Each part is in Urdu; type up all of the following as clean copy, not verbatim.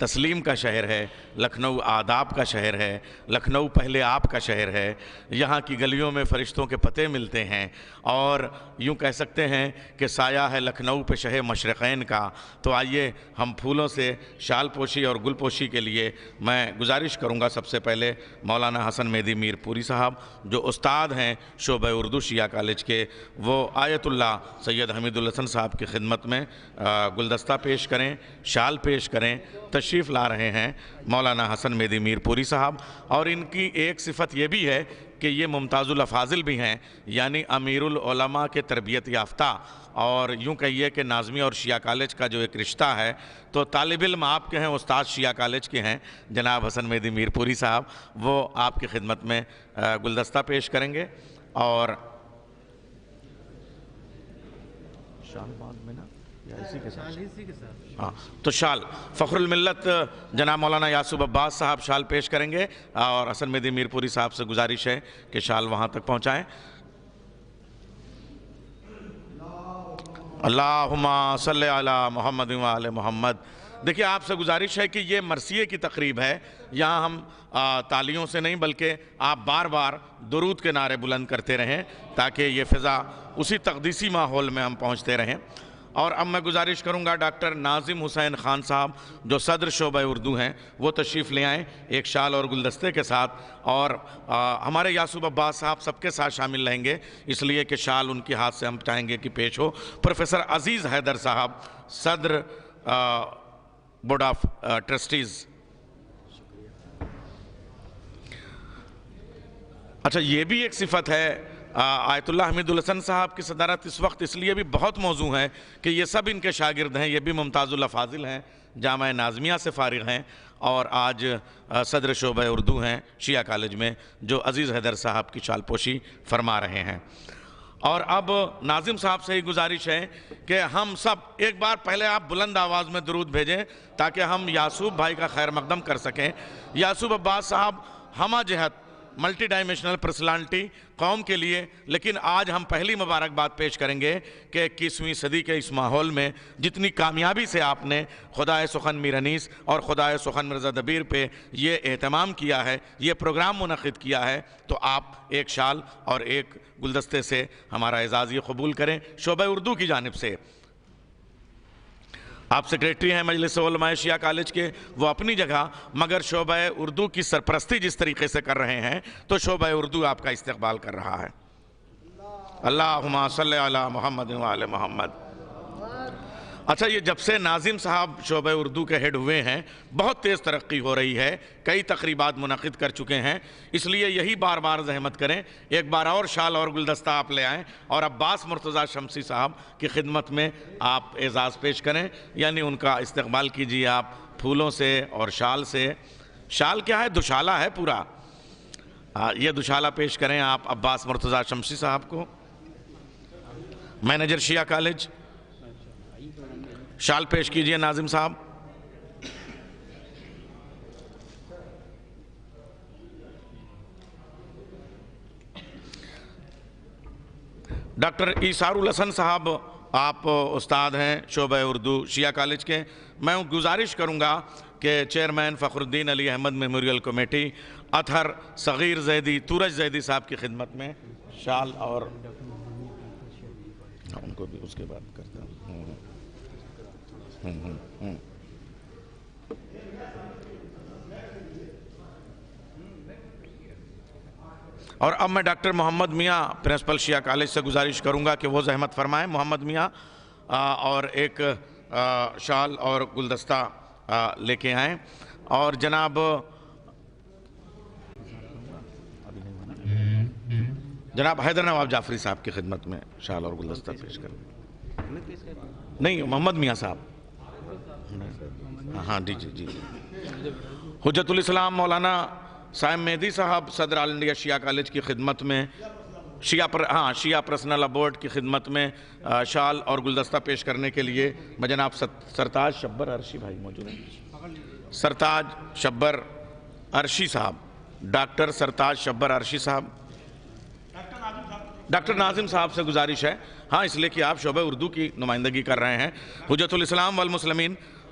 تسلیم کا شہر ہے، لکھنؤ آداب کا شہر ہے، لکھنؤ پہلے آپ کا شہر ہے، یہاں کی گلیوں میں فرشتوں کے پتے ملتے ہیں، اور یوں کہہ سکتے ہیں کہ سایہ ہے لکھنؤ پہ شہ مشرقین کا۔ تو آئیے ہم پھولوں سے شال پوشی اور گل پوشی کے لیے میں گزارش کروں گا سب سے پہلے مولانا حسن مہدی میر پوری صاحب جو استاد ہیں شعبہ اردو شیعہ کالج کے، وہ آیت اللہ سید حمید الحسن صاحب کی خدمت میں گلدستہ پیش کریں، شال پیش کریں۔ تشریف لا رہے ہیں مولانا حسن مہدی میر پوری صاحب، اور ان کی ایک صفت یہ بھی ہے کہ یہ ممتاز الافاضل بھی ہیں، یعنی امیر العلماء کے تربیت یافتہ، اور یوں کہیے کہ ناظمی اور شیعہ کالج کا جو ایک رشتہ ہے، تو طالب علم آپ کے ہیں، استاد شیعہ کالج کے ہیں جناب حسن مہدی میر پوری صاحب، وہ آپ کی خدمت میں گلدستہ پیش کریں گے۔ اور شال بعد میں نا یا اسی کے ساتھ؟ ہاں، تو شال فخر الملت جناب مولانا یاسوب عباس صاحب شال پیش کریں گے، اور حسن مہدی میر پوری صاحب سے گزارش ہے کہ شال وہاں تک پہنچائیں۔ اللہم صلی علی محمد و آل محمد۔ دیکھیے آپ سے گزارش ہے کہ یہ مرثیے کی تقریب ہے، یہاں ہم تالیوں سے نہیں بلکہ آپ بار بار درود کے نعرے بلند کرتے رہیں تاکہ یہ فضا اسی تقدیسی ماحول میں ہم پہنچتے رہیں۔ اور اب میں گزارش کروں گا ڈاکٹر ناظم حسین خان صاحب جو صدر شعبہ اردو ہیں، وہ تشریف لے آئیں ایک شال اور گلدستے کے ساتھ، اور ہمارے یاسوب عباس صاحب سب کے ساتھ شامل رہیں گے، اس لیے کہ شال ان کے ہاتھ سے ہم چاہیں گے کہ پیش ہو۔ پروفیسر عزیز حیدر صاحب صدر بورڈ آف ٹرسٹیز۔ اچھا، یہ بھی ایک صفت ہے آیت اللہ حمید الحسن صاحب کی صدارت اس وقت اس لیے بھی بہت موزوں ہے کہ یہ سب ان کے شاگرد ہیں، یہ بھی ممتاز الافاضل ہیں، جامعہ ناظمیہ سے فارغ ہیں، اور آج صدر شعبہ اردو ہیں شیعہ کالج میں، جو عزیز حیدر صاحب کی شال پوشی فرما رہے ہیں۔ اور اب ناظم صاحب سے ہی گزارش ہے کہ ہم سب ایک بار پہلے آپ بلند آواز میں درود بھیجیں تاکہ ہم یاسوب بھائی کا خیر مقدم کر سکیں۔ یاسوب عباس صاحب ہمہ جہت ملٹی ڈائمنشنل پرسنالٹی قوم کے لیے، لیکن آج ہم پہلی مبارکباد پیش کریں گے کہ 21ویں صدی کے اس ماحول میں جتنی کامیابی سے آپ نے خدائے سخن میر انیس اور خدائے سخن مرزا دبیر پہ یہ اہتمام کیا ہے، یہ پروگرام منعقد کیا ہے، تو آپ ایک شال اور ایک گلدستے سے ہمارا اعزاز یہ قبول کریں شعبہ اردو کی جانب سے۔ آپ سیکریٹری ہیں مجلس علماء شیعہ کالج کے، وہ اپنی جگہ، مگر شعبہ اردو کی سرپرستی جس طریقے سے کر رہے ہیں تو شعبہ اردو آپ کا استقبال کر رہا ہے۔ اللہم صلی علی محمد و آل محمد۔ اچھا، یہ جب سے ناظم صاحب شعبہ اردو کے ہیڈ ہوئے ہیں بہت تیز ترقی ہو رہی ہے، کئی تقریبات منعقد کر چکے ہیں، اس لیے یہی بار بار زحمت کریں، ایک بار اور شال اور گلدستہ آپ لے آئیں اور عباس مرتضیٰ شمسی صاحب کی خدمت میں آپ اعزاز پیش کریں، یعنی ان کا استقبال کیجیے آپ پھولوں سے اور شال سے۔ شال کیا ہے؟ دوشالہ ہے پورا، یہ دوشالہ پیش کریں آپ عباس مرتضیٰ شمسی صاحب کو، مینیجر شیعہ کالج۔ شال پیش کیجئے ناظم صاحب۔ ڈاکٹر ایثار الحسن صاحب آپ استاد ہیں شعبہ اردو شیعہ کالج کے، میں گزارش کروں گا کہ چیئرمین فخر الدین علی احمد میموریل کمیٹی اطہر صغیر زیدی تورج زیدی صاحب کی خدمت میں شال اور ان کو بھی اس کے بعد کرتا ہوں۔ اور اب میں ڈاکٹر محمد میاں پرنسپل شیعہ کالج سے گزارش کروں گا کہ وہ زحمت فرمائیں، محمد میاں، اور ایک شال اور گلدستہ لے کے آئیں، اور جناب حیدر نواب جعفری صاحب کی خدمت میں شال اور گلدستہ پیش کریں۔ نہیں، محمد میاں صاحب، ہاں جی حجت الاسلام مولانا صاحب مہدی صاحب صدر آل انڈیا شیعہ کالج کی خدمت میں، شیعہ پرسنل بورڈ کی خدمت میں شال اور گلدستہ پیش کرنے کے لیے میں جناب سرتاج شبر عرشی بھائی موجود ہیں، سرتاج شبر عرشی صاحب، ڈاکٹر سرتاج شبر عرشی صاحب، ڈاکٹر ناظم صاحب سے گزارش ہے، ہاں اس لیے کہ آپ شعبہ اردو کی نمائندگی کر رہے ہیں، حجت الاسلام والمسلمین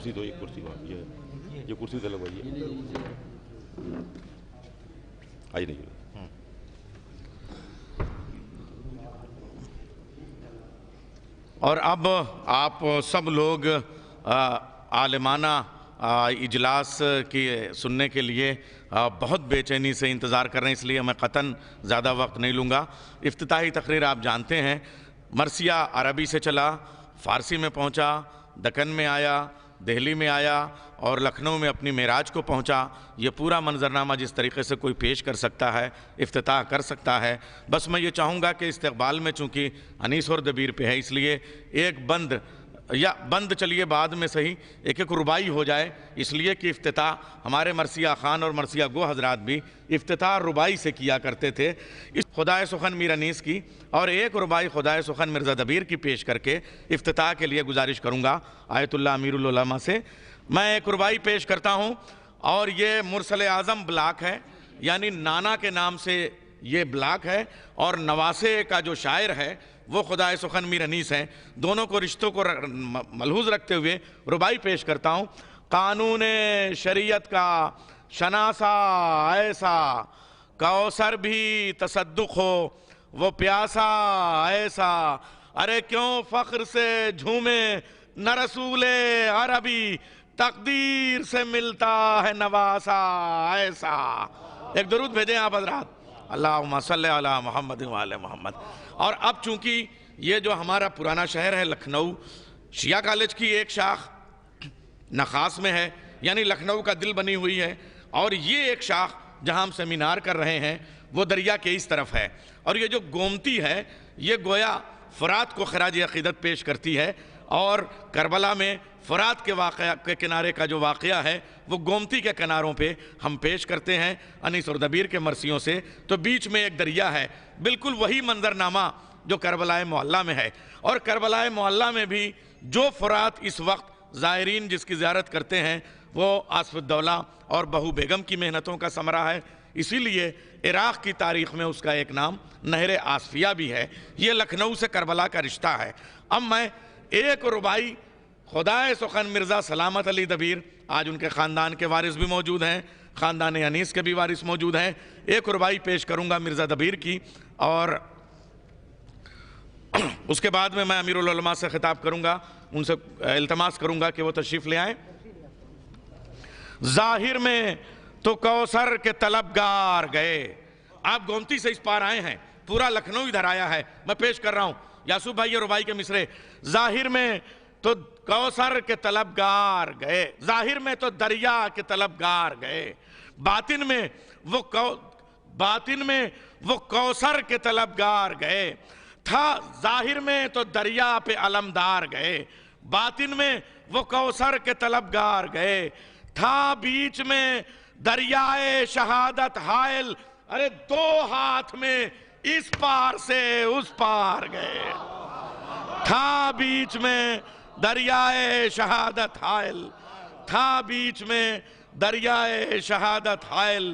کرسی دو، ایک کرسی وہاں یہ کرسی ادھر لگوائیے، آئی نہیں. اور اب آپ سب لوگ عالمانہ اجلاس کی سننے کے لیے بہت بے چینی سے انتظار کر رہے ہیں، اس لیے میں قطعاً زیادہ وقت نہیں لوں گا. افتتاحی تقریر آپ جانتے ہیں، مرثیہ عربی سے چلا، فارسی میں پہنچا، دکن میں آیا، دہلی میں آیا اور لکھنؤ میں اپنی معراج کو پہنچا. یہ پورا منظرنامہ جس طریقے سے کوئی پیش کر سکتا ہے، افتتاح کر سکتا ہے. بس میں یہ چاہوں گا کہ استقبال میں چونکہ انیس اور دبیر پہ ہے، اس لیے ایک بند چلیے بعد میں صحیح ایک ربائی ہو جائے، اس لیے کہ افتتاح ہمارے مرثیہ خان اور مرثیہ گو حضرات بھی افتتاح ربائی سے کیا کرتے تھے. اس خدائے سخن میر انیس کی اور ایک ربائی خدائے سخن مرزا دبیر کی پیش کر کے افتتاح کے لیے گزارش کروں گا آیت اللہ امیر العلماء سے. میں ایک ربائی پیش کرتا ہوں اور یہ مرسل اعظم بلاک ہے، یعنی نانا کے نام سے یہ بلاک ہے، اور نواسے کا جو شاعر ہے وہ خدائے سخن میر انیس ہیں. دونوں کو رشتوں کو ملحوظ رکھتے ہوئے ربائی پیش کرتا ہوں. قانون شریعت کا شناسا ایسا، کوثر بھی تصدق ہو وہ پیاسا ایسا، ارے کیوں فخر سے جھومے نہ رسول عربی، تقدیر سے ملتا ہے نواسا ایسا. ایک درود بھیجیں آپ حضرات، اللہم صلی علی محمد وعلی محمد. اور اب چونکہ یہ جو ہمارا پرانا شہر ہے لکھنؤ، شیعہ کالج کی ایک شاخ نخاس میں ہے، یعنی لکھنؤ کا دل بنی ہوئی ہے، اور یہ ایک شاخ جہاں ہم سیمینار کر رہے ہیں وہ دریا کے اس طرف ہے. اور یہ جو گومتی ہے یہ گویا فرات کو خراج عقیدت پیش کرتی ہے، اور کربلا میں فرات کے کنارے کا جو واقعہ ہے وہ گومتی کے کناروں پہ ہم پیش کرتے ہیں انیس اور دبیر کے مرثیوں سے. تو بیچ میں ایک دریا ہے، بالکل وہی منظرنامہ جو کربلا معلیٰ میں ہے. اور کربلا معلیٰ میں بھی جو فرات اس وقت زائرین جس کی زیارت کرتے ہیں وہ آصف الدولہ اور بہو بیگم کی محنتوں کا ثمرہ ہے، اسی لیے عراق کی تاریخ میں اس کا ایک نام نہر آصفیہ بھی ہے. یہ لکھنؤ سے کربلا کا رشتہ ہے. اب میں ایک ربائی خدائے سخن مرزا سلامت علی دبیر، آج ان کے خاندان کے وارث بھی موجود ہیں، خاندان انیس کے بھی وارث موجود ہیں، ایک ربائی پیش کروں گا مرزا دبیر کی، اور اس کے بعد میں امیر العلماء سے خطاب کروں گا، ان سے التماس کروں گا کہ وہ تشریف لے آئیں. ظاہر میں تو کوثر کے طلبگار گئے. آپ گومتی سے اس پار آئے ہیں، پورا لکھنؤ ادھر آیا ہے، میں پیش کر رہا ہوں یاسوف بھائی یہ ربائی کے مصرے. ظاہر میں تو کوثر کے طلبگار گئے، ظاہر میں تو دریا کے طلبگار گئے، باطن میں وہ کوثر کے طلبگار گئے. تھا ظاہر میں تو دریا پہ علمدار گئے، باطن میں وہ کوثر کے طلبگار گئے. تھا بیچ میں دریائے شہادت حائل، ارے دو ہاتھ میں اس پار سے اس پار گئے. تھا بیچ میں دریائے شہادت حائل، تھا بیچ میں دریائے شہادت حائل،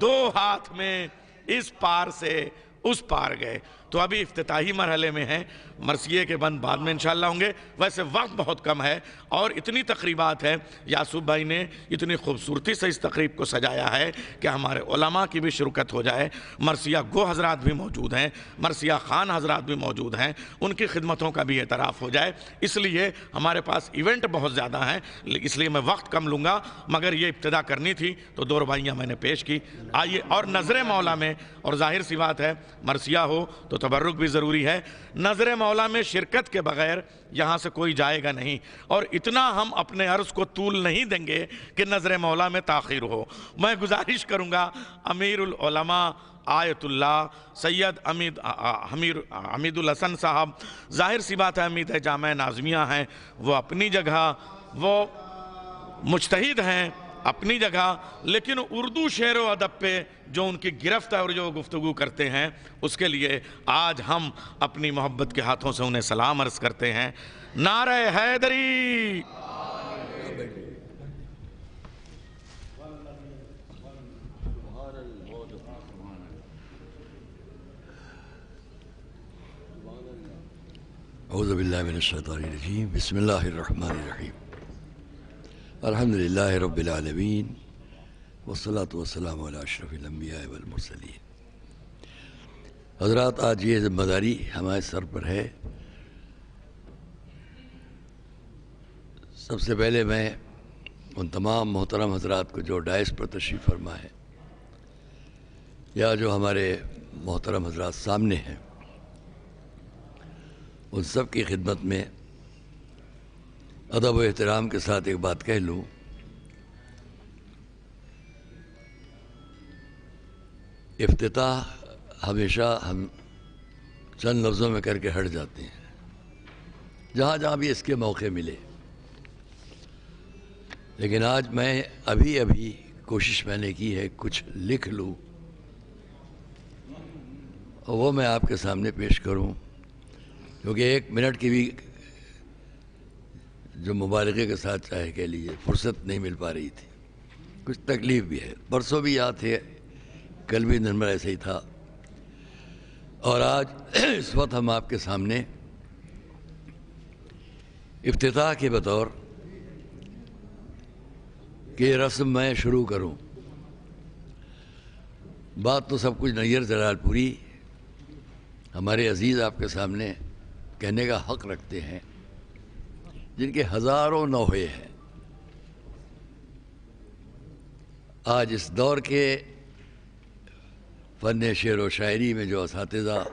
دو ہاتھ میں اس پار سے اس پار گئے. تو ابھی افتتاحی مرحلے میں ہیں، مرثیے کے بند بعد میں انشاءاللہ ہوں گے. ویسے وقت بہت کم ہے اور اتنی تقریبات ہیں، یاسوف بھائی نے اتنی خوبصورتی سے اس تقریب کو سجایا ہے کہ ہمارے علماء کی بھی شرکت ہو جائے. مرثیہ گو حضرات بھی موجود ہیں، مرثیہ خان حضرات بھی موجود ہیں، ان کی خدمتوں کا بھی اعتراف ہو جائے. اس لیے ہمارے پاس ایونٹ بہت زیادہ ہیں، اس لیے میں وقت کم لوں گا، مگر یہ ابتدا کرنی تھی تو دو رباعیاں میں نے پیش کی. آئیے، اور نظر مولا میں، اور ظاہر سی بات ہے مرثیہ ہو تو تبرک بھی ضروری ہے، نظر مولا میں شرکت کے بغیر یہاں سے کوئی جائے گا نہیں، اور اتنا ہم اپنے عرض کو طول نہیں دیں گے کہ نظر مولا میں تاخیر ہو. میں گزارش کروں گا امیر العلماء آیت اللہ سید حمید الحسن صاحب، ظاہر سی بات ہے امید ہے جامعہ ناظمیہ ہیں، وہ اپنی جگہ وہ مجتہد ہیں اپنی جگہ، لیکن اردو شعر و ادب پہ جو ان کی گرفت ہے اور جو گفتگو کرتے ہیں اس کے لیے آج ہم اپنی محبت کے ہاتھوں سے انہیں سلام عرض کرتے ہیں. نعرہ حیدری. اعوذ باللہ من الشیطان الرجیم، بسم اللہ الرحمن الرحیم. الحمدللہ رب العالمین والصلاة والسلام علی اشرف الانبیاء والمرسلین۔ حضرات، آج یہ ذمہ داری ہمارے سر پر ہے۔ سب سے پہلے میں ان تمام محترم حضرات کو جو ڈائس پر تشریف فرما ہے یا جو ہمارے محترم حضرات سامنے ہیں، ان سب کی خدمت میں ادب و احترام کے ساتھ ایک بات کہہ لوں۔ افتتاح ہمیشہ ہم چند لفظوں میں کر کے ہٹ جاتے ہیں، جہاں جہاں بھی اس کے موقع ملے، لیکن آج میں ابھی کوشش میں نے کی ہے کچھ لکھ لوں اور وہ میں آپ کے سامنے پیش کروں، کیونکہ 1 منٹ کی بھی جو مبالغے کے ساتھ چاہے کہہ لیجیے فرصت نہیں مل پا رہی تھی، کچھ تکلیف بھی ہے۔ پرسوں بھی یاد تھے، کل بھی دن بھر ایسے ہی تھا، اور آج اس وقت ہم آپ کے سامنے افتتاح کے بطور کہ رسم میں شروع کروں۔ بات تو سب کچھ نیر جلال پوری ہمارے عزیز آپ کے سامنے کہنے کا حق رکھتے ہیں، جن کے ہزاروں نوحے ہیں۔ آج اس دور کے فن شعر و شاعری میں جو اساتذہ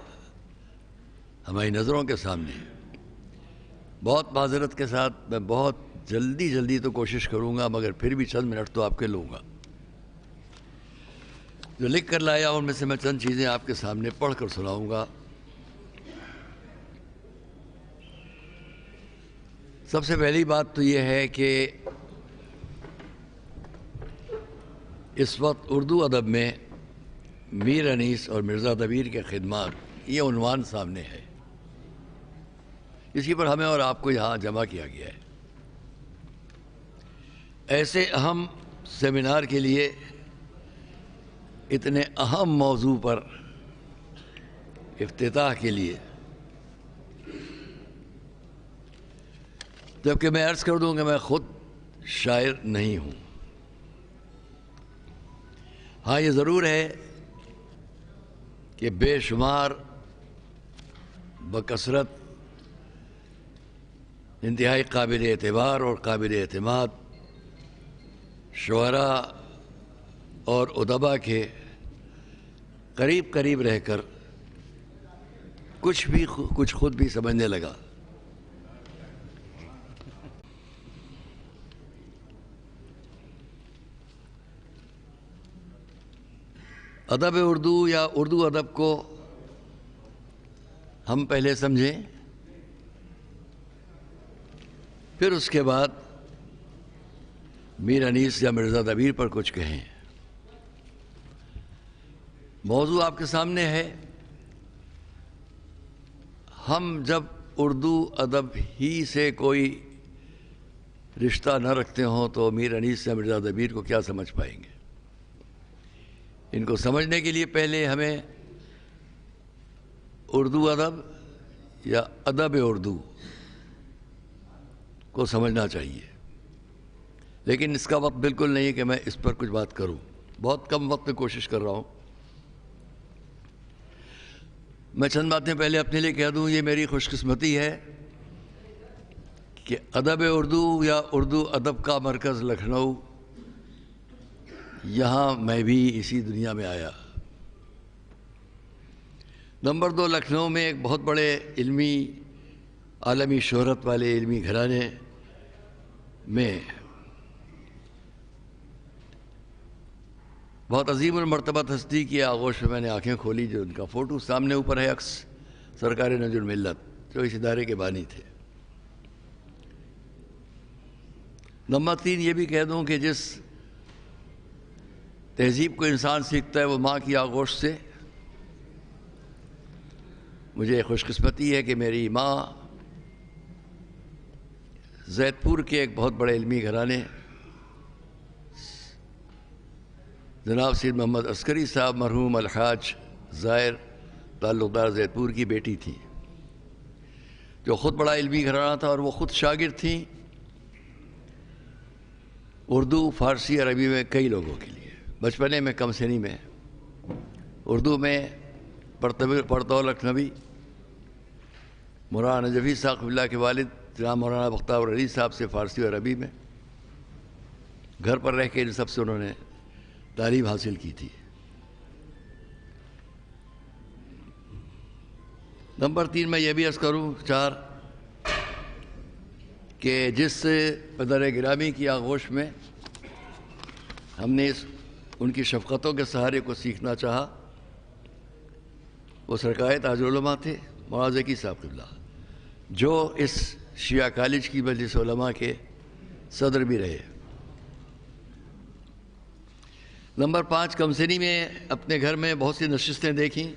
ہماری نظروں کے سامنے ہیں، بہت معذرت کے ساتھ میں بہت جلدی تو کوشش کروں گا، مگر پھر بھی چند منٹ تو آپ کے لوں گا۔ جو لکھ کر لایا ان میں سے میں چند چیزیں آپ کے سامنے پڑھ کر سناؤں گا۔ سب سے پہلی بات تو یہ ہے کہ اس وقت اردو ادب میں میر انیس اور مرزا دبیر کے خدمات، یہ عنوان سامنے ہے، اسی پر ہمیں اور آپ کو یہاں جمع کیا گیا ہے۔ ایسے اہم سیمینار کے لیے اتنے اہم موضوع پر افتتاح کے لیے، جبکہ میں عرض کر دوں کہ میں خود شاعر نہیں ہوں۔ ہاں، یہ ضرور ہے کہ بے شمار بکثرت انتہائی قابل اعتبار اور قابل اعتماد شعراء اور ادبا کے قریب رہ کر کچھ خود بھی سمجھنے لگا۔ ادب اردو یا اردو ادب کو ہم پہلے سمجھیں، پھر اس کے بعد میر انیس یا مرزا دبیر پر کچھ کہیں۔ موضوع آپ کے سامنے ہے۔ ہم جب اردو ادب ہی سے کوئی رشتہ نہ رکھتے ہوں تو میر انیس یا مرزا دبیر کو کیا سمجھ پائیں گے؟ ان کو سمجھنے کے لیے پہلے ہمیں اردو ادب یا ادب اردو کو سمجھنا چاہیے، لیکن اس کا وقت بالکل نہیں ہے کہ میں اس پر کچھ بات کروں۔ بہت کم وقت میں کوشش کر رہا ہوں۔ میں چند باتیں پہلے اپنے لیے کہہ دوں۔ یہ میری خوش قسمتی ہے کہ ادب اردو یا اردو ادب کا مرکز لکھنؤ، یہاں میں بھی اسی دنیا میں آیا۔ نمبر 2، لکھنؤ میں ایک بہت بڑے علمی عالمی شہرت والے علمی گھرانے میں بہت عظیم المرتبت ہستی کی آغوش میں نے آنکھیں کھولی، جو ان کا فوٹو سامنے اوپر ہے، عکس سرکار نجم الملت جو اس ادارے کے بانی تھے۔ نمبر 3، یہ بھی کہہ دوں کہ جس تہذیب کو انسان سیکھتا ہے وہ ماں کی آغوش سے۔ مجھے خوش قسمتی ہے کہ میری ماں زید پور کے ایک بہت بڑے علمی گھرانے جناب سید محمد عسکری صاحب مرحوم الحاج زائر تعلقدار زید پور کی بیٹی تھی، جو خود بڑا علمی گھرانہ تھا اور وہ خود شاگرد تھیں اردو فارسی عربی میں کئی لوگوں کے لیے بچپنے میں کم سنی میں اردو میں پڑھتا لکھنوی مولانا نجفی صاحب قبلہ کے والد جناب مولانا بختیار علی صاحب سے فارسی اور عربی میں گھر پر رہ کے ان سب سے انہوں نے تعلیم حاصل کی تھی۔ نمبر 3 میں یہ بھی عرض کروں کہ جس پدر گرامی کی آغوش میں ہم نے ان کی شفقتوں کے سہارے کو سیکھنا چاہا، وہ سرکار تاج العلماء تھے مولانا ذکی صاحب قبلہ، جو اس شیعہ کالج کی مجلس علماء کے صدر بھی رہے۔ نمبر 5 کمسنی میں اپنے گھر میں بہت سی نشستیں دیکھیں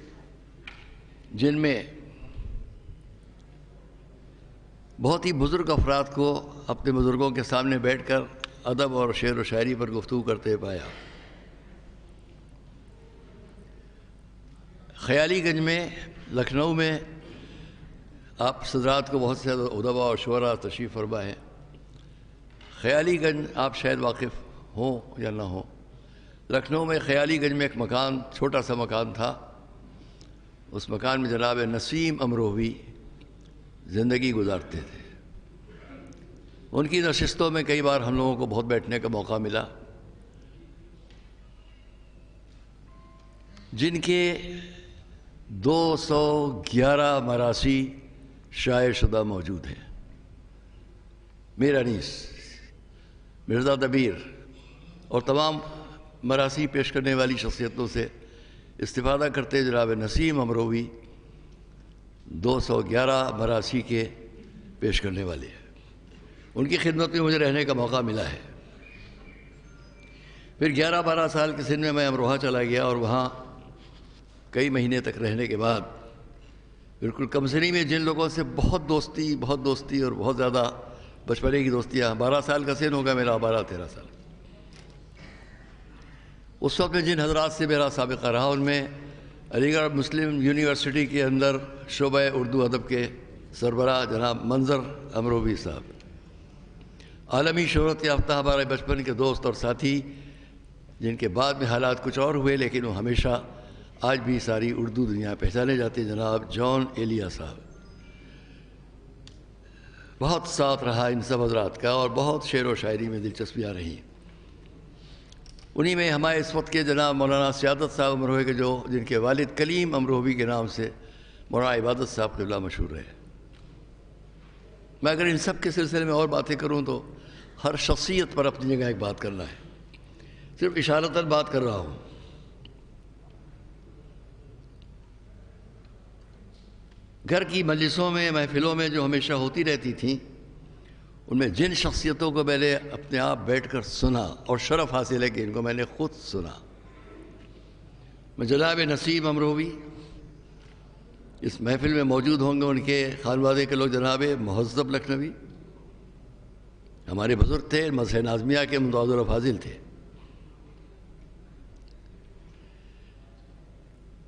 جن میں بہت ہی بزرگ افراد کو اپنے بزرگوں کے سامنے بیٹھ کر ادب اور شعر و شاعری پر گفتگو کرتے پایا۔ خیالی گنج میں لکھنؤ میں آپ صدرات کو بہت سے ادبا اور شعراء تشریف فرما ہیں۔ خیالی گنج آپ شاید واقف ہوں یا نہ ہوں، لکھنؤ میں خیالی گنج میں ایک مکان، چھوٹا سا مکان تھا، اس مکان میں جناب نسیم امروہوی زندگی گزارتے تھے۔ ان کی نشستوں میں کئی بار ہم لوگوں کو بہت بیٹھنے کا موقع ملا، جن کے 211 مراثی شائع شدہ موجود ہیں۔ میر انیس، مرزا دبیر اور تمام مراثی پیش کرنے والی شخصیتوں سے استفادہ کرتے جناب نسیم امروہوی 211 مراثی کے پیش کرنے والے ہیں۔ ان کی خدمت میں مجھے رہنے کا موقع ملا ہے۔ پھر 11-12 سال کے سن میں امروہہ چلا گیا اور وہاں کئی مہینے تک رہنے کے بعد بالکل کمسنی میں جن لوگوں سے بہت دوستی اور بہت زیادہ بچپنے کی دوستیاں، 12 سال کا سن ہوگا میرا، 12-13 سال، اس وقت میں جن حضرات سے میرا سابقہ رہا ان میں علی گڑھ مسلم یونیورسٹی کے اندر شعبہ اردو ادب کے سربراہ جناب منظر امروہوی صاحب، عالمی شہرت یافتہ ہمارے بچپن کے دوست اور ساتھی، جن کے بعد میں حالات کچھ اور ہوئے لیکن وہ ہمیشہ آج بھی ساری اردو دنیا پہچانے جاتے جناب جان ایلیا صاحب۔ بہت ساتھ رہا ان سب حضرات کا اور بہت شعر و شاعری میں دلچسپیاں رہیں۔ انہی میں ہمارے اس وقت کے جناب مولانا سعادت صاحب امروہوی کے جن کے والد کلیم امروہوی کے نام سے مولانا عبادت صاحب قبلہ مشہور ہے۔ میں اگر ان سب کے سلسلے میں اور باتیں کروں تو ہر شخصیت پر اپنی جگہ ایک بات کرنا ہے، صرف اشارتاً بات کر رہا ہوں۔ گھر کی مجلسوں میں، محفلوں میں جو ہمیشہ ہوتی رہتی تھیں، ان میں جن شخصیتوں کو میں نے اپنے آپ بیٹھ کر سنا اور شرف حاصل ہے کہ ان کو میں نے خود سنا، میں جناب نسیم امروہوی اس محفل میں موجود ہوں گے، ان کے خانوادے کے لوگ جناب مہذب لکھنوی ہمارے بزرگ تھے، مدرسہ ناظمیہ کے متواضع و فاضل تھے۔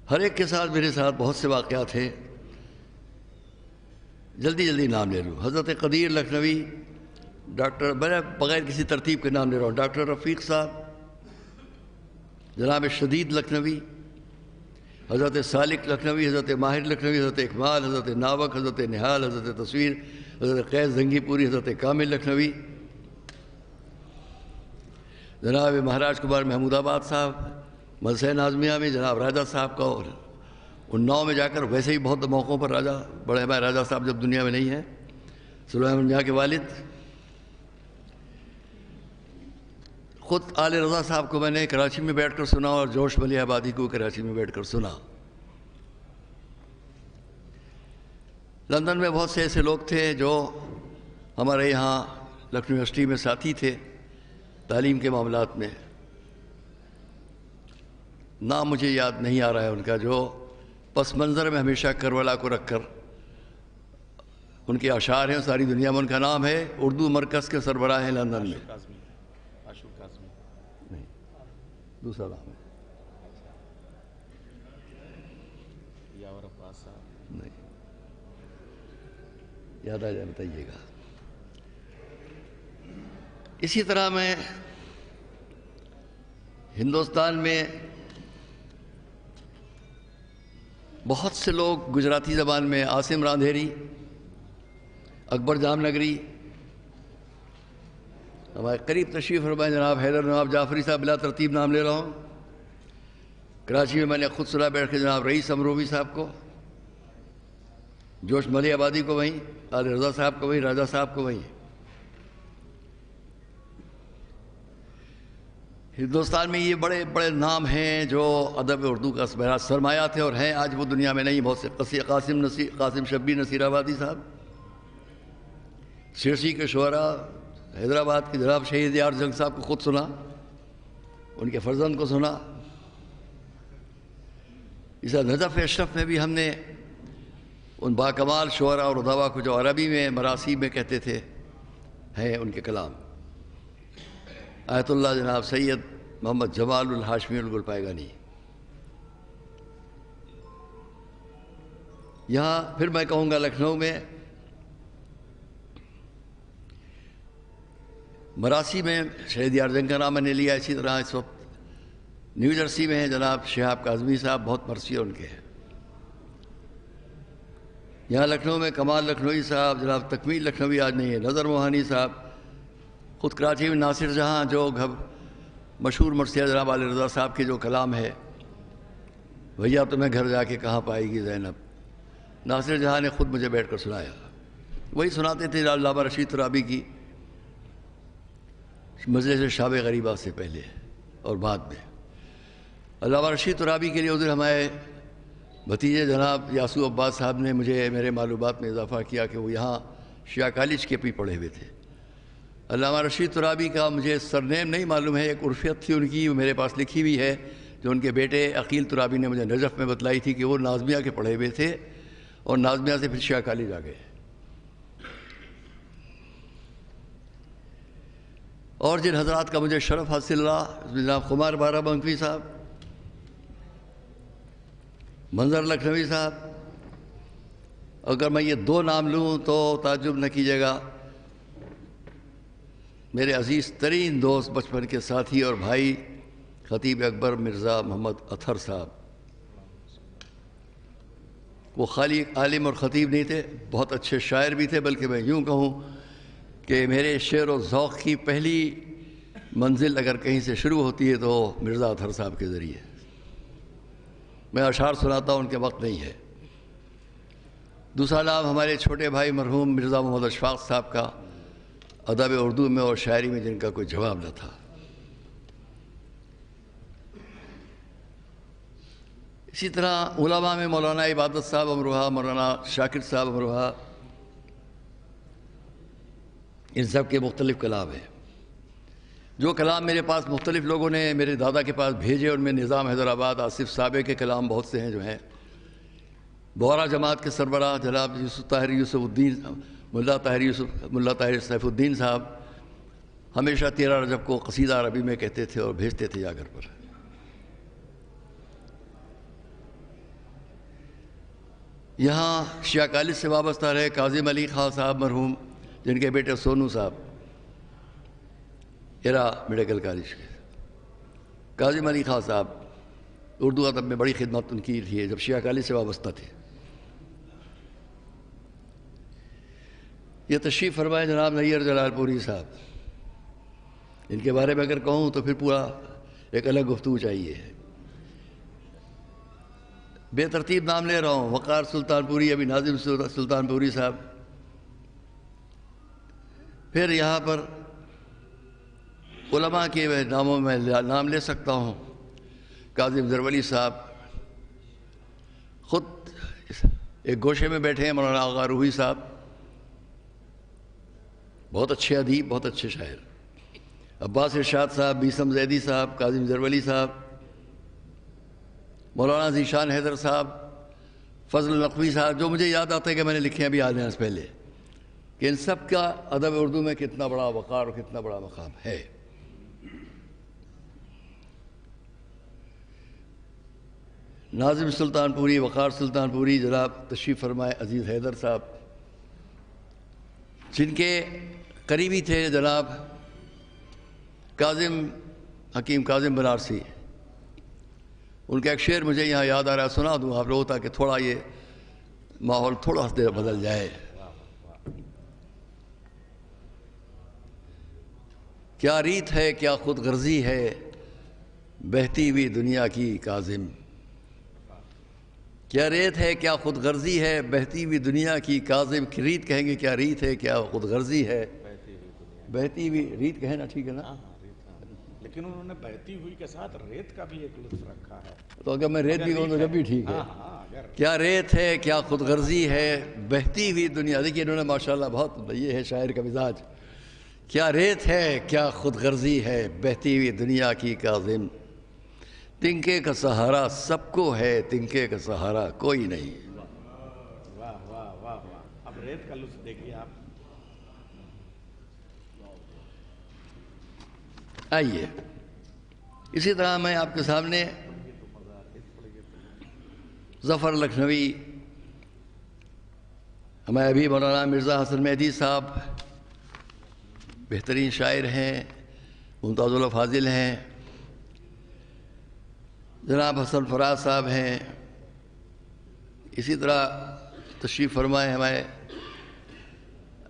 ہر ایک کے ساتھ میرے ساتھ بہت سے واقعات ہیں، جلدی نام لے لوں۔ حضرت قدیر لکھنوی، ڈاکٹر، میں بغیر کسی ترتیب کے نام لے رہا ہوں، ڈاکٹر رفیق صاحب، جناب شدید لکھنوی، حضرت سالک لکھنوی، حضرت ماہر لکھنوی، حضرت اقبال، حضرت ناوک، حضرت نہال، حضرت تصویر، حضرت قیس زنگی پوری، حضرت کامل لکھنوی، جناب مہاراج کمار محمود آباد صاحب، مدرسہ ناظمیہ میں جناب راجہ صاحب کا، اور اناؤ میں جا کر ویسے ہی بہت موقعوں پر راجہ، بڑے ہمارے راجہ صاحب جب دنیا میں نہیں ہیں، سلیمان میاں کے والد، خود آل رضا صاحب کو میں نے کراچی میں بیٹھ کر سنا اور جوش ملی آبادی کو کراچی میں بیٹھ کر سنا۔ لندن میں بہت سے ایسے لوگ تھے جو ہمارے یہاں لکھنؤ یونیورسٹی میں ساتھی تھے تعلیم کے معاملات میں، نام مجھے یاد نہیں آ رہا ہے ان کا، جو پس منظر میں ہمیشہ کربلا کو رکھ کر ان کے اشعار ہیں، ساری دنیا میں ان کا نام ہے، اردو مرکز کے سربراہ ہیں لندن میں۔ نہیں، دوسرا نام ہے، نہیں یاد آ جائے بتائیے گا۔ اسی طرح میں ہندوستان میں بہت سے لوگ گجراتی زبان میں عاصم راندھیری، اکبر جام نگری، ہمارے قریب تشریف فرمائے جناب حیدر نواب جعفری صاحب، بلا ترتیب نام لے رہا ہوں۔ کراچی میں میں نے خود سنا بیٹھ کے جناب رئیس امروی صاحب کو، جوش ملی آبادی کو وہیں، آل رضا صاحب کو وہیں، راجہ صاحب کو وہیں۔ ہندوستان میں یہ بڑے بڑے نام ہیں جو ادب اردو کا سرمایہ تھے اور ہیں، آج وہ دنیا میں نہیں۔ بہت سے قاسم شبیر نصیر آبادی صاحب، سرسی کے شعراء، حیدرآباد کے جناب شہید یار جنگ صاحب کو خود سنا، ان کے فرزند کو سنا۔ اس نجف اشرف میں بھی ہم نے ان باکمال شعراء اور ادبا کو جو عربی میں مراسی میں کہتے تھے ہیں ان کے کلام۔ آیت اللہ جناب سید محمد جمال الہاشمی الگلپائیگانی۔ یہاں پھر میں کہوں گا لکھنؤ میں مراسی میں شہید یار جنگ کا نام میں نے لیا، اسی طرح اس وقت نیو جرسی میں ہیں جناب شہاب کاظمی صاحب، بہت مرثی ان کے ہیں۔ یہاں لکھنؤ میں کمال لکھنوی صاحب، جناب تکمیل لکھنوی آج نہیں ہے، نظر موہانی صاحب، خود کراچی میں ناصر جہاں جو مشہور مرثیہ جناب آل رضا صاحب کے جو کلام ہے، بھیا تمہیں گھر جا کے کہاں پائے گی زینب، ناصر جہاں نے خود مجھے بیٹھ کر سنایا۔ وہی سناتے تھے علامہ رشید ترابی کی مجلس شاب غریبہ سے پہلے اور بعد میں۔ علامہ رشید ترابی کے لیے ادھر ہمارے بھتیجے جناب یاسو عباس صاحب نے مجھے میرے معلومات میں اضافہ کیا کہ وہ یہاں شیعہ کالج کے بھی پڑھے ہوئے تھے۔ علامہ رشید ترابی کا مجھے سرنیم نہیں معلوم ہے، ایک عرفیت تھی ان کی، وہ میرے پاس لکھی ہوئی ہے، جو ان کے بیٹے عقیل ترابی نے مجھے نجف میں بتلائی تھی کہ وہ نازمیہ کے پڑھے ہوئے تھے اور نازمیہ سے پھر شیعہ کالج آ گئے۔ اور جن حضرات کا مجھے شرف حاصل رہا، جناب خمار بارہ بنکوی صاحب، منظر لکھنوی صاحب، اگر میں یہ دو نام لوں تو تعجب نہ کیجیے گا، میرے عزیز ترین دوست، بچپن کے ساتھی اور بھائی خطیب اکبر مرزا محمد اطہر صاحب۔ وہ خالی عالم اور خطیب نہیں تھے، بہت اچھے شاعر بھی تھے، بلکہ میں یوں کہوں کہ میرے شعر و ذوق کی پہلی منزل اگر کہیں سے شروع ہوتی ہے تو مرزا اطہر صاحب کے ذریعے۔ میں اشعار سناتا ہوں، ان کے وقت نہیں ہے۔ دوسرا نام ہمارے چھوٹے بھائی مرحوم مرزا محمد اشفاق صاحب کا، ادب اردو میں اور شاعری میں جن کا کوئی جواب نہ تھا۔ اسی طرح علماء میں مولانا عبادت صاحب امروہہ، مولانا شاکر صاحب امروہہ، ان سب کے مختلف کلام ہیں۔ جو کلام میرے پاس مختلف لوگوں نے میرے دادا کے پاس بھیجے، ان میں نظام حیدرآباد آصف صابے کے کلام بہت سے ہیں جو ہیں۔ بورا جماعت کے سربراہ جناب ملا طاہر سیف الدین صاحب ہمیشہ 13 رجب کو قصیدہ عربی میں کہتے تھے اور بھیجتے تھے جا گھر پر۔ یہاں شیعہ کالج سے وابستہ رہے کاظم علی خان صاحب مرحوم، جن کے بیٹے سونو صاحب ایرا میڈیکل کالج کے۔ کاظم علی خان صاحب اردو ادب میں بڑی خدمت ان کی تھی جب شیعہ کالج سے وابستہ تھے۔ یہ تشریف فرمائے جناب نیر جلال پوری صاحب، ان کے بارے میں اگر کہوں تو پھر پورا ایک الگ گفتگو چاہیے۔ بے ترتیب نام لے رہا ہوں، وقار سلطان پوری، ابھی ناظم سلطان پوری صاحب۔ پھر یہاں پر علماء کے ناموں میں نام لے سکتا ہوں، کاظم زرولی صاحب خود ایک گوشے میں بیٹھے ہیں، مولانا آغا روحی صاحب، بہت اچھے ادیب، بہت اچھے شاعر، عباس ارشاد صاحب، بیسم زیدی صاحب، کاظم زرولی صاحب، مولانا ذیشان حیدر صاحب، فضل نقوی صاحب، جو مجھے یاد آتا ہے کہ میں نے لکھے ابھی آنے سے پہلے، کہ ان سب کا ادب اردو میں کتنا بڑا وقار اور کتنا بڑا مقام ہے۔ ناظم سلطان پوری، وقار سلطان پوری، جناب تشریف فرمائے عزیز حیدر صاحب، جن کے قریبی تھے جناب حکیم کاظم بنارسی، ان کا ایک شعر مجھے یہاں یاد آ رہا ہے، سنا دوں آپ لوگوں تاکہ تھوڑا یہ ماحول تھوڑا دیر بدل جائے۔ کیا ریت ہے کیا خود غرضی ہے بہتی ہوئی دنیا کی کاظم، کیا ریت ہے کیا خود غرضی ہے بہتی ہوئی دنیا کی کاظم، ریت کہیں گے کیا ریت ہے کیا خود غرضی ہے بہتی ہوئی، ریت کہیں نا، ٹھیک ہے نا، لیکن انہوں نے بہتی ہوئی کے ساتھ ریت کا بھی ایک لطف رکھا ہے، تو اگر میں ریت بھی کہوں تو جب بھی ٹھیک ہے۔ کیا ریت ہے کیا خود غرضی ہے بہتی ہوئی دنیا، دیکھیے انہوں نے ماشاءاللہ بہت، یہ ہے شاعر کا مزاج، کیا ریت ہے کیا خود غرضی ہے بہتی ہوئی دنیا کی کاظم، تنکے کا سہارا سب کو ہے تنکے کا سہارا کوئی نہیں۔ واہ واہ واہ واہ، اب ریت کا لطف دیکھیے آپ۔ آئیے اسی طرح میں آپ کے سامنے ظفر لکھنوی، ہمارے ابھی مولانا مرزا حسن مہدی صاحب بہترین شاعر ہیں، ممتاز الفاضل ہیں، جناب حسن فراز صاحب ہیں، اسی طرح تشریف فرمائے ہمارے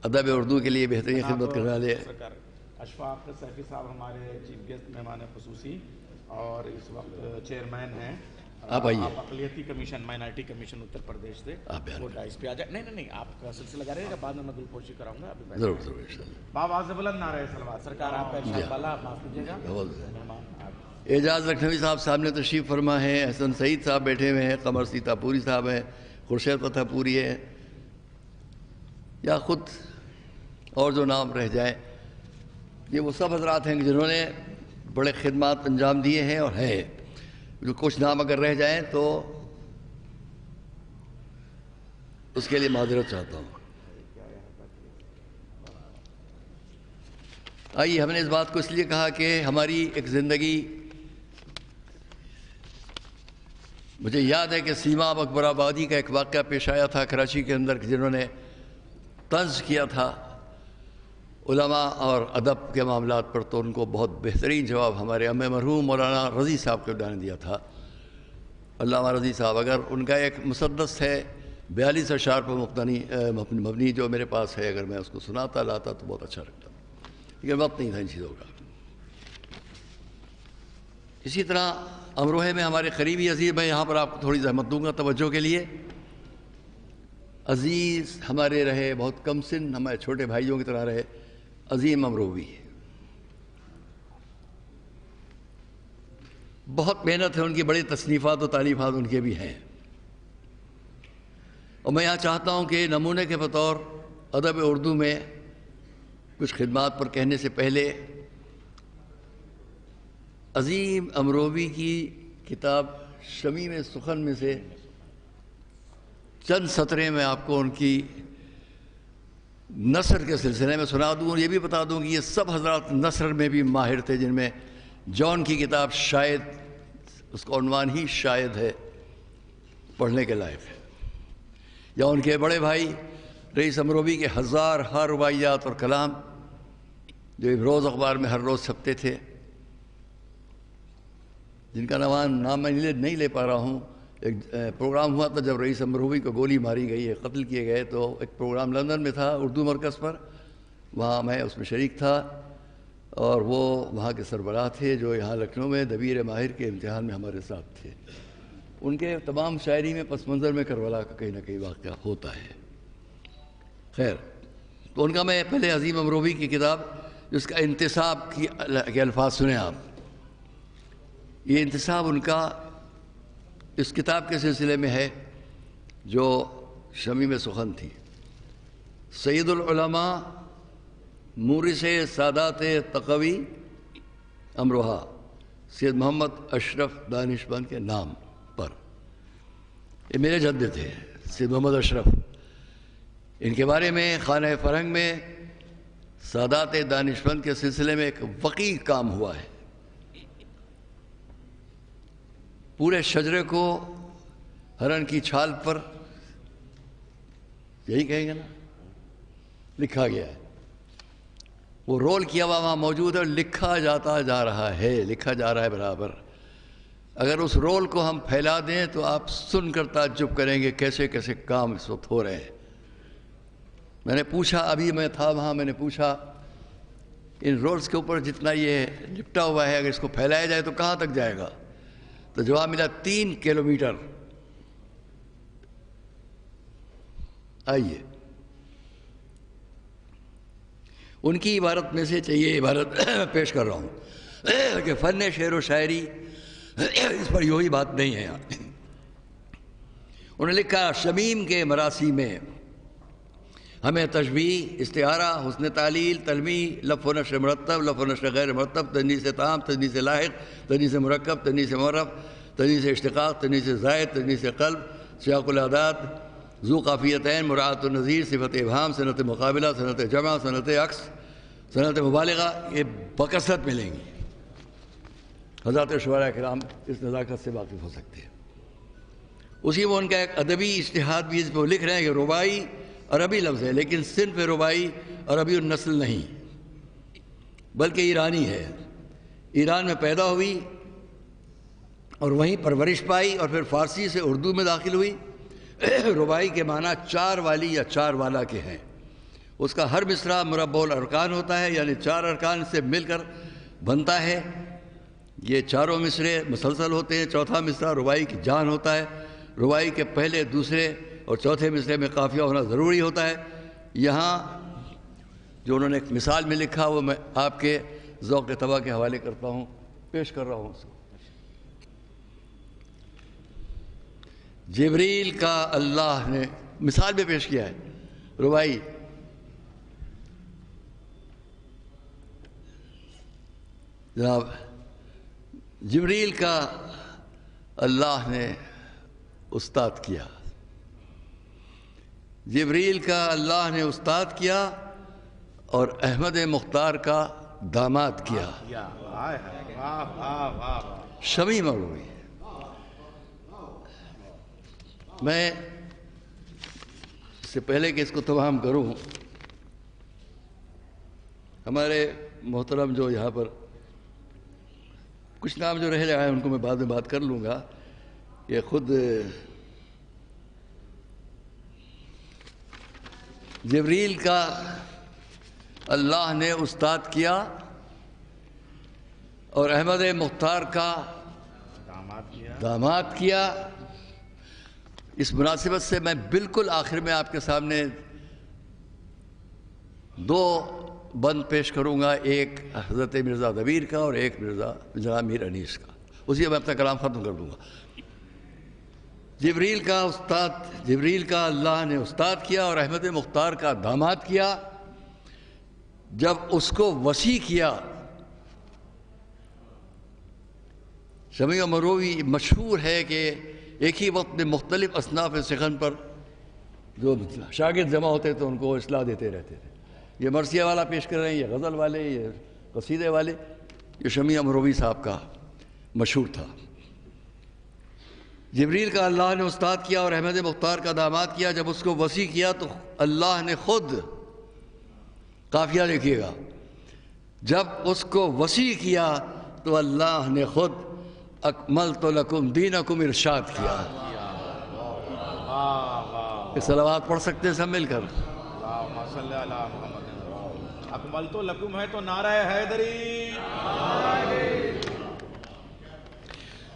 ادب اردو کے لیے بہترین خدمت کرنے والے اشفاق سیفی صاحب ہمارے چیف گیسٹ مہمان خصوصی اور اس وقت چیئرمین ہیں آپ آئیے، اقلیتی commission minority commission Uttar Pradesh سے، وہ ڈائس پہ آ جائے۔ نہیں آپ کا سلسلہ جاری رہے گا، بعد میں دلپوشی کراؤں گا، ابھی ضرور ضرور انشاءاللہ۔ باواز بلند نعرہ صلوات، سرکار آپ کا ارشاد والا، معاف کیجیے گا۔ اعجاز لکھنوی صاحب سامنے تشریف فرما ہے، حسن سعید صاحب بیٹھے ہوئے ہیں، قمر سیتا پوری صاحب ہیں، خورشید فتح پوری ہے، یا خود اور جو نام رہ جائیں، یہ وہ سب حضرات ہیں جنہوں نے بڑے خدمات انجام دیے ہیں اور ہے، جو کچھ نام اگر رہ جائیں تو اس کے لیے معذرت چاہتا ہوں۔ آئیے، ہم نے اس بات کو اس لیے کہا کہ ہماری ایک زندگی، مجھے یاد ہے کہ سیما اکبر آبادی کا ایک واقعہ پیش آیا تھا کراچی کے اندر، جنہوں نے طنز کیا تھا علماء اور ادب کے معاملات پر، تو ان کو بہت بہترین جواب ہمارے مرحوم مولانا رضی صاحب کے نے دیا تھا۔ علامہ رضی صاحب، اگر ان کا ایک مسدس ہے 42 اشعار پر مبنی جو میرے پاس ہے، اگر میں اس کو سناتا لاتا تو بہت اچھا لگتا، لیکن وقت نہیں تھا ان چیزوں کا۔ اسی طرح امروہے میں ہمارے قریبی عزیز، میں یہاں پر آپ کو تھوڑی زحمت دوں گا توجہ کے لیے، عزیز ہمارے رہے، بہت کم سن، ہمارے چھوٹے بھائیوں کی طرح رہے، عظیم امروی، بہت محنت ہے ان کی، بڑی تصنیفات و تالیفات ان کے بھی ہیں، اور میں یہاں چاہتا ہوں کہ نمونے کے بطور ادب اردو میں کچھ خدمات پر کہنے سے پہلے عظیم امروی کی کتاب شمیم سخن میں سے چند سطریں میں آپ کو ان کی نثر کے سلسلے میں سنا دوں، اور یہ بھی بتا دوں کہ یہ سب حضرات نثر میں بھی ماہر تھے، جن میں جون کی کتاب شاید، اس کا عنوان ہی شاید ہے، پڑھنے کے لائق ہے، یا ان کے بڑے بھائی رئیس امروی کے ہزار رباعیات اور کلام جو روز اخبار میں ہر روز چھپتے تھے، جن کا نام میں نہیں لے پا رہا ہوں۔ ایک پروگرام ہوا تھا جب رئیس امروی کو گولی ماری گئی ہے، قتل کیے گئے، تو ایک پروگرام لندن میں تھا اردو مرکز پر، وہاں میں اس میں شریک تھا، اور وہ وہاں کے سربراہ تھے جو یہاں لکھنؤ میں دبیر ماہر کے امتحان میں ہمارے ساتھ تھے۔ ان کے تمام شاعری میں پس منظر میں کربلا کا کہیں نہ کہیں واقعہ ہوتا ہے۔ خیر، تو ان کا میں پہلے عظیم امروی کی کتاب، جس کا انتصاب کے الفاظ سنیں آپ، یہ انتصاب ان کا اس کتاب کے سلسلے میں ہے جو شمیم سخن تھی۔ سید العلماء مورث سادات تقوی امروہا، سید محمد اشرف دانشمند کے نام پر، یہ میرے جد تھے سید محمد اشرف۔ ان کے بارے میں خانہ فرنگ میں سادات دانشمند کے سلسلے میں ایک وقیع کام ہوا ہے۔ پورے شجرے کو ہرن کی چھال پر، یہی کہیں گے نا، لکھا گیا ہے۔ وہ رول کیا ہوا وہاں موجود ہے اور لکھا جاتا جا رہا ہے، لکھا جا رہا ہے برابر۔ اگر اس رول کو ہم پھیلا دیں تو آپ سن کر تعجب کریں گے کیسے کیسے کام اس وقت ہو رہے ہیں۔ میں نے پوچھا، ابھی میں تھا وہاں، میں نے پوچھا ان رولز کے اوپر جتنا یہ لپٹا ہوا ہے اگر اس کو پھیلایا جائے تو کہاں تک جائے گا؟ تو جواب ملا 3 کلومیٹر۔ آئیے ان کی عبارت میں سے چاہیے عبارت پیش کر رہا ہوں کہ فن شعر و شاعری اس پر یہی بات نہیں ہے۔ انہوں نے لکھا شمیم کے مراسی میں ہمیں تشبیہ، استعارہ، حسن تعلیل، تلمیح، لف و نشر مرتب، لف و نشر غیر مرتب، تجنیس تام، تجنیس لاحق، تجنیس مرکب، تجنیس معرف، تجنیس اشتقاق، تجنیس زائد، تجنیس قلب، سیاق الاعداد، ذو قافیتین، مراعات النظیر، صفت ابہام، صنعت مقابلہ، صنعت جمع، صنعت عکس، صنعت مبالغہ، یہ بکثرت ملیں گی۔ حضرات شعراء کرام اس نزاکت سے واقف ہو سکتے ہیں۔ اسی میں ان کا ایک ادبی اجتہاد بھی اس پہ وہ لکھ رہے ہیں کہ رباعی عربی لفظ ہے لیکن صنف رباعی عربی النسل نہیں بلکہ ایرانی ہے۔ ایران میں پیدا ہوئی اور وہیں پرورش پائی اور پھر فارسی سے اردو میں داخل ہوئی۔ رباعی کے معنی 4 والی یا 4 والا کے ہیں۔ اس کا ہر مصرع مربع الارکان ہوتا ہے، یعنی 4 ارکان سے مل کر بنتا ہے۔ یہ چاروں مصرے مسلسل ہوتے ہیں۔ چوتھا مصرع رباعی کی جان ہوتا ہے۔ رباعی کے پہلے، دوسرے اور چوتھے مصرے میں قافیہ ہونا ضروری ہوتا ہے۔ یہاں جو انہوں نے ایک مثال میں لکھا وہ میں آپ کے ذوق طبع کے حوالے کرتا ہوں، پیش کر رہا ہوں اس کو۔ جبریل کا اللہ نے مثال میں پیش کیا ہے رباعی۔ جناب جبریل کا اللہ نے استاد کیا، جبریل کا اللہ نے استاد کیا اور احمد مختار کا داماد کیا۔ شمیم مولوی۔ میں اس سے پہلے کہ اس کو تمام کروں، ہمارے محترم جو یہاں پر کچھ نام جو رہ جائے ان کو میں بعد میں بات کر لوں گا، یہ خود جبریل کا اللہ نے استاد کیا اور احمد مختار کا داماد کیا۔ اس مناسبت سے میں بالکل آخر میں آپ کے سامنے 2 بند پیش کروں گا، ایک حضرت مرزا دبیر کا اور ایک مرزا جناب میر انیس کا، اسی میں اپنا کلام ختم کر دوں گا۔ جبریل کا استاد، جبریل کا اللہ نے استاد کیا اور احمد مختار کا داماد کیا۔ جب اس کو وسیع کیا، شمیع مروی مشہور ہے کہ ایک ہی وقت میں مختلف اصناف سخن پر جو شاگرد جمع ہوتے تھے ان کو اصلاح دیتے رہتے تھے۔ یہ مرثیہ والا پیش کر رہے ہیں، یہ غزل والے، یہ قصیدے والے، یہ شمیع مروی صاحب کا مشہور تھا۔ جبریل کا اللہ نے استاد کیا اور احمد مختار کا داماد کیا۔ جب اس کو وسیع کیا تو اللہ نے خود، قافیہ لکھیے گا، جب اس کو وسیع کیا تو اللہ نے خود اکملت لکم دینکم ارشاد کیا۔ یہ صلوات پڑھ سکتے ہیں سب مل کر؟ اللہم صلی علی محمد۔ اکملت لکم ہے تو نعرہ حیدری۔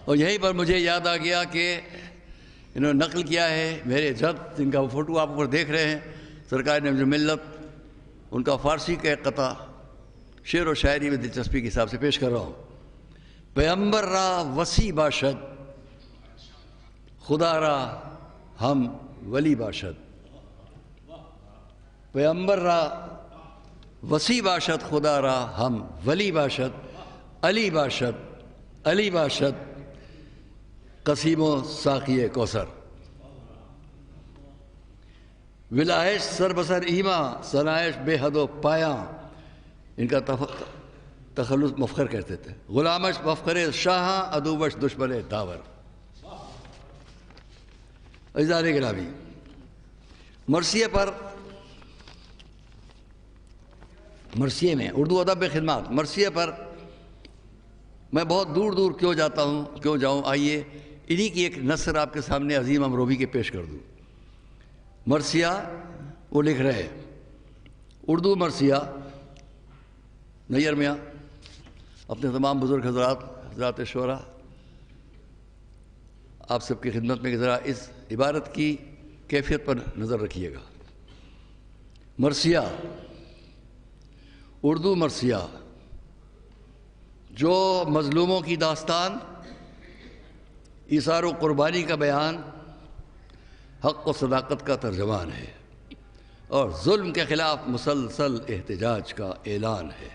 اور یہیں پر مجھے یاد آ گیا کہ انہوں نے نقل کیا ہے میرے جد، جن کا وہ فوٹو آپ اوپر دیکھ رہے ہیں، سرکار نبض ملت، ان کا فارسی کا ایک قطع شعر و شاعری میں دلچسپی کے حساب سے پیش کر رہا ہوں۔ پیغمبر را وسیع باشد، خدا را ہم ولی باشد۔ پیغمبر را وسیع باشد، خدا را ہم ولی باشد۔ علی باشد، علی باشد، قسیم و ساقی کوثر۔ ولایش سر بسر ایما، سنائش بے حد و پایاں، ان کا تخلص مفخر کہتے تھے۔ غلامش مفخر شاہاں، ادوبش دشمن داور۔ عزیزان گرامی، مرثیے پر مرثیے میں اردو ادب میں خدمات، مرثیے پر میں بہت دور دور کیوں جاؤں، آئیے انہی کی ایک نثر آپ کے سامنے عظیم امروبی کے پیش کر دوں۔ مرثیہ وہ لکھ رہے اردو مرثیہ، نیّر میاں اپنے تمام بزرگ حضرات شعراء، آپ سب کی خدمت میں ذرا اس عبارت کی کیفیت پر نظر رکھیے گا۔ مرثیہ، اردو مرثیہ، جو مظلوموں کی داستان، ایثار و قربانی کا بیان، حق و صداقت کا ترجمان ہے اور ظلم کے خلاف مسلسل احتجاج کا اعلان ہے۔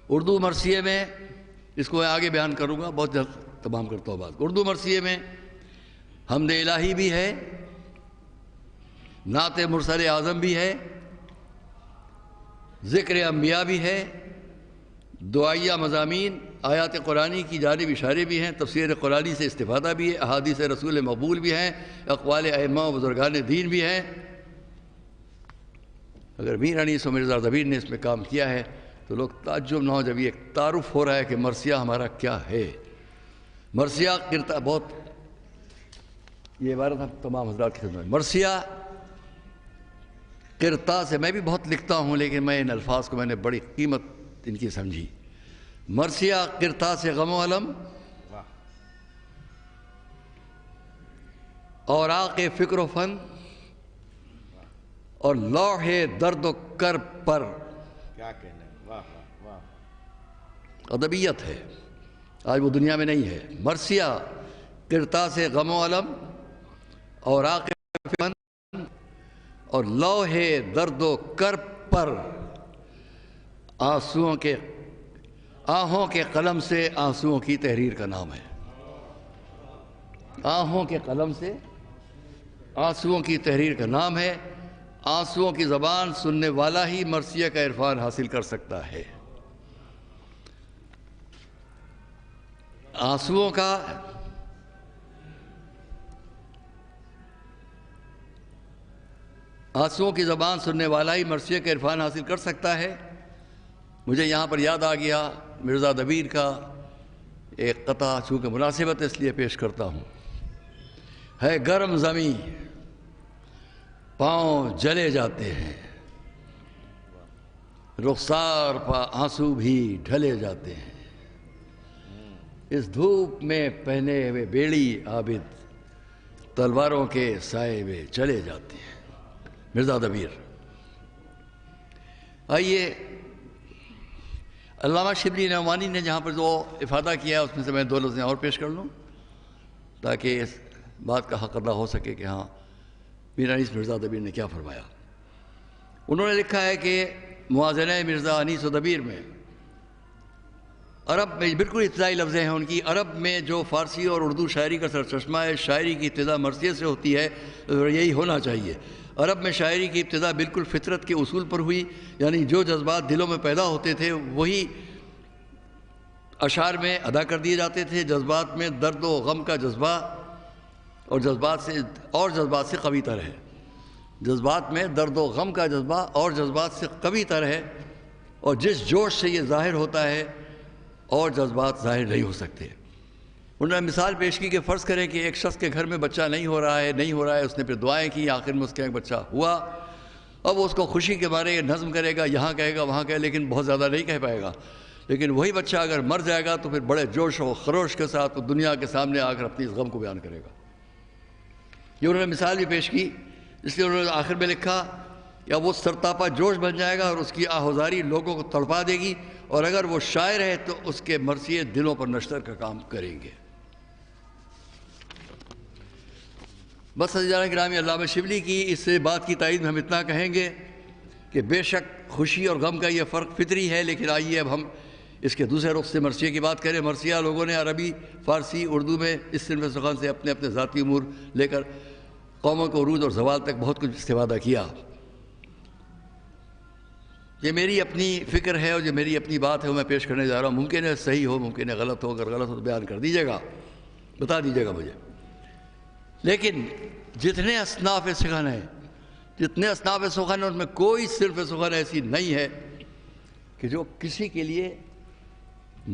اردو مرثیے میں، اس کو میں آگے بیان کروں گا، بہت جلد تمام کرتا ہوں بات۔ اردو مرثیے میں حمد الہی بھی ہے، نعت مرسل اعظم بھی ہے، ذکر انبیاء بھی ہے، دعائیہ مضامین، آیات قرآنی کی جانب اشارے بھی ہیں، تفسیر قرآنی سے استفادہ بھی ہے، احادیث رسول مقبول بھی ہیں، اقوال ائمہ و بزرگان دین بھی ہیں۔ اگر میر انیس و مرزا دبیر نے اس میں کام کیا ہے تو لوگ تعجب نہ ہو جب یہ تعارف ہو رہا ہے کہ مرثیہ ہمارا کیا ہے۔ مرثیہ کرتا، بہت یہ عبارت ہم تمام حضرات کی خدمت میں، مرثیہ کرتا سے، میں بھی بہت لکھتا ہوں لیکن میں ان الفاظ کو میں نے بڑی قیمت ان کی سمجھی۔ مرثیہ کرتا سے غم و علم، اوراق فکر و فن اور لوح درد و کرب پر، کیا کہنا ہے، واہ واہ، ادبیت ہے، آج وہ دنیا میں نہیں ہے۔ مرثیہ کرتا سے غم و علم، اوراق فن اور لوح درد و کرب پر، آہوں کے قلم سے آنسوؤں کی تحریر کا نام ہے۔ آہوں کے قلم سے آنسوؤں کی تحریر کا نام ہے۔ آنسوؤں کی زبان سننے والا ہی مرثیہ کا عرفان حاصل کر سکتا ہے۔ آنسوؤں کی زبان سننے والا ہی مرثیہ کا عرفان حاصل کر سکتا ہے۔ مجھے یہاں پر یاد آ گیا مرزا دبیر کا ایک قطعہ، چونکہ مناسبت اس لیے پیش کرتا ہوں۔ ہے گرم زمیں پاؤں جلے جاتے ہیں، رخسار پا آنسو بھی ڈھلے جاتے ہیں، اس دھوپ میں پہنے ہوئے بیڑی عابد تلواروں کے سائے میں چلے جاتے ہیں۔ مرزا دبیر۔ آئیے علامہ شبلی نعمانی نے جہاں پر جو افادہ کیا اس میں سے میں دو لفظیں اور پیش کر لوں تاکہ اس بات کا حق ادا ہو سکے کہ ہاں میر انیس مرزا دبیر نے کیا فرمایا۔ انہوں نے لکھا ہے کہ موازنہ مرزا انیس و دبیر میں عرب میں، بالکل ابتدائی لفظ ہیں ان کی، عرب میں جو فارسی اور اردو شاعری کا سرچشمہ ہے، شاعری کی ابتدا مرثیے سے ہوتی ہے، یہی ہونا چاہیے۔ عرب میں شاعری کی ابتدا بالکل فطرت کے اصول پر ہوئی، یعنی جو جذبات دلوں میں پیدا ہوتے تھے وہی اشعار میں ادا کر دیے جاتے تھے۔ جذبات میں درد و غم کا جذبہ اور جذبات سے قوی تر ہے، جذبات میں درد و غم کا جذبہ اور جذبات سے قوی تر ہے، اور جس جوش سے یہ ظاہر ہوتا ہے اور جذبات ظاہر نہیں ہو سکتے۔ انہوں نے مثال پیش کی کہ فرض کریں کہ ایک شخص کے گھر میں بچہ نہیں ہو رہا ہے، اس نے پھر دعائیں کی، آخر میں اس کا ایک بچہ ہوا۔ اب اس کو خوشی کے بارے نظم کرے گا، یہاں کہے گا وہاں کہے، لیکن بہت زیادہ نہیں کہہ پائے گا۔ لیکن وہی بچہ اگر مر جائے گا تو پھر بڑے جوش و خروش کے ساتھ دنیا کے سامنے آ کر اپنی اس غم کو بیان کرے گا۔ یہ انہوں نے مثال بھی پیش کی، اس لیے انہوں نے آخر میں لکھا یا وہ سرتاپا جوش بن جائے گا اور اس کی آہوزاری لوگوں کو تڑپا دے گی، اور اگر وہ شاعر ہے تو اس کے مرثیے دلوں پر نشتر کا کام کریں گے۔ بس عزیزان گرامی، علامہ شبلی کی اس بات کی تائید میں ہم اتنا کہیں گے کہ بے شک خوشی اور غم کا یہ فرق فطری ہے، لیکن آئیے اب ہم اس کے دوسرے رخ سے مرثیے کی بات کریں۔ مرثیہ لوگوں نے عربی، فارسی، اردو میں اس صنف سخن سے اپنے اپنے ذاتی امور لے کر قوموں کو عروج اور زوال تک بہت کچھ استفادہ کیا۔ یہ میری اپنی فکر ہے اور یہ میری اپنی بات ہے، وہ میں پیش کرنے جا رہا ہوں۔ ممکن ہے صحیح ہو، ممکن ہے غلط ہو، اگر غلط ہو تو بیان کر دیجیے گا، بتا دیجیے گا مجھے۔ لیکن جتنے اصناف سخن ہیں، ان میں کوئی صرف سخن ایسی نہیں ہے کہ جو کسی کے لیے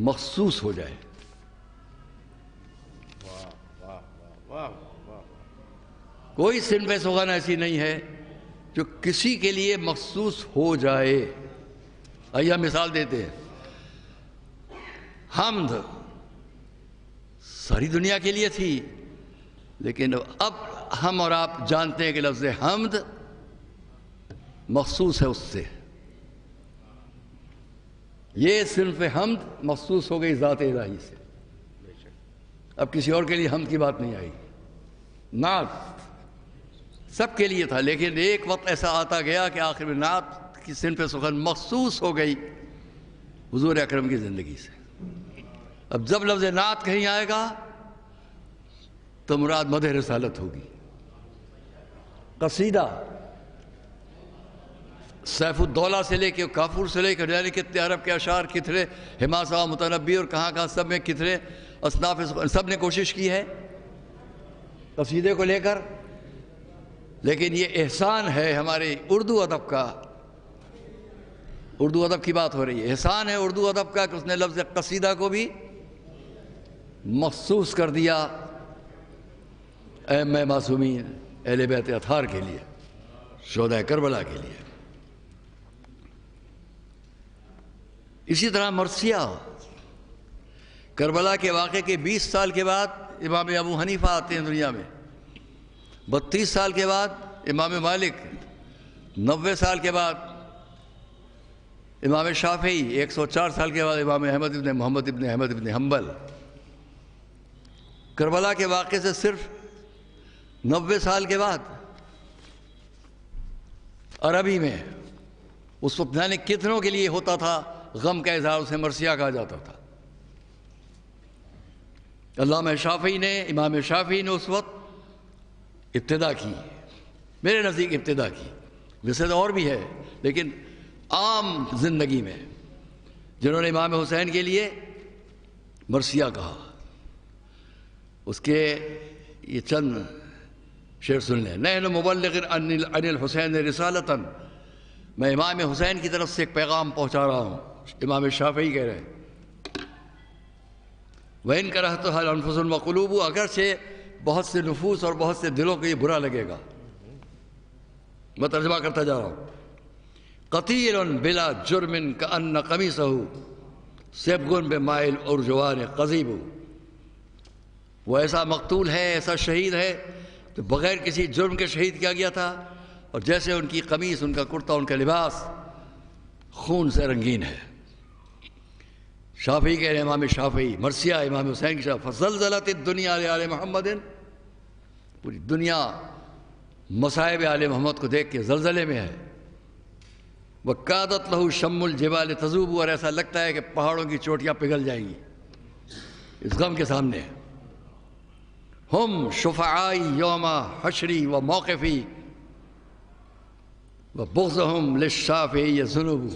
مخصوص ہو جائے. کوئی صنف سخن ایسی نہیں ہے جو کسی کے لیے مخصوص ہو جائے. آئیے ہم مثال دیتے ہیں. حمد ساری دنیا کے لیے تھی، لیکن اب ہم اور آپ جانتے ہیں کہ لفظ حمد مخصوص ہے اس سے. یہ صنف حمد مخصوص ہو گئی ذات الہی سے. اب کسی اور کے لیے حمد کی بات نہیں آئی. نعت سب کے لیے تھا، لیکن ایک وقت ایسا آتا گیا کہ آخر میں نعت کی صنف سخن مخصوص ہو گئی حضور اکرم کی زندگی سے. اب جب لفظ نعت کہیں آئے گا تو مراد مدح رسالت ہوگی. قصیدہ سیف الدولہ سے لے کے کافور سے لے کے یعنی کتنے عرب کے اشعار کتنے حماسہ متنبی اور کہاں سب میں کتنے اصناف سب نے کوشش کی ہے قصیدے کو لے کر. لیکن یہ احسان ہے ہمارے اردو ادب کا. اردو ادب کی بات ہو رہی ہے. احسان ہے اردو ادب کا کہ اس نے لفظ قصیدہ کو بھی مخصوص کر دیا ائمہ معصومین اہل بیت اطہار کے لیے، شہداء کربلا کے لیے. اسی طرح مرثیہ کربلا کے واقعے کے 20 سال کے بعد امام ابو حنیفہ آتے ہیں دنیا میں. 32 سال کے بعد امام مالک، 90 سال کے بعد امام شافعی، 104 سال کے بعد امام احمد ابن محمد ابن احمد ابن حنبل. کربلا کے واقعے سے صرف 90 سال کے بعد عربی میں اس وقت یعنی کتنوں کے لیے ہوتا تھا غم کا اظہار، اسے مرثیہ کہا جاتا تھا. علامہ شافعی نے، امام شافعی نے اس وقت ابتدا کی، میرے نزدیک ابتدا کی. ویسے تو اور بھی ہے لیکن عام زندگی میں جنہوں نے امام حسین کے لیے مرثیہ کہا. اس کے یہ چند شعر سن لیں. نحن مبلغ عن الحسین رسالتاً، میں امام حسین کی طرف سے ایک پیغام پہنچا رہا ہوں. امام شافعی کہہ رہے ہیں وَإِنْ كَرَهْتُهَا الْأَنفُسُ وَقُلُوبُ، اگرچہ بہت سے نفوس اور بہت سے دلوں کو یہ برا لگے گا. میں ترجمہ کرتا جا رہا ہوں. قَتِيلٌ بِلَا جُرْمٍ كَأَنَّ قَمِيصَهُ سِبْغٌ بِمَائِلْ أُرْجُوَانِ قَضِيبُ. وہ ایسا مقتول ہے، ایسا شہید ہے تو بغیر کسی جرم کے شہید کیا گیا تھا، اور جیسے ان کی قمیص، ان کا کرتا، ان کا لباس خون سے رنگین ہے. شافعی کہہ رہے ہیں، امام شافعی مرثیہ امام حسین کی شاف فزلزلت الدنیا لآل محمد، پوری دنیا مصائب آل محمد کو دیکھ کے زلزلے میں ہے. وَقَادَتْ لَهُ شَمُّ الْجِبَالِ تَذُوبُ، اور ایسا لگتا ہے کہ پہاڑوں کی چوٹیاں پگھل جائیں گی اس غم کے سامنے. ہم شفعائی یوم حشری و موقفی و بغضہم للشافعی ذنوب.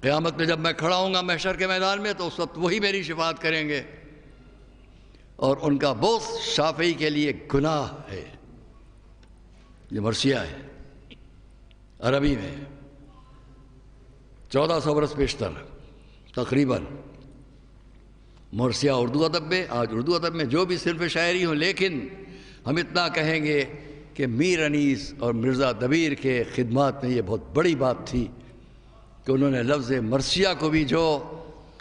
قیامت میں جب میں کھڑا ہوں گا محشر کے میدان میں تو اس وقت وہی میری شفاعت کریں گے، اور ان کا بغض شافعی کے لیے گناہ ہے. یہ مرثیہ ہے عربی میں 1400 برس پیشتر تقریباً. مرثیہ اردو ادب میں، آج اردو ادب میں جو بھی صرف شاعری ہوں، لیکن ہم اتنا کہیں گے کہ میر انیس اور مرزا دبیر کے خدمات میں یہ بہت بڑی بات تھی کہ انہوں نے لفظ مرثیہ کو بھی، جو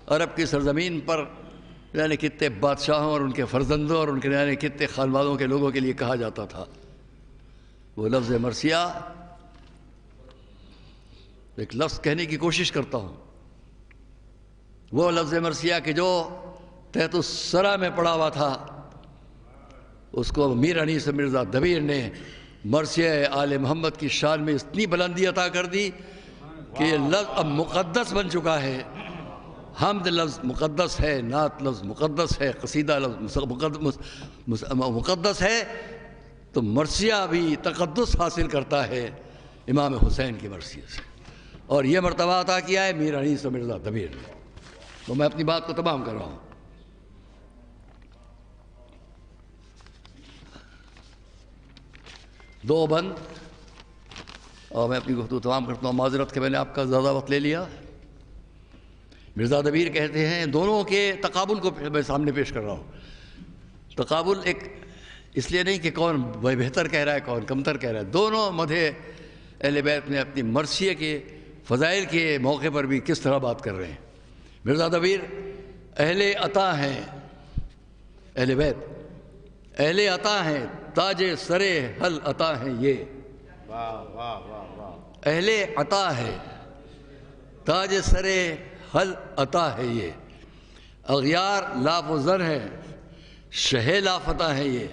عرب کی سرزمین پر یعنی کتنے بادشاہوں اور ان کے فرزندوں اور ان کے یعنی کتنے خانوادوں کے لوگوں کے لیے کہا جاتا تھا، وہ لفظ مرثیہ ایک لفظ کہنے کی کوشش کرتا ہوں. وہ لفظ مرثیہ کہ جو تحت الثری میں پڑا ہوا تھا، اس کو میر انیس مرزا دبیر نے مرثیہ آل محمد کی شان میں اتنی بلندی عطا کر دی کہ یہ لفظ اب مقدس بن چکا ہے. حمد لفظ مقدس ہے، نعت لفظ مقدس ہے، قصیدہ لفظ مقدس ہے، تو مرثیہ بھی تقدس حاصل کرتا ہے امام حسین کی مرثیہ سے. اور یہ مرتبہ عطا کیا ہے میر انیس مرزا دبیر نے. تو میں اپنی بات کو تمام کر رہا ہوں. دو بند اور میں اپنی گفتگو تمام کرتا ہوں. معذرت کہ میں نے آپ کا زیادہ وقت لے لیا. مرزا دبیر کہتے ہیں دونوں کے تقابل کو میں سامنے پیش کر رہا ہوں. تقابل ایک اس لیے نہیں کہ کون بہتر کہہ رہا ہے کون کمتر کہہ رہا ہے، دونوں مدح اہل بیت میں اپنی مرثیہ کے فضائل کے موقع پر بھی کس طرح بات کر رہے ہیں. مرزا دبیر اہل عطا ہیں، اہل بیت اہل عطا ہیں، تاج سر حل عطا ہیں یہ. اہل عطا ہے، تاج سر حل عطا ہے یہ. اغیار لاف و زر ہے، شہ لافتہ ہے یہ.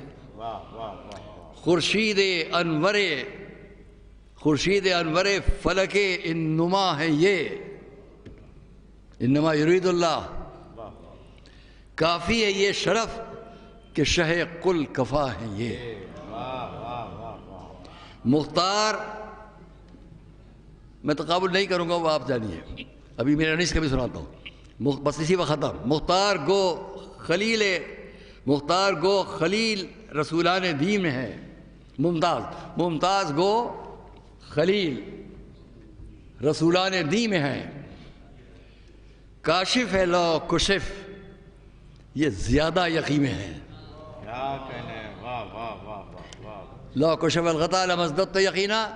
خورشید انور فلک انما ہے یہ. انما یرید اللہ، کافی ہے یہ شرف کہ شہ قل کفا ہے یہ. مختار، میں تقابل نہیں کروں گا وہ آپ جانیے، ابھی میرا انیس کا بھی سناتا ہوں، بس اسی وقت ختم. مختار گو خلیل رسولان دین ہے. ممتاز گو خلیل رسولان دین ہے. کاشف ہے لو کشف، یہ زیادہ یقین میں ہے. لو کشف الغطا لمزددت یقینا.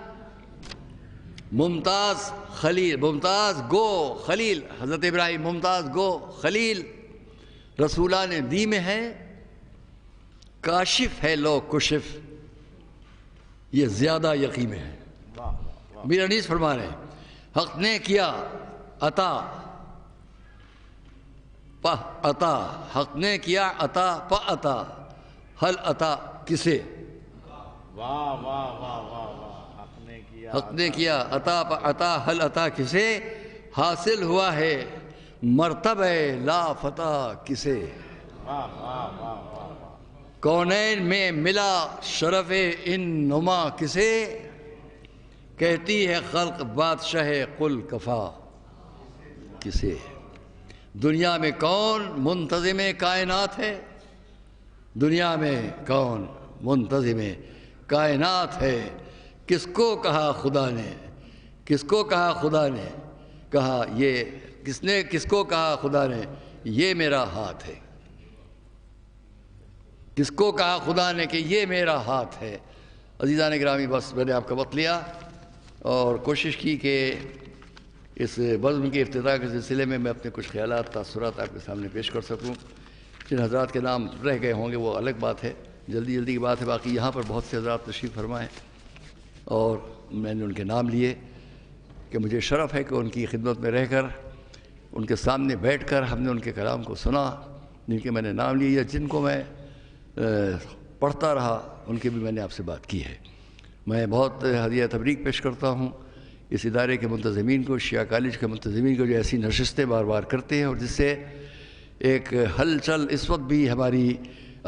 ممتاز گو خلیل حضرت ابراہیم، ممتاز گو خلیل رسولان دی میں ہے. کاشف ہے لو کشف، یہ زیادہ یقین میں ہے. میر انیس فرما رہے ہیں حق نے کیا عطا پہ عطا، حق نے کیا عطا پہ عطا، حل عطا کسے. حق نے کیا عطا پہ عطا، حل عطا کسے. حاصل ہوا ہے مرتبہ لا فتح کسے. کونین میں ملا شرف ان نما کسے. کہتی ہے خلق بادشاہ قل کفا کسے. دنیا میں کون منتظم کائنات ہے، دنیا میں کون منتظم کائنات ہے. کس کو کہا خدا نے، کس کو کہا خدا نے، کہا یہ کس کو کہا خدا نے یہ میرا ہاتھ ہے. کس کو کہا خدا نے کہ یہ میرا ہاتھ ہے. عزیزان گرامی، بس میں نے آپ کا وقت لیا اور کوشش کی کہ اس بزم کے افتتاح کے سلسلے میں اپنے کچھ خیالات تاثرات آپ کے سامنے پیش کر سکوں. جن حضرات کے نام رہ گئے ہوں گے وہ الگ بات ہے، جلدی کی بات ہے. باقی یہاں پر بہت سے حضرات تشریف فرمائیں اور میں نے ان کے نام لیے کہ مجھے شرف ہے کہ ان کی خدمت میں رہ کر، ان کے سامنے بیٹھ کر ہم نے ان کے کلام کو سنا. جن کے میں نے نام لیے یا جن کو میں پڑھتا رہا ان کے بھی میں نے آپ سے بات کی ہے. میں بہت ہدیہ تبریک پیش کرتا ہوں اس ادارے کے منتظمین کو، شیعہ کالج کے منتظمین کو، جو ایسی نشستیں بار بار کرتے ہیں اور جس سے ایک ہلچل اس وقت بھی ہماری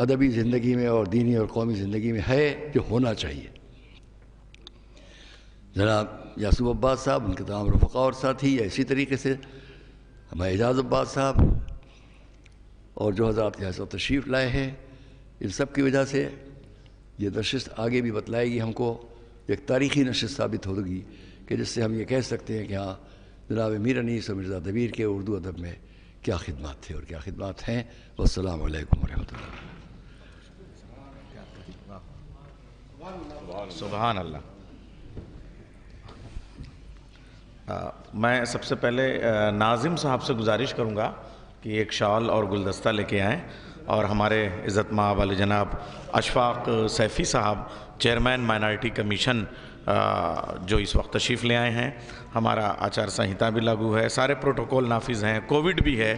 ادبی زندگی میں اور دینی اور قومی زندگی میں ہے جو ہونا چاہیے. جناب یاسوب عباس صاحب، ان کے تمام رفقا اور ساتھی، اسی طریقے سے ہمارے اعجاز عباس صاحب اور جو حضرات کے حضرت تشریف لائے ہیں، ان سب کی وجہ سے یہ نشست آگے بھی بتلائے گی ہم کو، ایک تاریخی نشست ثابت ہوگی کہ جس سے ہم یہ کہہ سکتے ہیں کہ ہاں جناب میر انیس اور مرزا دبیر کے اردو ادب میں کیا خدمات تھے اور کیا خدمات ہیں. والسلام علیکم ورحمۃ اللہ. سبحان اللہ. میں سب سے پہلے ناظم صاحب سے گزارش کروں گا کہ ایک شال اور گلدستہ لے کے آئیں، اور ہمارے عزت مآب والے جناب اشفاق سیفی صاحب چیئرمین مائنارٹی کمیشن جو اس وقت تشریف لے آئے ہیں. ہمارا آچار سنہتا بھی لاگو ہے، سارے پروٹوکول نافذ ہیں، کووڈ بھی ہے،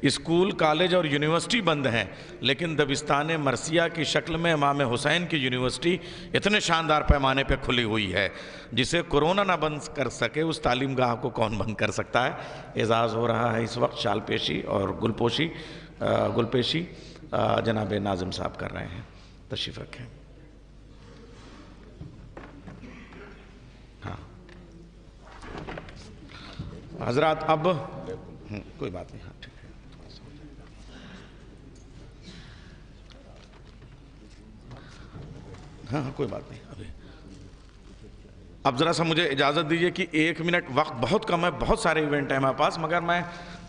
اسکول کالج اور یونیورسٹی بند ہیں، لیکن دبستان مرثیہ کی شکل میں امام حسین کی یونیورسٹی اتنے شاندار پیمانے پہ کھلی ہوئی ہے. جسے کورونا نہ بند کر سکے اس تعلیم گاہ کو کون بند کر سکتا ہے. اعزاز ہو رہا ہے اس وقت شال پیشی اور گل پیشی جناب ناظم صاحب کر رہے ہیں. تشریف رکھیں. ہاں حضرات، اب کوئی بات نہیں. ہاں ٹھیک ہے. ہاں کوئی بات نہیں. اب ذرا سا مجھے اجازت دیجیے کہ 1 منٹ، وقت بہت کم ہے، بہت سارے ایونٹ ہیں ہمارے پاس، مگر میں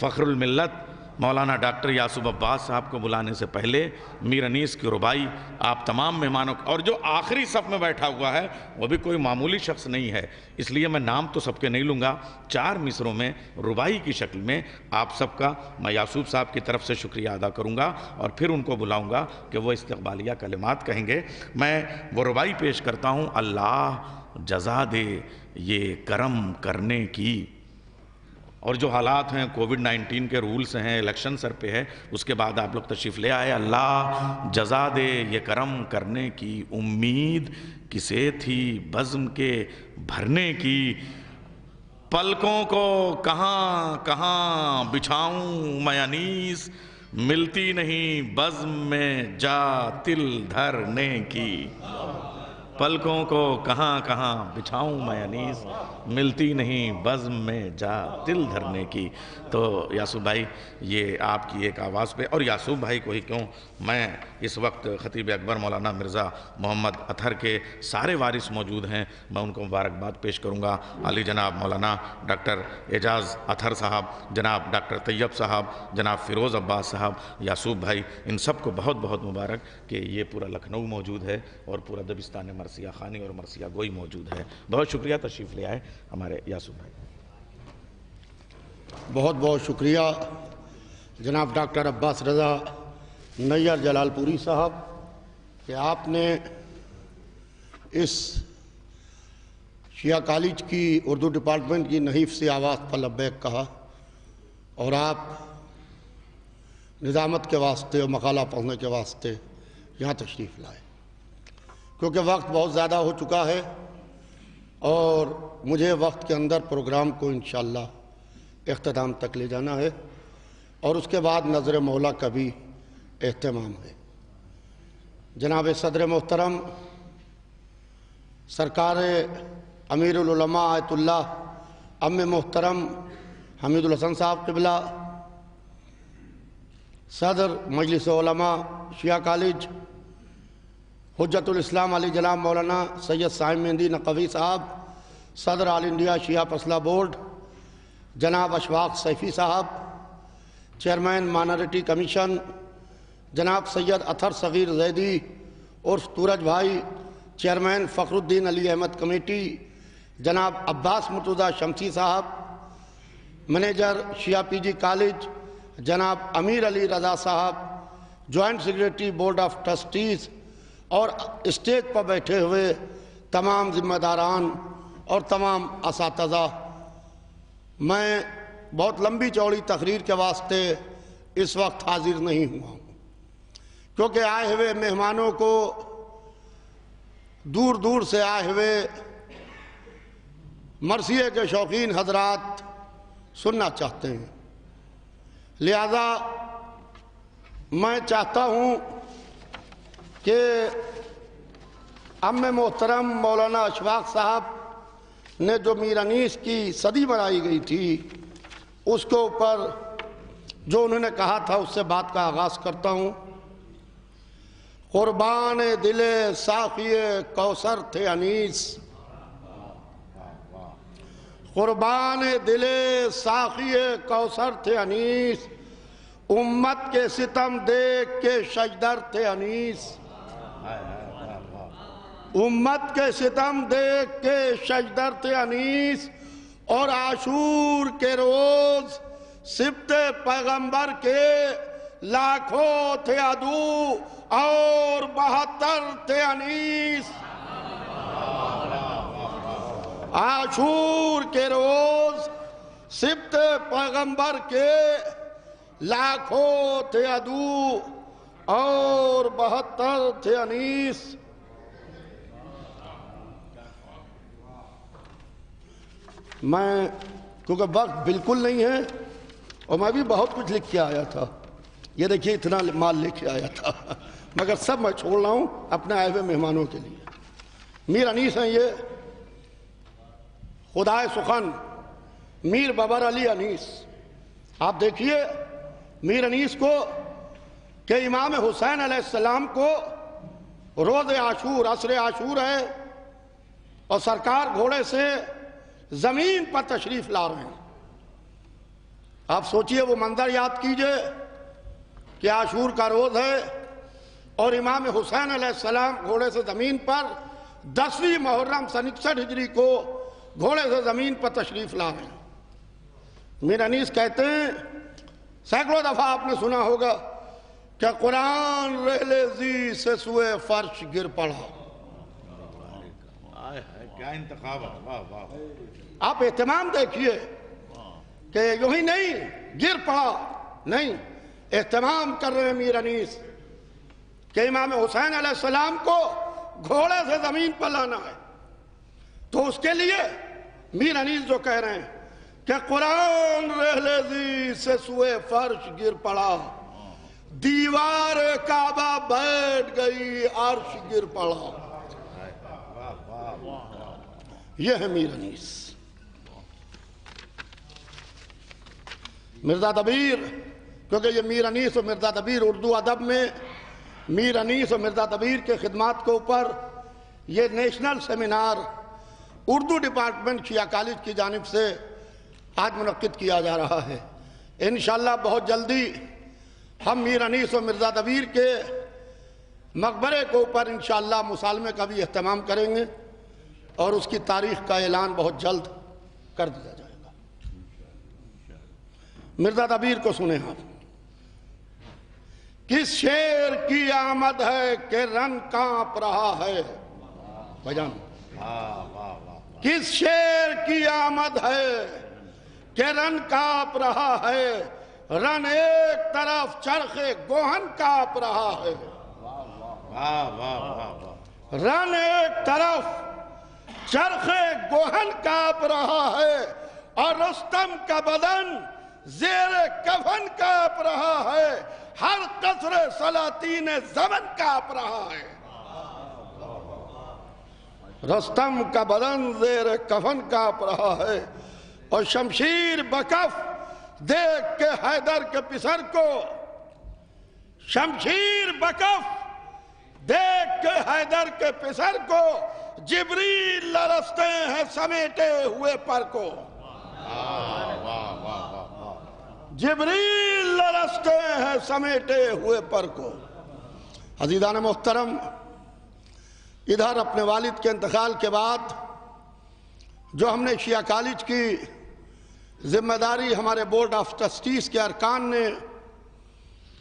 فخر الملت مولانا ڈاکٹر یاسوف عباس صاحب کو بلانے سے پہلے میر انیس کی ربائی آپ تمام مہمانوں کو، اور جو آخری صف میں بیٹھا ہوا ہے وہ بھی کوئی معمولی شخص نہیں ہے، اس لیے میں نام تو سب کے نہیں لوں گا، 4 مصروں میں ربائی کی شکل میں آپ سب کا میں یاسوف صاحب کی طرف سے شکریہ ادا کروں گا، اور پھر ان کو بلاؤں گا کہ وہ استقبالیہ کلمات کہیں گے۔ میں وہ ربائی پیش کرتا ہوں۔ اللہ جزا دے یہ کرم کرنے کی، اور جو حالات ہیں کووڈ 19 کے رولز ہیں، الیکشن سر پہ ہے، اس کے بعد آپ لوگ تشریف لے آئے۔ اللہ جزا دے یہ کرم کرنے کی، امید کسے تھی بزم کے بھرنے کی، پلکوں کو کہاں کہاں بچھاؤں میں انیس، ملتی نہیں بزم میں جا تل دھرنے کی، پلکوں کو کہاں کہاں بچھاؤں میں انیس، ملتی نہیں بزم میں جا دل دھرنے کی۔ تو یاسوف بھائی یہ آپ کی ایک آواز پہ، اور یاسوف بھائی کو ہی کیوں، میں اس وقت خطیب اکبر مولانا مرزا محمد اطہر کے سارے وارث موجود ہیں، میں ان کو مبارکباد پیش کروں گا۔ علی جناب مولانا ڈاکٹر اعجاز اطہر صاحب، جناب ڈاکٹر طیب صاحب، جناب فیروز عباس صاحب، یاسوف بھائی، ان سب کو بہت بہت مبارک کہ یہ پورا لکھنؤ موجود ہے اور پورا دبستان مرثیہ خوانی اور مرثیہ گوئی موجود ہے۔ بہت شکریہ، تشریف لے آئے ہمارے یاسوف بھائی۔ بہت بہت شکریہ جناب ڈاکٹر عباس رضا نیّر جلال پوری صاحب کہ آپ نے اس شیعہ کالج کی اردو ڈپارٹمنٹ کی نحیف سی آواز پر لبیک کہا، اور آپ نظامت کے واسطے اور مقالہ پڑھنے کے واسطے یہاں تشریف لائے، کیونکہ وقت بہت زیادہ ہو چکا ہے اور مجھے وقت کے اندر پروگرام کو انشاءاللہ اختتام تک لے جانا ہے، اور اس کے بعد نظر مولا کا بھی اہتمام ہے۔ جناب صدر محترم سرکار امیر العلماء آیت اللہ ام محترم حمید الحسن صاحب قبلہ، صدر مجلس علماء شیعہ کالج حجت الاسلام علی جناب مولانا سید صاحب مہندی نقوی صاحب، صدر آل انڈیا شیعہ مسئلہ بورڈ جناب اشفاق سیفی صاحب، چیئرمین مائنارٹی کمیشن جناب سید اطہر صغیر زیدی اور سورج بھائی، چیئرمین فخر الدین علی احمد کمیٹی جناب عباس مرتضیٰ شمسی صاحب، منیجر شیعہ پی جی کالج جناب امیر علی رضا صاحب، joint secretary board of trustees, اور اسٹیج پر بیٹھے ہوئے تمام ذمہ داران اور تمام اساتذہ، میں بہت لمبی چوڑی تقریر کے واسطے اس وقت حاضر نہیں ہوا ہوں، کیونکہ آئے ہوئے مہمانوں کو دور دور سے آئے ہوئے مرثیے کے شوقین حضرات سننا چاہتے ہیں، لہذا میں چاہتا ہوں کہ ام محترم مولانا اشفاق صاحب نے جو میر انیس کی صدی منائی گئی تھی اس کے اوپر جو انہوں نے کہا تھا اس سے بات کا آغاز کرتا ہوں۔ قربان دل ساقی کوثر تھے انیس، قربان دل ساقی کوثر تھے انیس، امت کے ستم دیکھ کے شجدر تھے انیس، امت کے ستم دیکھ کے شجدر تھے انیس، اور عاشور کے روز سبت پیغمبر کے لاکھوں تھے عدو اور 72 تھے انیس، عاشور کے روز سبت پیغمبر کے لاکھوں تھے عدو اور 72 تھے انیس۔ میں کیونکہ وقت بالکل نہیں ہے اور میں بھی بہت کچھ لکھ کے آیا تھا، یہ دیکھیے اتنا مال لے کے آیا تھا، مگر سب میں چھوڑ رہا ہوں اپنے آئے ہوئے مہمانوں کے لیے۔ میر انیس ہیں یہ، خدائے سخن میر ببر علی انیس۔ آپ دیکھیے میر انیس کو کہ امام حسین علیہ السلام کو روز عاشور عصر عاشور ہے اور سرکار گھوڑے سے زمین پر تشریف لا رہے ہیں، آپ سوچئے وہ منظر یاد کیجئے کہ عاشور کا روز ہے اور امام حسین علیہ السلام گھوڑے سے زمین پر 10ویں محرم سن 61 ہجری کو گھوڑے سے زمین پر تشریف لا رہے ہیں۔ میر انیس کہتے ہیں سینکڑوں دفعہ آپ نے سنا ہوگا کہ قرآن رحلِ زی سے سوئے فرش گر پڑا۔ کیا انتخاب ہے، واہ واہ۔ آپ اہتمام دیکھیے کہ یوں ہی نہیں گر پڑا، نہیں، اہتمام کر رہے ہیں میر انیس کہ امام حسین علیہ السلام کو گھوڑے سے زمین پر لانا ہے۔ تو اس کے لیے میر انیس جو کہہ رہے ہیں کہ قرآن رحلِ زی سے سوئے فرش گر پڑا، دیوار کعبہ بیٹھ گئی عرش گر پڑا۔ یہ ہے میر انیس۔ مرزا دبیر، کیونکہ یہ میر انیس اور مرزا دبیر اردو ادب میں میر انیس اور مرزا دبیر کے خدمات کے اوپر یہ نیشنل سیمینار اردو ڈپارٹمنٹ شیعہ کالج کی جانب سے آج منعقد کیا جا رہا ہے۔ انشاءاللہ بہت جلدی ہم میر انیس اور مرزا دبیر کے مقبرے کے اوپر انشاءاللہ مسالمے کا بھی اہتمام کریں گے اور اس کی تاریخ کا اعلان بہت جلد کر دیا جائے گا۔ مرزا دبیر کو سنیں آپ۔ کس شیر کی آمد ہے کہ رن کانپ رہا ہے، بھجن، کس شیر کی آمد ہے کہ رن کانپ رہا ہے، رن ایک طرف چرخ گوہن کانپ رہا ہے، رن ایک طرف چرخ گوہن کانپ رہا ہے اور رستم کا بدن زیر کفن کانپ رہا ہے، ہر قصر سلاطین زمن کانپ رہا ہے۔ رستم کا بدن زیر کفن کانپ رہا ہے اور شمشیر بکف دیکھ کے حیدر کے پسر کو، شمشیر بکف دیکھ کے حیدر کے پسر کو جبریل لرزتے ہیں سمیٹے ہوئے پر کو، جبریل لرزتے ہیں سمیٹے ہوئے پر کو۔ عزیزان محترم، ادھر اپنے والد کے انتقال کے بعد جو ہم نے شیعہ کالج کی ذمہ داری ہمارے بورڈ آف ٹرسٹیز کے ارکان نے،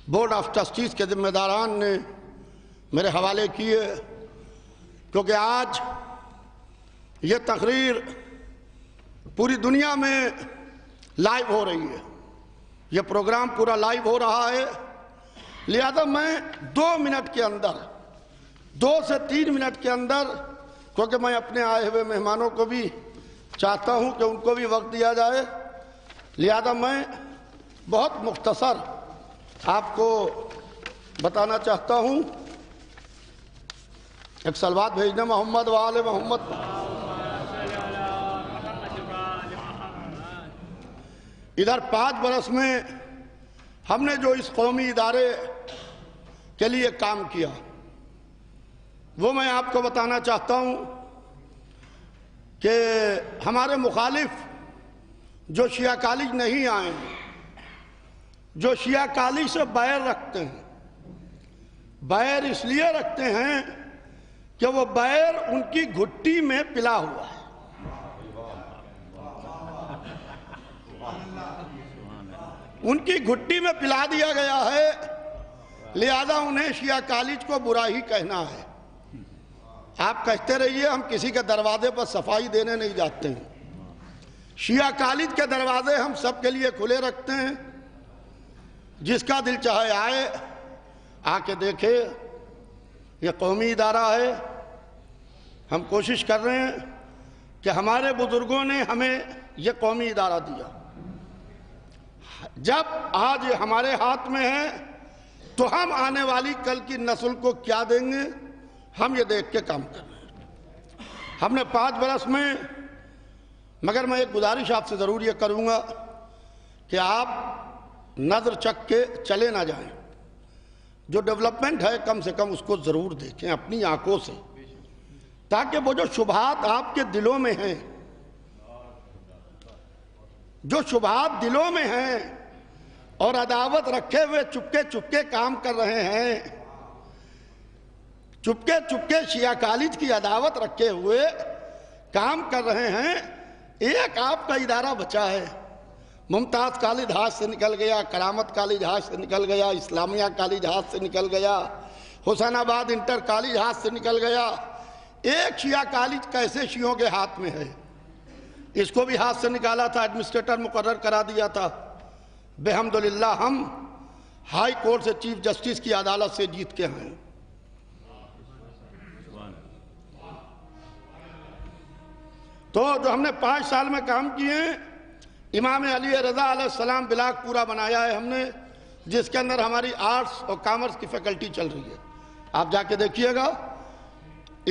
بورڈ آف ٹرسٹیز کے ذمہ داران نے میرے حوالے کیے، کیونکہ آج یہ تقریر پوری دنیا میں لائیو ہو رہی ہے، یہ پروگرام پورا لائیو ہو رہا ہے، لہذا میں 2 منٹ کے اندر، 2 سے 3 منٹ کے اندر، کیونکہ میں اپنے آئے ہوئے مہمانوں کو بھی چاہتا ہوں کہ ان کو بھی وقت دیا جائے، لہذا میں بہت مختصر آپ کو بتانا چاہتا ہوں۔ ایک صلوات بھیجنا محمد وآل محمد۔ ادھر 5 برس میں ہم نے جو اس قومی ادارے کے لیے کام کیا وہ میں آپ کو بتانا چاہتا ہوں کہ ہمارے مخالف جو شیعہ کالج نہیں آئے ہیں، جو شیعہ کالج سے بیر رکھتے ہیں، بیر اس لیے رکھتے ہیں کہ وہ بیر ان کی گھٹی میں پلا ہوا ہے، ان کی گھٹی میں پلا دیا گیا ہے، لہذا انہیں شیعہ کالج کو برا ہی کہنا ہے۔ آپ کہتے رہیے، ہم کسی کے دروازے پر صفائی دینے نہیں جاتے ہیں، شیعہ کالج کے دروازے ہم سب کے لیے کھلے رکھتے ہیں، جس کا دل چاہے آئے، آ کے دیکھے، یہ قومی ادارہ ہے، ہم کوشش کر رہے ہیں کہ ہمارے بزرگوں نے ہمیں یہ قومی ادارہ دیا، جب آج یہ ہمارے ہاتھ میں ہے تو ہم آنے والی کل کی نسل کو کیا دیں گے، ہم یہ دیکھ کے کام کر رہے ہیں۔ ہم نے 5 برس میں، مگر میں ایک گزارش آپ سے ضرور یہ کروں گا کہ آپ نظر چک کے چلے نہ جائیں، جو ڈیولپمنٹ ہے کم سے کم اس کو ضرور دیکھیں اپنی آنکھوں سے، تاکہ وہ جو شبہات آپ کے دلوں میں ہیں، جو شبہات دلوں میں ہیں اور عداوت رکھے ہوئے چپکے چپکے کام کر رہے ہیں، چپکے چپکے شیعہ کالج کی عداوت رکھے ہوئے کام کر رہے ہیں۔ ایک آپ کا ادارہ بچا ہے، ممتاز کالج ہاتھ سے نکل گیا، کرامت کالج ہاتھ سے نکل گیا، اسلامیہ کالج ہاتھ سے نکل گیا، حسین آباد انٹر کالج ہاتھ سے نکل گیا۔ ایک شیعہ کالج کیسے شیعوں کے ہاتھ میں ہے؟ اس کو بھی ہاتھ سے نکالا تھا، ایڈمنسٹریٹر مقرر کرا دیا تھا۔ بحمدللہ ہم ہائی کورٹ سے چیف جسٹس کی عدالت سے جیت کے ہیں۔ تو جو ہم نے 5 سال میں کام کیے ہیں، امام علی رضا علیہ السلام بلاک پورا بنایا ہے ہم نے، جس کے اندر ہماری آرٹس اور کامرس کی فیکلٹی چل رہی ہے۔ آپ جا کے دیکھیے گا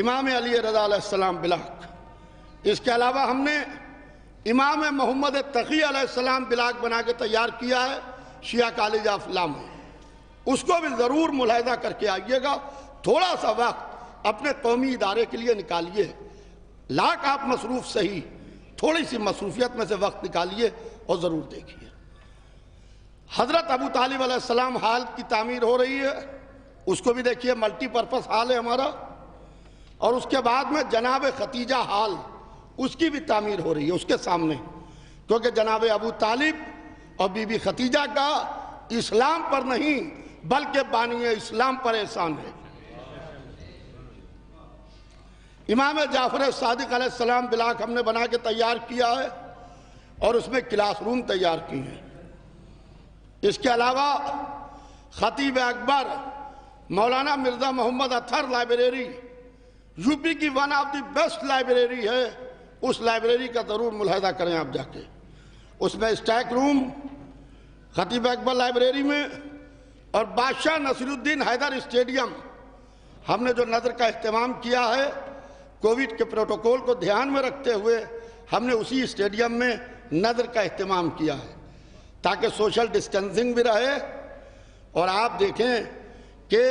امام علی رضا علیہ السلام بلاک۔ اس کے علاوہ ہم نے امام محمد تقی علیہ السلام بلاک بنا کے تیار کیا ہے شیعہ کالج آف لا میں۔ اس کو بھی ضرور ملاحظہ کر کے آئیے گا، تھوڑا سا وقت اپنے قومی ادارے کے لیے نکالیے، لاکھ آپ مصروف صحیح، تھوڑی سی مصروفیت میں سے وقت نکالیے اور ضرور دیکھیے۔ حضرت ابو طالب علیہ السلام ہال کی تعمیر ہو رہی ہے، اس کو بھی دیکھیے، ملٹی پرپس ہال ہے ہمارا۔ اور اس کے بعد میں جناب ختیجہ ہال، اس کی بھی تعمیر ہو رہی ہے اس کے سامنے، کیونکہ جناب ابو طالب اور بی بی ختیجہ کا اسلام پر نہیں بلکہ بانی اسلام پر احسان ہے۔ امام جعفر صادق علیہ السلام بلاک ہم نے بنا کے تیار کیا ہے اور اس میں کلاس روم تیار کی ہیں۔ اس کے علاوہ خطیب اکبر مولانا مرزا محمد اطہر لائبریری یو پی کی one of the best library ہے، اس لائبریری کا ضرور ملاحظہ کریں آپ جا کے۔ اس میں اسٹیک روم خطیب اکبر لائبریری میں، اور بادشاہ نصیر الدین حیدر اسٹیڈیم ہم نے جو نظر کا اہتمام کیا ہے، کووڈ کے پروٹوکول کو دھیان میں رکھتے ہوئے ہم نے اسی اسٹیڈیم میں نظر کا اہتمام کیا ہے تاکہ سوشل ڈسٹینسنگ بھی رہے۔ اور آپ دیکھیں کہ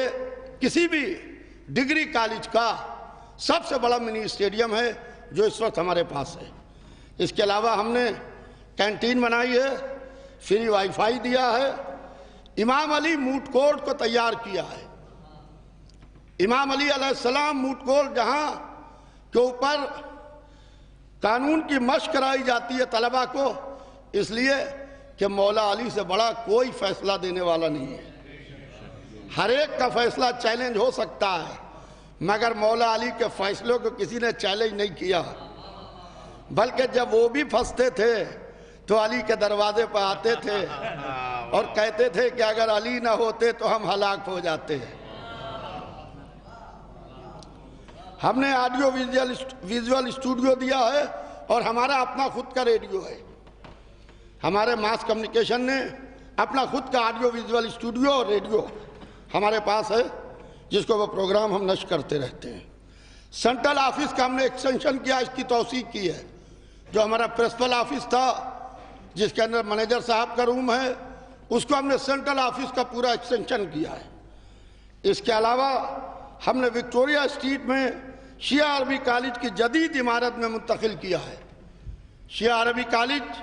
کسی بھی ڈگری کالج کا سب سے بڑا منی اسٹیڈیم ہے جو اس وقت ہمارے پاس ہے۔ اس کے علاوہ ہم نے کینٹین بنائی ہے، فری وائی فائی دیا ہے، امام علی موٹ کورٹ کو تیار کیا ہے۔ امام علی علیہ السلام موٹ کورٹ جہاں کے اوپر قانون کی مشق کرائی جاتی ہے طلبہ کو، اس لیے کہ مولا علی سے بڑا کوئی فیصلہ دینے والا نہیں ہے۔ ہر ایک کا فیصلہ چیلنج ہو سکتا ہے، مگر مولا علی کے فیصلوں کو کسی نے چیلنج نہیں کیا، بلکہ جب وہ بھی پھنستے تھے تو علی کے دروازے پر آتے تھے اور کہتے تھے کہ اگر علی نہ ہوتے تو ہم ہلاک ہو جاتے۔ ہم نے آڈیو ویژول اسٹوڈیو دیا ہے اور ہمارا اپنا خود کا ریڈیو ہے۔ ہمارے ماس کمیونیکیشن نے اپنا خود کا آڈیو ویژول اسٹوڈیو اور ریڈیو ہمارے پاس ہے، جس کو وہ پروگرام ہم نشر کرتے رہتے ہیں۔ سینٹرل آفس کا ہم نے ایکسٹینشن کیا، اس کی توسیع کی ہے۔ جو ہمارا پرنسپل آفس تھا جس کے اندر منیجر صاحب کا روم ہے، اس کو ہم نے سینٹرل آفس کا پورا ایکسٹینشن کیا ہے۔ اس کے علاوہ ہم نے وکٹوریا اسٹریٹ میں شیعہ عربی کالج کی جدید عمارت میں منتقل کیا ہے۔ شیعہ عربی کالج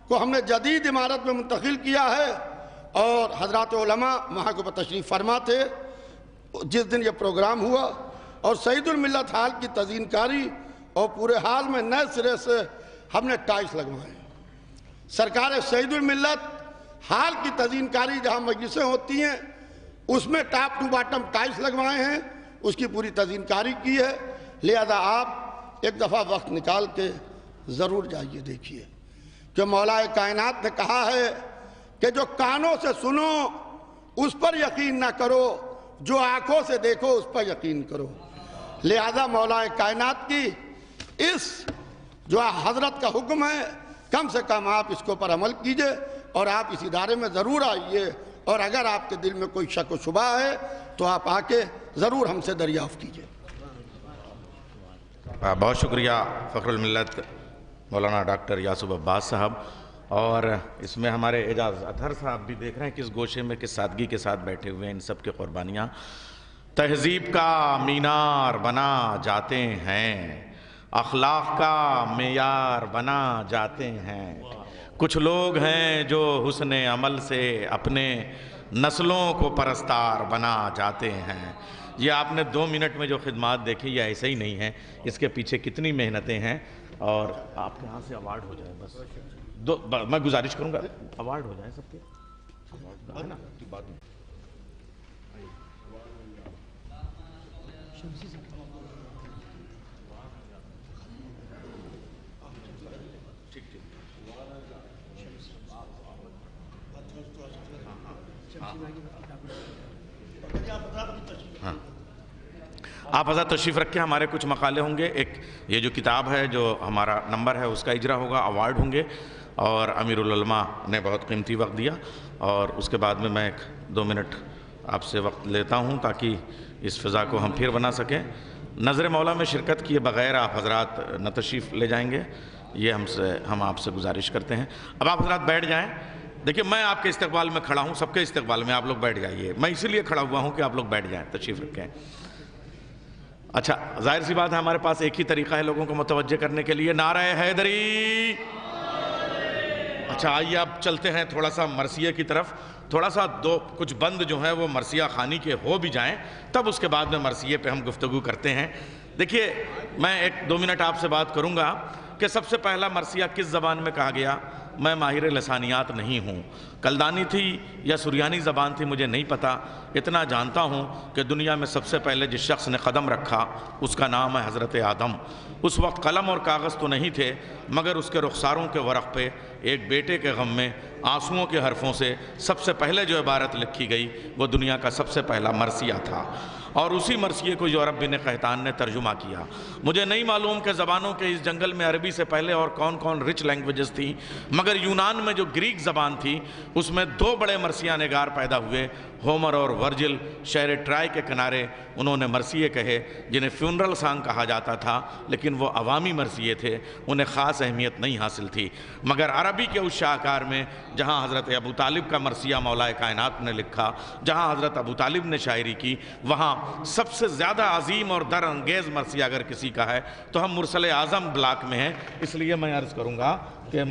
کو ہم نے جدید عمارت میں منتقل کیا ہے، اور حضرات علماء وہاں کو تشریف فرما تھے جس دن یہ پروگرام ہوا، اور سعید الملت ہال کی تزئین کاری اور پورے ہال میں نئے سرے سے ہم نے ٹائلس لگوائے ہیں۔ سرکار سعید الملت ہال کی تزئین کاری جہاں مجلسیں ہوتی ہیں اس میں ٹاپ ٹو باٹم ٹائلس لگوائے ہیں، اس کی پوری تزئین کاری کی ہے۔ لہذا آپ ایک دفعہ وقت نکال کے ضرور جائیے دیکھیے کہ مولا کائنات نے کہا ہے کہ جو کانوں سے سنو اس پر یقین نہ کرو، جو آنکھوں سے دیکھو اس پر یقین کرو۔ لہذا مولا کائنات کی اس جو حضرت کا حکم ہے، کم سے کم آپ اس کو پر عمل کیجئے اور آپ اس ادارے میں ضرور آئیے، اور اگر آپ کے دل میں کوئی شک و شبہ ہے تو آپ آ کے ضرور ہم سے دریافت کیجئے۔ بہت شکریہ فخر الملت مولانا ڈاکٹر یاسب عباس صاحب، اور اس میں ہمارے اعجاز اطہر صاحب بھی دیکھ رہے ہیں کس گوشے میں کس سادگی کے ساتھ بیٹھے ہوئے ہیں۔ ان سب کی قربانیاں تہذیب کا مینار بنا جاتے ہیں، اخلاق کا معیار بنا جاتے ہیں، کچھ لوگ ہیں جو حسن عمل سے اپنے نسلوں کو پرستار بنا جاتے ہیں. یہ آپ نے 2 منٹ میں جو خدمات دیکھی یہ ایسے ہی نہیں ہیں، اس کے پیچھے کتنی محنتیں ہیں. اور آپ کے ہاں سے ایوارڈ ہو جائے بس میں گزارش کروں گا، ایوارڈ ہو جائے سب کے ہے نا. ہاں آپ حضرت تشریف رکھیں، ہمارے کچھ مقالے ہوں گے. ایک یہ جو کتاب ہے جو ہمارا نمبر ہے اس کا اجرا ہوگا، ایوارڈ ہوں گے، اور امیر العلماء نے بہت قیمتی وقت دیا. اور اس کے بعد میں ایک 2 منٹ آپ سے وقت لیتا ہوں تاکہ اس فضا کو ہم پھر بنا سکیں. نظر مولا میں شرکت کیے بغیر آپ حضرات نہ تشریف لے جائیں گے، یہ ہم آپ سے گزارش کرتے ہیں. اب آپ حضرات بیٹھ جائیں. دیکھیں میں آپ کے استقبال میں کھڑا ہوں، سب کے استقبال میں آپ لوگ بیٹھ جائیے. میں اسی لیے کھڑا ہوا ہوں کہ آپ لوگ بیٹھ جائیں، تشریف رکھیں. اچھا ظاہر سی بات ہے ہمارے پاس ایک ہی طریقہ ہے لوگوں کو متوجہ کرنے کے لیے، نعرہ حیدری. اچھا آئیے اب چلتے ہیں تھوڑا سا مرثیے کی طرف. تھوڑا سا کچھ بند جو ہیں وہ مرثیہ خوانی کے ہو بھی جائیں، تب اس کے بعد میں مرثیے پہ ہم گفتگو کرتے ہیں. دیکھیے میں 1-2 منٹ آپ سے بات کروں گا کہ سب سے پہلا مرثیہ کس زبان میں کہا گیا. میں ماہر لسانیات نہیں ہوں، کلدانی تھی یا سریانی زبان تھی مجھے نہیں پتا. اتنا جانتا ہوں کہ دنیا میں سب سے پہلے جس شخص نے قدم رکھا اس کا نام ہے حضرت آدم. اس وقت قلم اور کاغذ تو نہیں تھے، مگر اس کے رخساروں کے ورق پہ ایک بیٹے کے غم میں آنسوؤں کے حرفوں سے سب سے پہلے جو عبارت لکھی گئی وہ دنیا کا سب سے پہلا مرثیہ تھا. اور اسی مرثیے کو یورپ بن قحطان نے ترجمہ کیا. مجھے نہیں معلوم کہ زبانوں کے اس جنگل میں عربی سے پہلے اور کون کون رچ لینگویجز تھیں، مگر یونان میں جو گریک زبان تھی اس میں 2 بڑے مرثیہ نگار پیدا ہوئے، ہومر اور ورجل. شہر ٹرائی کے کنارے انہوں نے مرثیے کہے جنہیں فیونرل سانگ کہا جاتا تھا، لیکن وہ عوامی مرثیے تھے، انہیں خاص اہمیت نہیں حاصل تھی. مگر عربی کے اس شاہکار میں جہاں حضرت ابو طالب کا مرثیہ مولا کائنات نے لکھا، جہاں حضرت ابو طالب نے شاعری کی، وہاں سب سے زیادہ عظیم اور در انگیز مرثیہ اگر کسی کا ہے تو ہم مرسل اعظم بلاک میں ہیں. اس لیے میں عرض کروں گا کہ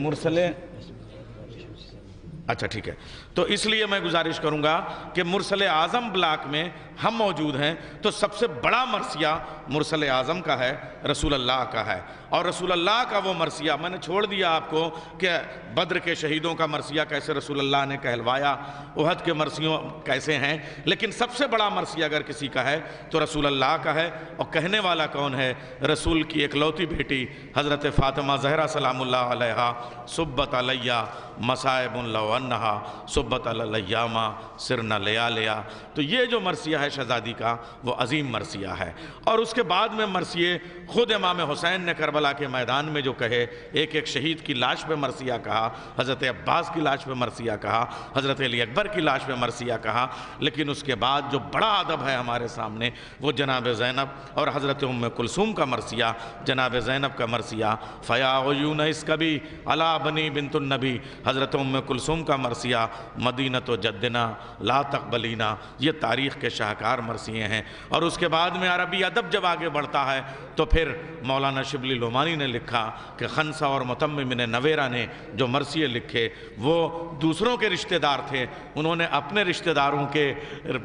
اچھا ٹھیک ہے، تو اس لیے میں گزارش کروں گا کہ مرسل اعظم بلاک میں ہم موجود ہیں، تو سب سے بڑا مرثیہ مرسل اعظم کا ہے، رسول اللہ کا ہے. اور رسول اللہ کا وہ مرثیہ میں نے چھوڑ دیا آپ کو کہ بدر کے شہیدوں کا مرثیہ کیسے رسول اللہ نے کہلوایا، احد کے مرثیوں کیسے ہیں، لیکن سب سے بڑا مرثیہ اگر کسی کا ہے تو رسول اللہ کا ہے. اور کہنے والا کون ہے؟ رسول کی اکلوتی بیٹی حضرت فاطمہ زہرا سلام اللہ علیہا. صبت علیہ مصائب لو انہا صبت علیہما سرنا لیا لیا. تو یہ جو مرثیہ ہے شہزادی کا وہ عظیم مرثیہ ہے. اور اس کے بعد میں مرثیے خود امام حسین نے کربلا کے میدان میں جو کہے، ایک ایک شہید کی لاش پہ مرثیہ کہا، حضرت عباس کی لاش پہ مرثیہ کہا، حضرت علی اکبر کی لاش پہ مرثیہ کہا. لیکن اس کے بعد جو بڑا ادب ہے ہمارے سامنے وہ جناب زینب اور حضرت ام کلثوم کا مرثیہ. جناب زینب کا مرثیہ فیا عیون اسکبی علی بنی بنت النبی، حضرت ام کلثوم کا مرثیہ مدینۃ جدنا لا تقبلینا. یہ تاریخ کے شاہکار مرثیے ہیں. اور اس کے بعد میں عربی ادب جب آگے بڑھتا ہے تو پھر مولانا شبلی لعمانی نے لکھا کہ خنسا اور متمم نویرہ نے جو مرثیے لکھے وہ دوسروں کے رشتہ دار تھے، انہوں نے اپنے رشتہ داروں کے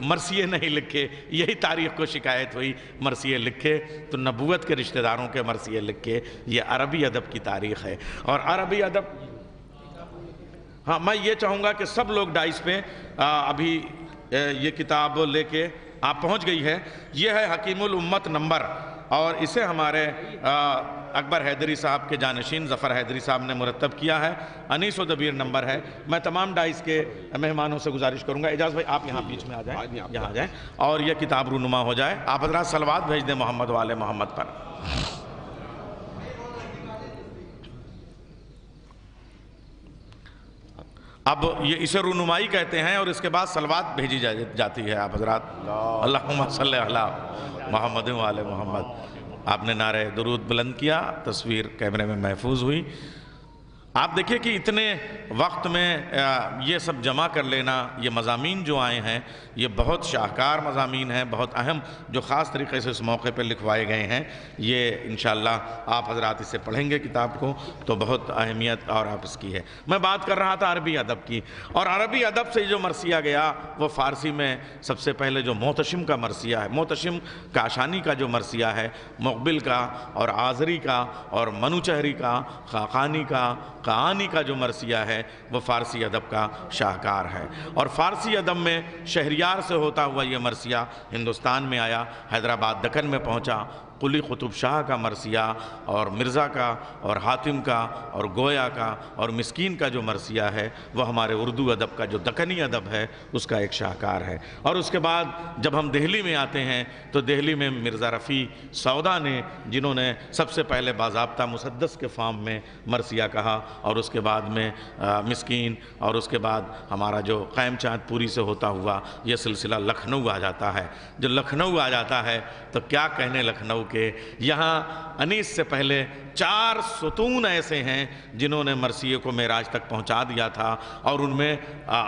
مرثیے نہیں لکھے. یہی تاریخ کو شکایت ہوئی، مرثیے لکھے تو نبوت کے رشتہ داروں کے مرثیے لکھے. یہ عربی ادب کی تاریخ ہے. اور عربی ادب، ہاں میں یہ چاہوں گا کہ سب لوگ ڈائس پہ ابھی یہ کتاب لے کے آپ پہنچ گئی ہے. یہ ہے حکیم الامت نمبر، اور اسے ہمارے اکبر حیدری صاحب کے جانشین ظفر حیدری صاحب نے مرتب کیا ہے. انیس و دبیر نمبر ہے. میں تمام ڈائس کے مہمانوں سے گزارش کروں گا، اعجاز بھائی آپ یہاں بیچ میں آ جائیں، یہاں آ جائیں اور یہ کتاب رونما ہو جائے. آپ حضرات صلوات بھیج دیں محمد والے محمد پر. اب یہ اسے رونمائی کہتے ہیں اور اس کے بعد صلوات بھیجی جاتی ہے. آپ حضرات اللہم صلی علی محمد وعلی محمد. آپ نے نعرہ درود بلند کیا، تصویر کیمرے میں محفوظ ہوئی. آپ دیکھیں کہ اتنے وقت میں یہ سب جمع کر لینا، یہ مضامین جو آئے ہیں یہ بہت شاہکار مضامین ہیں، بہت اہم، جو خاص طریقے سے اس موقع پہ لکھوائے گئے ہیں۔ یہ انشاءاللہ آپ حضرات اسے پڑھیں گے کتاب کو تو بہت اہمیت اور آپ اس کی ہے۔ میں بات کر رہا تھا عربی ادب کی، اور عربی ادب سے جو مرثیہ گیا وہ فارسی میں سب سے پہلے جو محتشم کا مرثیہ ہے، محتشم کاشانی کا جو مرثیہ ہے، مقبل کا اور آذری کا اور منوچہری کا، خاقانی کا، قعانی کا جو مرثیہ ہے وہ فارسی ادب کا شاہکار ہے۔ اور فارسی ادب میں شہریار سے ہوتا ہوا یہ مرثیہ ہندوستان میں آیا، حیدرآباد دکن میں پہنچا۔ قلی قطب شاہ کا مرثیہ اور مرزا کا اور حاتم کا اور گویا کا اور مسکین کا جو مرثیہ ہے وہ ہمارے اردو ادب کا جو دکنی ادب ہے اس کا ایک شاہکار ہے۔ اور اس کے بعد جب ہم دہلی میں آتے ہیں تو دہلی میں مرزا رفیع سودا نے، جنہوں نے سب سے پہلے باضابطہ مسدس کے فارم میں مرثیہ کہا، اور اس کے بعد میں مسکین، اور اس کے بعد ہمارا جو قائم چاند پوری سے ہوتا ہوا یہ سلسلہ لکھنؤ آ جاتا ہے۔ جو لکھنؤ آ جاتا ہے تو کیا کہنے لکھنؤ کے، یہاں انیس سے پہلے 4 ستون ایسے ہیں جنہوں نے مرثیے کو معراج تک پہنچا دیا تھا، اور ان میں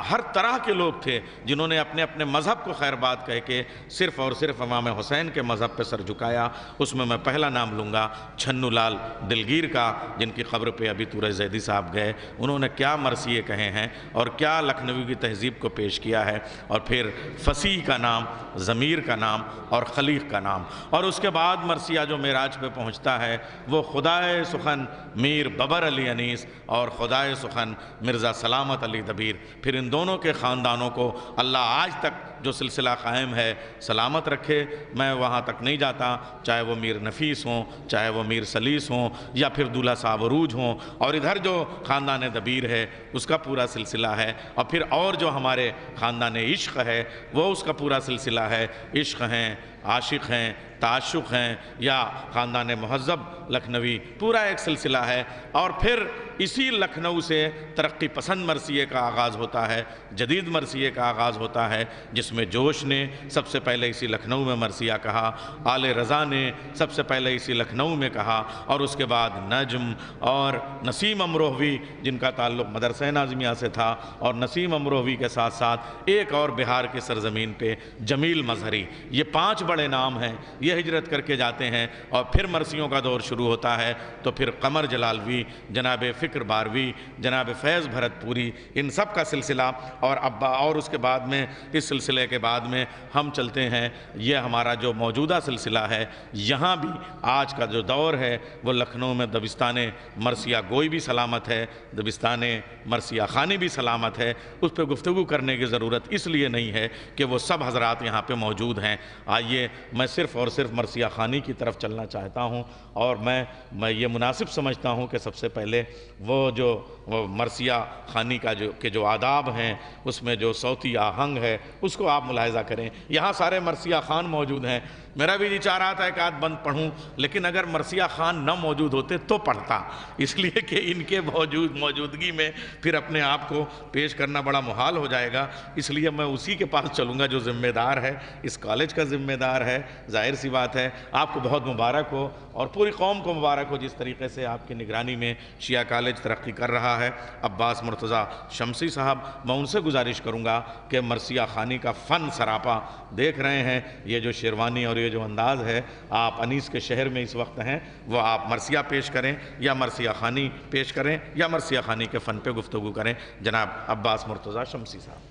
ہر طرح کے لوگ تھے جنہوں نے اپنے اپنے مذہب کو خیر بات کہہ کے صرف اور صرف امام حسین کے مذہب پہ سر جھکایا۔ اس میں میں پہلا نام لوں گا چھنو لال دلگیر کا، جن کی قبر پہ ابھی تورے زیدی صاحب گئے۔ انہوں نے کیا مرثیے کہے ہیں اور کیا لکھنوی کی تہذیب کو پیش کیا ہے۔ اور پھر فصیح کا نام، ضمیر کا نام اور خلیق کا نام۔ اور اس کے بعد مرثیہ جو معراج پہ پہنچتا ہے وہ خدائے سخن میر ببر علی انیس اور خدائے سخن مرزا سلامت علی دبیر۔ پھر ان دونوں کے خاندانوں کو اللہ آج تک جو سلسلہ قائم ہے سلامت رکھے۔ میں وہاں تک نہیں جاتا، چاہے وہ میر نفیس ہوں، چاہے وہ میر سلیس ہوں، یا پھر دولہ صاحب عروج ہوں، اور ادھر جو خاندان دبیر ہے اس کا پورا سلسلہ ہے، اور پھر اور جو ہمارے خاندان عشق ہے وہ اس کا پورا سلسلہ ہے۔ عشق ہیں، عاشق ہیں، تعشق ہیں، یا خاندان مہذب لکھنوی، پورا ایک سلسلہ ہے۔ اور پھر اسی لکھنؤ سے ترقی پسند مرثیے کا آغاز ہوتا ہے، جدید مرثیے کا آغاز ہوتا ہے، جس میں جوش نے سب سے پہلے اسی لکھنؤ میں مرثیہ کہا، آل رضا نے سب سے پہلے اسی لکھنؤ میں کہا، اور اس کے بعد نجم اور نسیم امروہوی، جن کا تعلق مدرسہ ناظمیہ سے تھا، اور نسیم امروہوی کے ساتھ ساتھ ایک اور بہار کی سرزمین پہ جمیل مظہری، یہ 5 بڑے نام ہیں۔ یہ ہجرت کر کے جاتے ہیں، اور پھر مرثیوں کا دور شروع ہوتا ہے۔ تو پھر قمر جلالوی، جناب فکر باروی، جناب فیض بھرت پوری، ان سب کا سلسلہ، اور اس کے بعد میں اس سلسلے کے بعد میں ہم چلتے ہیں۔ یہ ہمارا جو موجودہ سلسلہ ہے، یہاں بھی آج کا جو دور ہے وہ لکھنؤ میں دبستان مرثیہ گوئی بھی سلامت ہے، دبستان مرثیہ خانی بھی سلامت ہے۔ اس پہ گفتگو کرنے کی ضرورت اس لیے نہیں ہے کہ وہ سب حضرات یہاں پہ موجود ہیں۔ آئیے میں صرف اور صرف مرثیہ خانی کی طرف چلنا چاہتا ہوں، اور میں یہ مناسب سمجھتا ہوں کہ سب سے پہلے وہ مرثیہ خانی کا جو آداب ہیں، اس میں جو صوتی آہنگ ہے اس کو آپ ملاحظہ کریں۔ یہاں سارے مرثیہ خان موجود ہیں، میرا بھی جی چاہ رہا تھا ایک آدھ بند پڑھوں، لیکن اگر مرثیہ خان نہ موجود ہوتے تو پڑھتا، اس لیے کہ ان کے موجودگی میں پھر اپنے آپ کو پیش کرنا بڑا محال ہو جائے گا۔ اس لیے میں اسی کے پاس چلوں گا جو ذمہ دار ہے، اس کالج کا ذمہ دار ہے۔ ظاہر سی بات ہے، آپ کو بہت مبارک ہو، اور پوری قوم کو مبارک ہو جس طریقے سے آپ کی نگرانی میں شیعہ کالج ترقی کر رہا ہے۔ عباس مرتضیٰ شمسی صاحب، میں ان سے گزارش کروں گا کہ مرثیہ خانی کا فن سراپا دیکھ رہے ہیں، یہ جو شیروانی اور یہ جو انداز ہے، آپ انیس کے شہر میں اس وقت ہیں، وہ آپ مرثیہ پیش کریں یا مرثیہ خانی پیش کریں یا مرثیہ خانی کے فن پہ گفتگو کریں۔ جناب عباس مرتضیٰ شمسی صاحب۔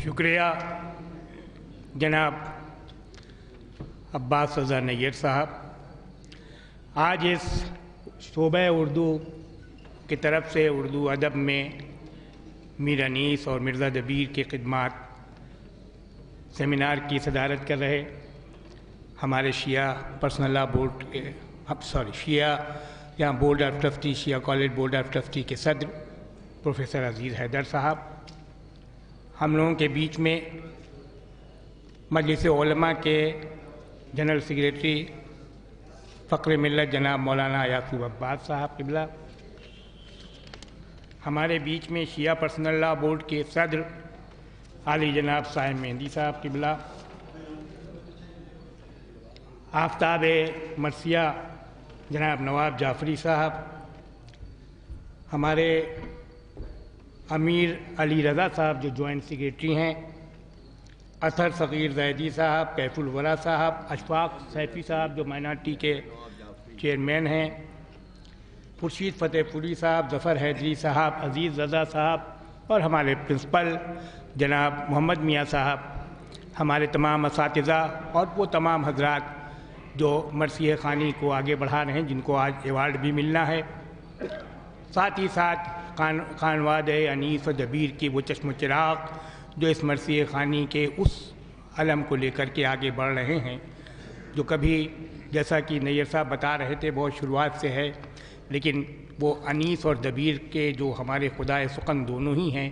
شکریہ جناب عباس رضا نیر صاحب۔ آج اس شعبہ اردو کی طرف سے اردو ادب میں میر انیس اور مرزا دبیر کی خدمات سیمینار کی صدارت کر رہے ہمارے شیعہ پرسنل لا بورڈ کے شیعہ یہاں board of trustee, Shia college board of trustee کے صدر پروفیسر عزیز حیدر صاحب، ہم لوگوں کے بیچ میں مجلس علماء کے جنرل سیکریٹری فخر ملت جناب مولانا یعقوب عباس صاحب قبلہ، ہمارے بیچ میں شیعہ پرسنل لا بورڈ کے صدر عالی جناب صاحب مہندی صاحب قبلہ، آفتاب مرثیہ جناب نواب جعفری صاحب، ہمارے امیر علی رضا صاحب جو جوائنٹ سیکریٹری ہیں، اطہر صغیر زیدی صاحب، کیف الورا صاحب، اشفاق سیفی صاحب جو مائنارٹی کے چیئرمین ہیں، خورشید فتح پوری صاحب، ظفر حیدری صاحب، عزیز رضا صاحب، اور ہمارے پرنسپل جناب محمد میاں صاحب، ہمارے تمام اساتذہ اور وہ تمام حضرات جو مرثیہ خوانی کو آگے بڑھا رہے ہیں، جن کو آج ایوارڈ بھی ملنا ہے، ساتھ ہی ساتھ خانواد انیس و دبیر کی وہ چشم و چراغ جو اس مرثیہ خوانی کے اس علم کو لے کر کے آگے بڑھ رہے ہیں، جو کبھی جیسا کہ نیئر صاحب بتا رہے تھے بہت شروعات سے ہے، لیکن وہ انیس اور دبیر کے جو ہمارے خدائے سخن دونوں ہی ہیں،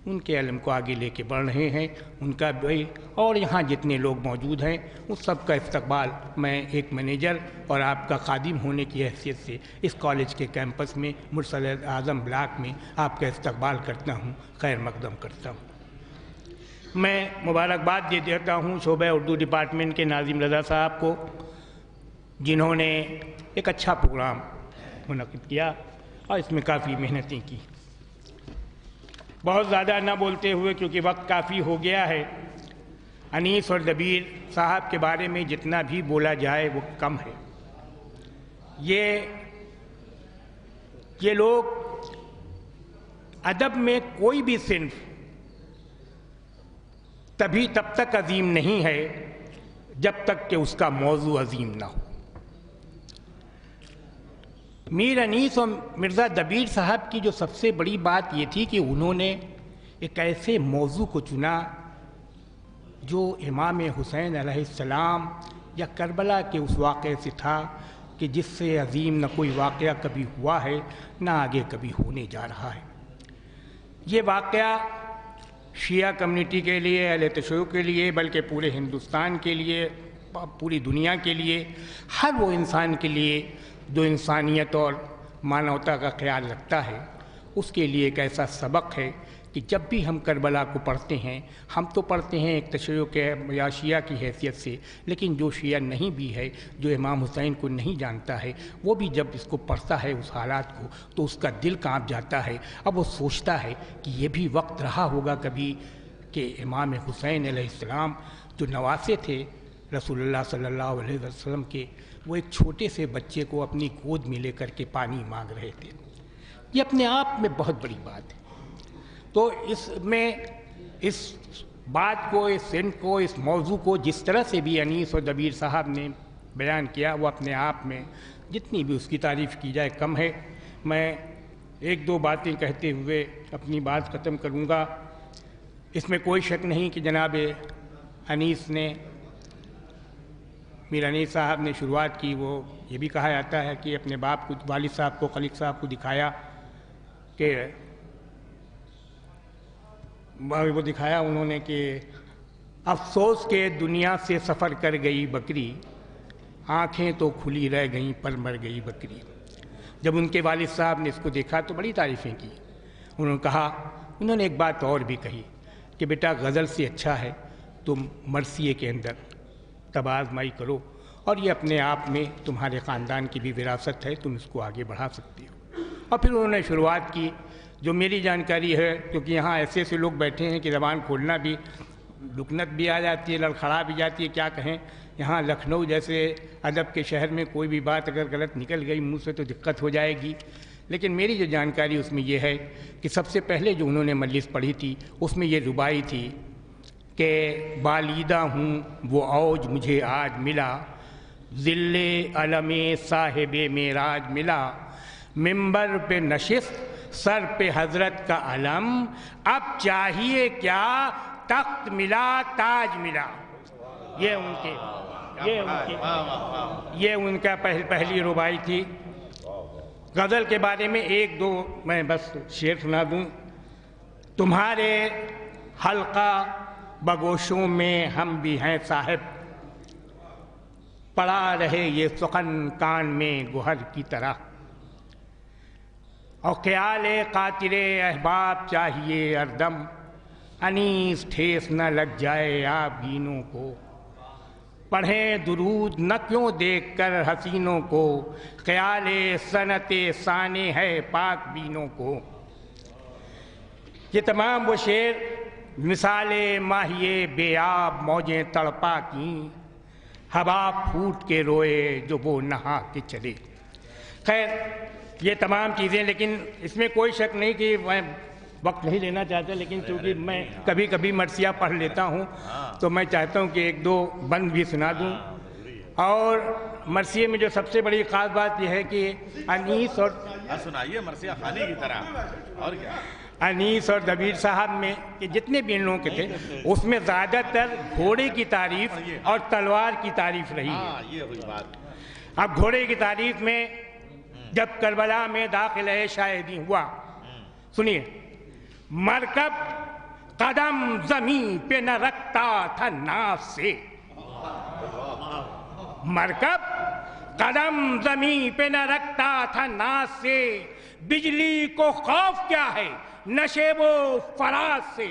ان کے علم کو آگے لے کے بڑھ رہے ہیں، ان کا بھی اور یہاں جتنے لوگ موجود ہیں اس سب کا استقبال میں ایک مینیجر اور آپ کا خادم ہونے کی حیثیت سے اس کالج کے کیمپس میں مرسل اعظم بلاک میں آپ کا استقبال کرتا ہوں، خیر مقدم کرتا ہوں۔ میں مبارکباد دے دیتا ہوں شعبہ اردو ڈپارٹمنٹ کے ناظم رضا صاحب کو، جنہوں نے ایک اچھا پروگرام منعقد کیا اور اس میں کافی محنتیں کی۔ بہت زیادہ نہ بولتے ہوئے کیونکہ وقت کافی ہو گیا ہے، انیس اور دبیر صاحب کے بارے میں جتنا بھی بولا جائے وہ کم ہے۔ یہ لوگ ادب میں کوئی بھی صنف تب تک عظیم نہیں ہے جب تک کہ اس کا موضوع عظیم نہ ہو۔ میر انیس اور مرزا دبیر صاحب کی جو سب سے بڑی بات یہ تھی کہ انہوں نے ایک ایسے موضوع کو چنا جو امام حسین علیہ السلام یا کربلا کے اس واقعے سے تھا کہ جس سے عظیم نہ کوئی واقعہ کبھی ہوا ہے نہ آگے کبھی ہونے جا رہا ہے۔ یہ واقعہ شیعہ کمیونٹی کے لیے، اہل تشیع کے لیے، بلکہ پورے ہندوستان کے لیے، پوری دنیا کے لیے، ہر وہ انسان کے لیے جو انسانیت اور مانوتا کا خیال رکھتا ہے، اس کے لیے ایک ایسا سبق ہے کہ جب بھی ہم کربلا کو پڑھتے ہیں، ہم تو پڑھتے ہیں ایک تشیع کے یا شیعہ کی حیثیت سے، لیکن جو شیعہ نہیں بھی ہے، جو امام حسین کو نہیں جانتا ہے، وہ بھی جب اس کو پڑھتا ہے اس حالات کو تو اس کا دل کانپ جاتا ہے۔ اب وہ سوچتا ہے کہ یہ بھی وقت رہا ہوگا کبھی کہ امام حسین علیہ السلام جو نواسے تھے رسول اللہ صلی اللہ علیہ وسلم کے، وہ ایک چھوٹے سے بچے کو اپنی گود میں لے کر کے پانی مانگ رہے تھے۔ یہ اپنے آپ میں بہت بڑی بات ہے۔ تو اس میں اس بات کو، اس سن کو، اس موضوع کو جس طرح سے بھی انیس اور دبیر صاحب نے بیان کیا، وہ اپنے آپ میں جتنی بھی اس کی تعریف کی جائے کم ہے۔ میں ایک دو باتیں کہتے ہوئے اپنی بات ختم کروں گا۔ اس میں کوئی شک نہیں کہ جناب انیس نے، میر انیس صاحب نے شروعات کی، وہ یہ بھی کہا جاتا ہے کہ اپنے باپ کو، والد صاحب کو، خلیق صاحب کو دکھایا کہ وہ دکھایا انہوں نے کہ افسوس کے دنیا سے سفر کر گئی بکری، آنکھیں تو کھلی رہ گئیں پر مر گئی بکری۔ جب ان کے والد صاحب نے اس کو دیکھا تو بڑی تعریفیں کی۔ انہوں نے ایک بات اور بھی کہی کہ بیٹا غزل سے اچھا ہے تم مرثیے کے اندر طب آزمائی کرو، اور یہ اپنے آپ میں تمہارے خاندان کی بھی وراثت ہے، تم اس کو آگے بڑھا سکتے ہو۔ اور پھر انہوں نے شروعات کی، جو میری جانکاری ہے، کیونکہ یہاں ایسے ایسے لوگ بیٹھے ہیں کہ زبان کھولنا بھی، لکنت بھی آ جاتی ہے، لڑکھڑا بھی جاتی ہے، کیا کہیں۔ یہاں لکھنؤ جیسے ادب کے شہر میں کوئی بھی بات اگر غلط نکل گئی منہ سے تو دقت ہو جائے گی، لیکن میری جو جانکاری اس میں یہ ہے کہ سب سے پہلے جو انہوں نے مجلس پڑھی تھی اس میں یہ ربائی تھی کہ بالیدہ ہوں وہ اوج مجھے آج ملا، ذل علم صاحب معراج ملا، ممبر پہ نشست سر پہ حضرت کا علم، اب چاہیے کیا تخت ملا تاج ملا۔ یہ ان کا پہلی ربائی تھی۔ غزل کے بارے میں ایک دو میں بس شعر سنا دوں۔ تمہارے حلقہ بگوشوں میں ہم بھی ہیں صاحب، پڑا رہے یہ سخن کان میں گوہر کی طرح، اور خیال قاطر احباب چاہیے اردم، انیس ٹھیس نہ لگ جائے آبگینوں کو، پڑھیں درود نہ کیوں دیکھ کر حسینوں کو، خیال سنت ثانی ہے پاک بینوں کو۔ یہ تمام وہ شعر مثال ماہیے بے آب موجیں تڑپا کیں، ہوا پھوٹ کے روئے جو وہ نہا کے چلے۔ خیر یہ تمام چیزیں، لیکن اس میں کوئی شک نہیں کہ میں وقت نہیں لینا چاہتا، لیکن چونکہ میں کبھی کبھی مرثیہ پڑھ لیتا ہوں تو میں چاہتا ہوں کہ ایک دو بند بھی سنا دوں۔ اور مرثیے میں جو سب سے بڑی خاص بات یہ ہے کہ انیس اور سنائیے مرثیہ خانی کی طرح، اور کیا انیس اور دبیر صاحب میں کہ جتنے بھی ان لوگوں کے تھے اس میں زیادہ تر گھوڑے کی تعریف اور تلوار کی تعریف رہی ہے۔ یہ ہوئی بات۔ اب گھوڑے کی تعریف میں جب کربلا میں داخل ہے شاہدی ہوا، سنیے، مرکب قدم زمین پہ نہ رکھتا تھا ناز سے، مرکب قدم زمین پہ نہ رکھتا تھا ناز سے، بجلی کو خوف کیا ہے نشیب و فراز سے،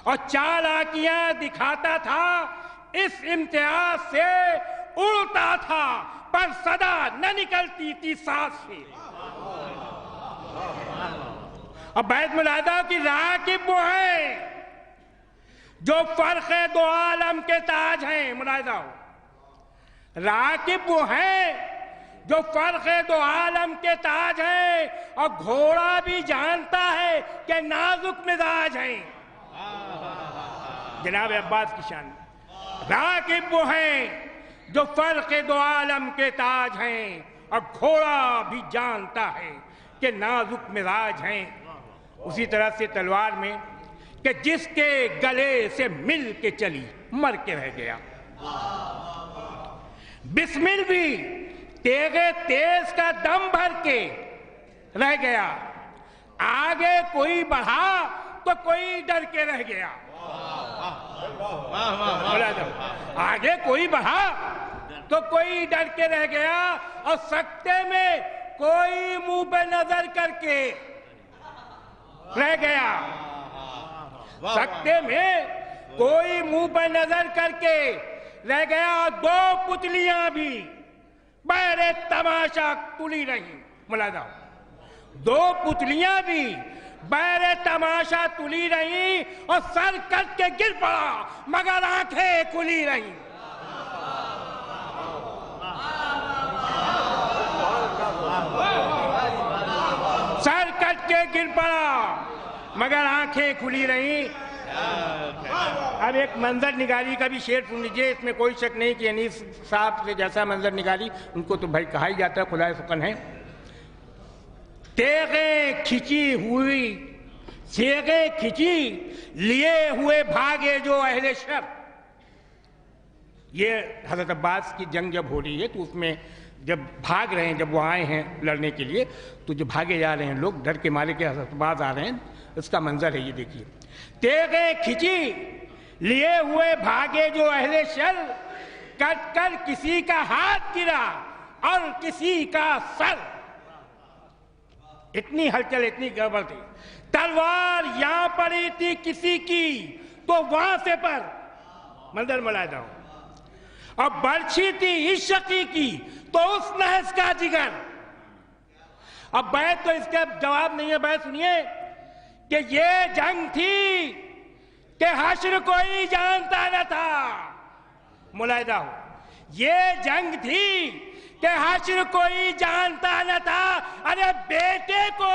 اور چالاکیاں دکھاتا تھا اس امتیاز سے، اڑتا تھا پر صدا نہ نکلتی تھی سانس سے۔ اب بیت ملاحظہ کی راکب وہ ہیں جو فرق دو عالم کے تاج ہیں، ملاحظہ ہو، راکب وہ ہیں جو فرق دو عالم کے تاج ہیں، اور گھوڑا بھی جانتا ہے کہ نازک مزاج ہیں۔ جناب عباس کی شان، راکب وہ ہیں جو فرق دو عالم کے تاج ہیں، اور گھوڑا بھی جانتا ہے کہ نازک مزاج ہیں۔ اسی طرح سے تلوار میں کہ جس کے گلے سے مل کے چلی مر کے رہ گیا، بسمل بھی تیغے تیز کا دم بھر کے رہ گیا، آگے کوئی بڑھا تو کوئی ڈر کے رہ گیا، آگے کوئی بڑھا تو کوئی ڈر کے رہ گیا، اور سکتے میں کوئی منہ پہ نظر کر کے رہ گیا، سکتے میں کوئی منہ پہ نظر کر کے رہ گیا، دو پتلیاں بھی بہر تماشا تلی رہیں، ملاحظہ، دو پتلیاں بھی بہر تماشا تلی رہیں، اور سر کٹ کے گر پڑا مگر آنکھیں کھلی رہیں۔ سر کٹ کے گر پڑا مگر آنکھیں کھلی رہیں۔ اب ایک منظر نگاری کا بھی شعر سن لیجئے، اس میں کوئی شک نہیں کہ انیس صاحب سے جیسا منظر نگاری ان کو تو بھائی کہا ہی جاتا ہے، خدائے سخن ہے۔ تیغیں کھچی ہوئی، سیغیں کھچی لیے ہوئے بھاگے جو اہل شر۔ یہ حضرت عباس کی جنگ جب ہو رہی ہے تو اس میں جب بھاگ رہے ہیں، جب وہ آئے ہیں لڑنے کے لیے تو جو بھاگے جا رہے ہیں لوگ ڈر کے مارے کے حضرت عباس آ رہے ہیں، اس کا منظر ہے یہ دیکھیے۔ تیغیں کھچی لیے ہوئے بھاگے جو اہل شر، کٹ کر کسی کا ہاتھ گرا اور کسی کا سر۔ اتنی ہلچل، اتنی گڑبڑ تھی، تلوار یہاں پڑی تھی کسی کی تو وہاں سے پر، منظر ملاحظہ ہو، اور برچھی تھی اس شقی کی تو اس نحس کا جگر۔ اب بیت تو اس کا جواب نہیں ہے، بیت سنیے کہ یہ جنگ تھی کہ حشر کوئی جانتا نہ تھا، ملاحظہ ہو، یہ جنگ تھی کہ حشر کوئی جانتا نہ تھا، ارے بیٹے کو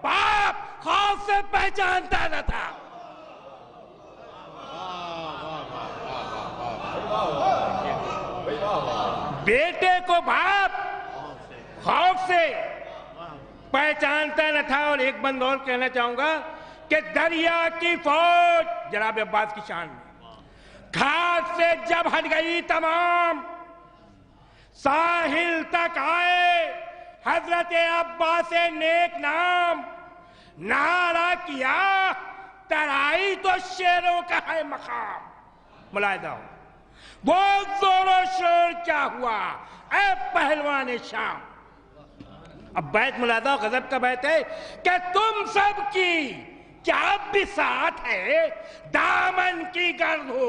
باپ خوف سے پہچانتا نہ تھا۔ بیٹے کو باپ خوف سے پہچانتا نہ تھا۔ اور ایک بند اور کہنا چاہوں گا کہ دریا کی فوج، جناب عباس کی شان میں، گھاٹ سے جب ہٹ گئی تمام، ساحل تک آئے حضرت عباس نیک نام، نعرہ کیا ترائی تو شیروں کا ہے مقام۔ ملاحظہ ہو، وہ زور و شور کیا ہوا اے پہلوان شام۔ اب بیت ملاحظہ غضب کا بیت ہے کہ تم سب کی کیا بساط ہے دامن کی گرد ہو،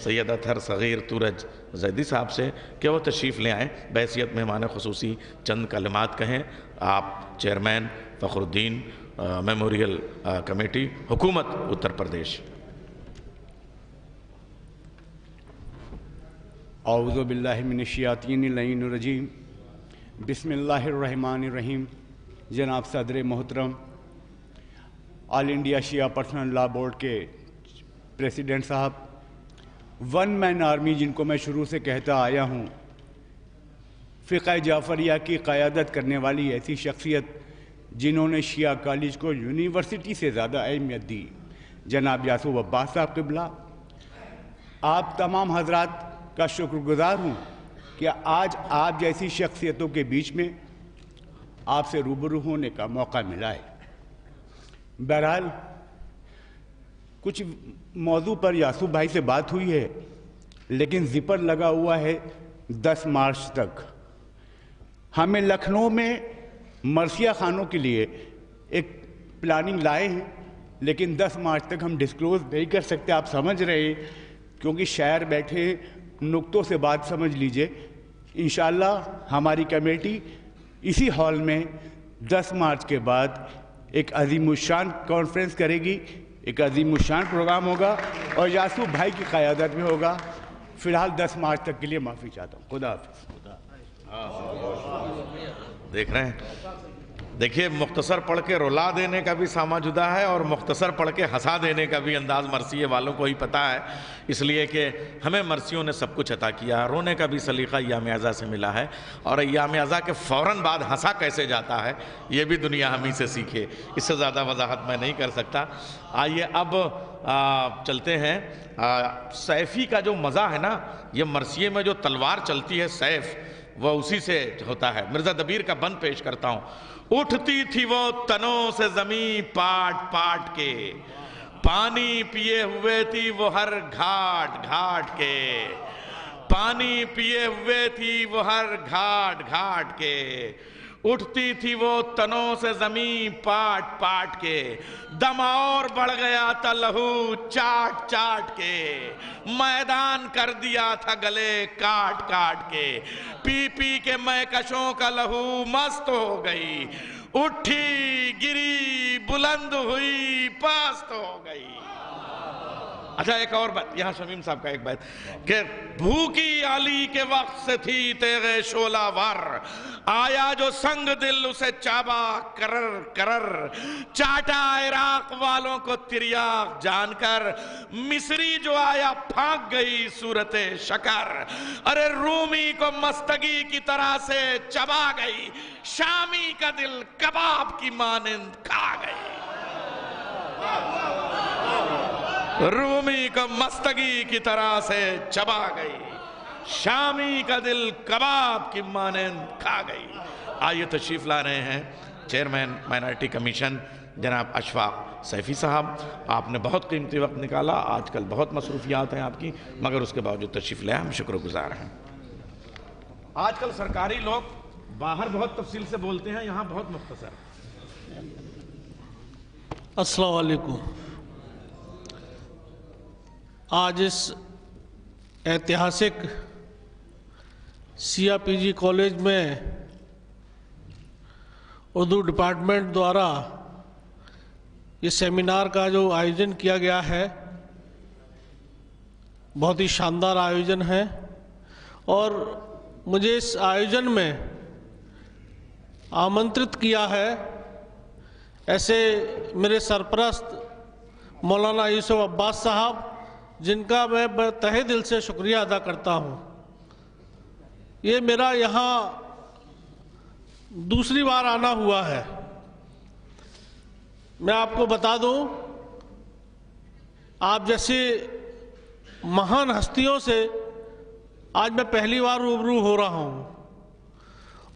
سید اطہر صغیر تورج زیدی صاحب سے کہ وہ تشریف لے آئیں، بحیثیت مہمان خصوصی چند کلمات کہیں۔ آپ چیئرمین فخر الدین میموریل کمیٹی حکومت اتر پردیش۔ اعوذ باللہ من الشیاطین اللعین الرجیم، بسم اللہ الرحمن الرحیم۔ جناب صدر محترم، آل انڈیا شیعہ پرسنل لا بورڈ کے پریزیڈنٹ صاحب، ون مین آرمی جن کو میں شروع سے کہتا آیا ہوں، فقہ جعفریہ کی قیادت کرنے والی ایسی شخصیت جنہوں نے شیعہ کالج کو یونیورسٹی سے زیادہ اہمیت دی، جناب یعقوب عباس صاحب قبلہ، آپ تمام حضرات کا شکر گزار ہوں کہ آج آپ جیسی شخصیتوں کے بیچ میں آپ سے روبرو ہونے کا موقع ملا ہے۔ بہرحال کچھ موضوع پر یاسو بھائی سے بات ہوئی ہے، لیکن زپر لگا ہوا ہے 10 مارچ تک۔ ہمیں لکھنؤ میں مرثیہ خانوں کے لیے ایک پلاننگ لائے ہیں، لیکن 10 مارچ تک ہم ڈسکلوز نہیں کر سکتے، آپ سمجھ رہے ہیں، کیونکہ شاعر بیٹھے نقطوں سے بات سمجھ لیجئے۔ انشاءاللہ ہماری کمیٹی اسی ہال میں 10 مارچ کے بعد ایک عظیم الشان کانفرنس کرے گی، ایک عظیم الشان پروگرام ہوگا اور یاسوف بھائی کی قیادت میں ہوگا۔ فی الحال 10 مارچ تک کے لیے معافی چاہتا ہوں۔ خدا حافظ۔ دیکھ رہے ہیں، دیکھیے مختصر پڑھ کے رلا دینے کا بھی ساما جدا ہے اور مختصر پڑھ کے ہنسا دینے کا بھی انداز مرثیے والوں کو ہی پتہ ہے، اس لیے کہ ہمیں مرثیوں نے سب کچھ عطا کیا۔ رونے کا بھی سلیقہ ایام اعزا سے ملا ہے، اور ایام اعزا کے فوراً بعد ہنسا کیسے جاتا ہے یہ بھی دنیا ہم ہی سے سیکھے۔ اس سے زیادہ وضاحت میں نہیں کر سکتا۔ آئیے اب چلتے ہیں۔ سیفی کا جو مزہ ہے نا، یہ مرثیے میں جو تلوار چلتی ہے سیف، وہ اسی سے ہوتا ہے۔ مرزا دبیر کا بند پیش کرتا ہوں۔ اٹھتی تھی وہ تنوں سے زمین پاٹ پاٹ کے، پانی پیے ہوئے تھی وہ ہر گھاٹ گھاٹ کے، پانی پیے ہوئے تھی وہ ہر گھاٹ گھاٹ کے، اٹھتی تھی وہ تنوں سے زمین پاٹ پاٹ کے، دم اور بڑھ گیا تھا لہو چاٹ چاٹ کے، میدان کر دیا تھا گلے کاٹ کاٹ کے، پی پی کے مہکشوں کا لہو مست ہو گئی، اٹھی گری بلند ہوئی پاست ہو گئی۔ اچھا ایک اور بات، یہاں شمیم صاحب کا ایک بات کہ بھوکی علی کے وقت سے تھی تیغ شعلہ ور، آیا جو سنگ دل اسے چابا کرر کرر، چاٹا عراق والوں کو تریاق جان کر، مصری جو آیا پھانک گئی صورت شکر، ارے رومی کو مستگی کی طرح سے چبا گئی، شامی کا دل کباب کی مانند کھا گئی۔ رومی کو مستگی کی طرح سے چبا گئی، شامی کا دل کباب کی مانند کھا گئی۔ آئیے تشریف لا رہے ہیں چیئرمین مائنارٹی کمیشن جناب اشفاق سیفی صاحب۔ آپ نے بہت قیمتی وقت نکالا، آج کل بہت مصروفیات ہیں آپ کی، مگر اس کے باوجود تشریف لے ہم شکر گزار ہیں۔ آج کل سرکاری لوگ باہر بہت تفصیل سے بولتے ہیں، یہاں بہت مختصر۔ السلام علیکم۔ آج اس ایتہاسک سیاہ پی جی کالج میں اردو ڈپارٹمنٹ دوارا یہ سیمینار کا جو آیوجن کیا گیا ہے، بہت ہی شاندار آیوجن ہے، اور مجھے اس آیوجن میں آمنترت کیا ہے ایسے میرے سرپرست مولانا یوسف عباس صاحب، جن کا میں تہہ دل سے شکریہ ادا کرتا ہوں۔ یہ میرا یہاں دوسری بار آنا ہوا ہے۔ میں آپ کو بتا دوں، آپ جیسی مہان ہستیوں سے آج میں پہلی بار روبرو ہو رہا ہوں،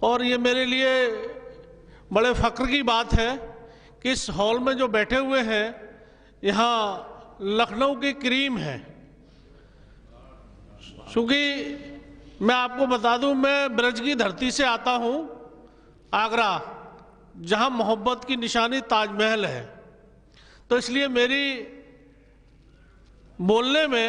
اور یہ میرے لیے بڑے فخر کی بات ہے کہ اس ہال میں جو بیٹھے ہوئے ہیں یہاں لکھنؤ کی کریم ہے۔ چونکہ میں آپ کو بتا دوں، میں برج کی دھرتی سے آتا ہوں، آگرہ، جہاں محبت کی نشانی تاج محل ہے، تو اس لیے میری بولنے میں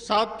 7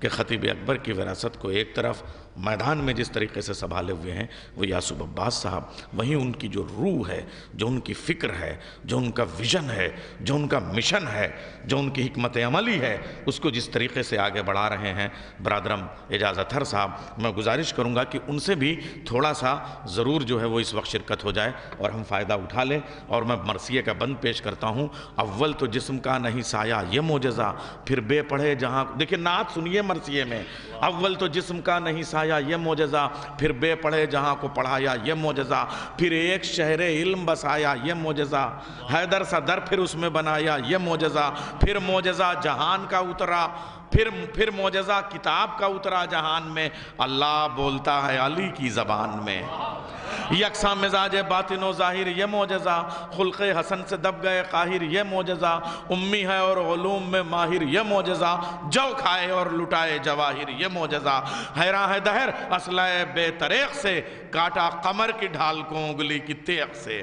کہ خطیب اکبر کی وراثت کو ایک طرف میدان میں جس طریقے سے سنبھالے ہوئے ہیں وہ یعصب عباس صاحب، وہیں ان کی جو روح ہے، جو ان کی فکر ہے، جو ان کا ویژن ہے، جو ان کا مشن ہے، جو ان کی حکمت عملی ہے، اس کو جس طریقے سے آگے بڑھا رہے ہیں برادرم اعجاز اطہر صاحب، میں گزارش کروں گا کہ ان سے بھی تھوڑا سا ضرور جو ہے وہ اس وقت شرکت ہو جائے اور ہم فائدہ اٹھا لیں۔ اور میں مرثیے کا بند پیش کرتا ہوں۔ اول تو جسم کا نہیں سایہ یہ معجزہ، پھر بے پڑھے جہاں، دیکھیں نعت سنیے مرثیے میں، اول تو جسم کا نہیں سایہ یہ معجزہ، پھر بے پڑھے جہاں کو پڑھایا یہ معجزہ، پھر ایک شہر علم بسایا یہ معجزہ، حیدر سا در پھر اس میں بنایا یہ معجزہ، پھر معجزہ جہان کا اترا، پھر معجزہ کتاب کا اترا جہان میں، اللہ بولتا ہے علی کی زبان میں، یکساں مزاج باطن و ظاہر یہ معجزہ، خلق حسن سے دب گئے قاہر یہ معجزہ، امی ہے اور علوم میں ماہر یہ معجزہ، جو کھائے اور لٹائے جواہر یہ معجزہ، حیراں ہے دہر اسلحہ بے طریق سے، کاٹا قمر کی ڈھال کو انگلی کی تیغ سے۔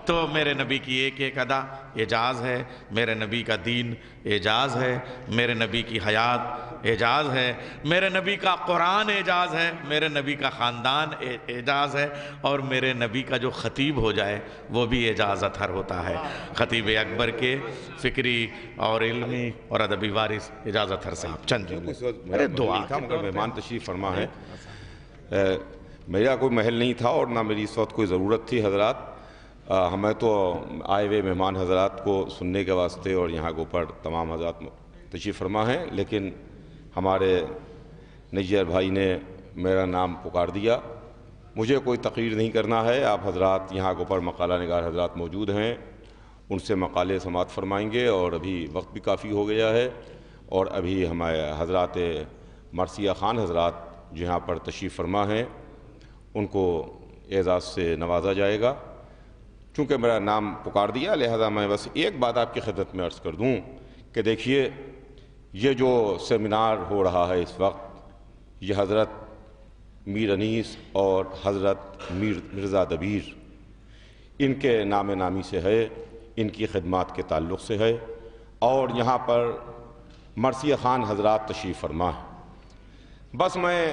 تو میرے نبی کی ایک ایک ادا اعجاز ہے، میرے نبی کا دین اعجاز ہے، میرے نبی کی حیات اعجاز ہے، میرے نبی کا قرآن اعجاز ہے، میرے نبی کا خاندان اعجاز ہے، اور میرے نبی کا جو خطیب ہو جائے وہ بھی اعجاز اطہر ہوتا ہے۔ خطیب اکبر کے فکری اور علمی اور ادبی وارث اعجاز اطہر صاحب چند جملے دعا مگر مہمان تشریف فرما ہے۔ میرا کوئی محل نہیں تھا اور نہ میری اس وقت کوئی ضرورت تھی حضرات، ہمیں تو آئے ہوئے مہمان حضرات کو سننے کے واسطے اور یہاں کے اوپر تمام حضرات تشریف فرما ہیں، لیکن ہمارے نجیار بھائی نے میرا نام پکار دیا۔ مجھے کوئی تقریر نہیں کرنا ہے، آپ حضرات یہاں کے اوپر مقالہ نگار حضرات موجود ہیں، ان سے مقالے سماعت فرمائیں گے، اور ابھی وقت بھی کافی ہو گیا ہے، اور ابھی ہمارے حضرات مرثیہ خان حضرات جو یہاں پر تشریف فرما ہیں ان کو اعزاز سے نوازا جائے گا۔ چونکہ میرا نام پکار دیا لہذا میں بس ایک بات آپ کی خدمت میں عرض کر دوں کہ دیکھیے یہ جو سیمینار ہو رہا ہے اس وقت، یہ حضرت میر انیس اور حضرت مرزا دبیر ان کے نام نامی سے ہے، ان کی خدمات کے تعلق سے ہے، اور یہاں پر مرثیہ خان حضرات تشریف فرما ہے۔ بس میں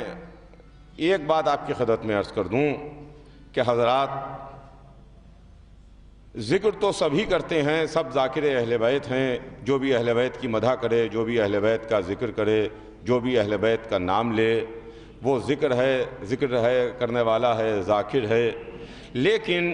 ایک بات آپ کی خدمت میں عرض کر دوں کہ حضرات ذکر تو سبھی کرتے ہیں، سب ذاکر اہل بیت ہیں، جو بھی اہل بیت کی مدح کرے، جو بھی اہل بیت کا ذکر کرے، جو بھی اہل بیت کا نام لے وہ ذکر ہے کرنے والا ہے، ذاکر ہے، لیکن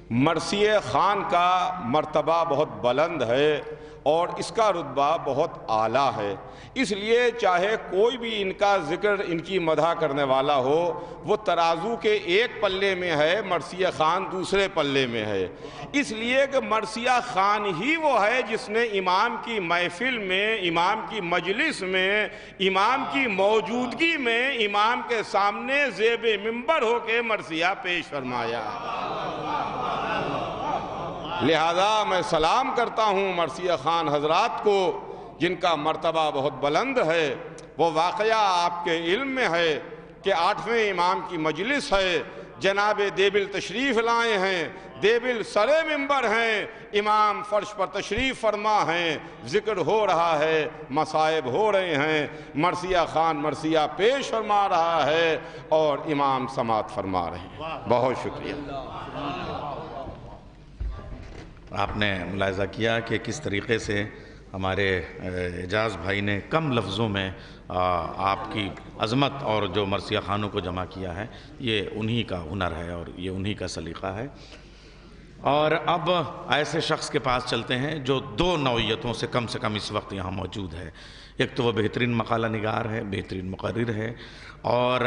مرثیہ خان کا مرتبہ بہت بلند ہے اور اس کا رتبہ بہت اعلیٰ ہے، اس لیے چاہے کوئی بھی ان کا ذکر ان کی مدح کرنے والا ہو، وہ ترازو کے ایک پلے میں ہے، مرثیہ خان دوسرے پلے میں ہے، اس لیے کہ مرثیہ خان ہی وہ ہے جس نے امام کی محفل میں، امام کی مجلس میں، امام کی موجودگی میں امام کے سامنے زیب منبر ہو کے مرثیہ پیش فرمایا۔ لہذا میں سلام کرتا ہوں مرثیہ خان حضرات کو جن کا مرتبہ بہت بلند ہے۔ وہ واقعہ آپ کے علم میں ہے کہ 8ویں امام کی مجلس ہے، جناب دیبل تشریف لائے ہیں، دیبل سرے منبر ہیں، امام فرش پر تشریف فرما ہیں، ذکر ہو رہا ہے، مصائب ہو رہے ہیں، مرثیہ خان مرثیہ پیش فرما رہا ہے اور امام سماعت فرما رہے ہیں۔ بہت شکریہ۔ آپ نے ملاحظہ کیا کہ کس طریقے سے ہمارے اعجاز بھائی نے کم لفظوں میں آپ کی عظمت اور جو مرثیہ خانوں کو جمع کیا ہے، یہ انہی کا ہنر ہے اور یہ انہی کا سلیقہ ہے۔ اور اب ایسے شخص کے پاس چلتے ہیں جو 2 نوعیتوں سے کم اس وقت یہاں موجود ہے۔ ایک تو وہ بہترین مقالہ نگار ہے، بہترین مقرر ہے، اور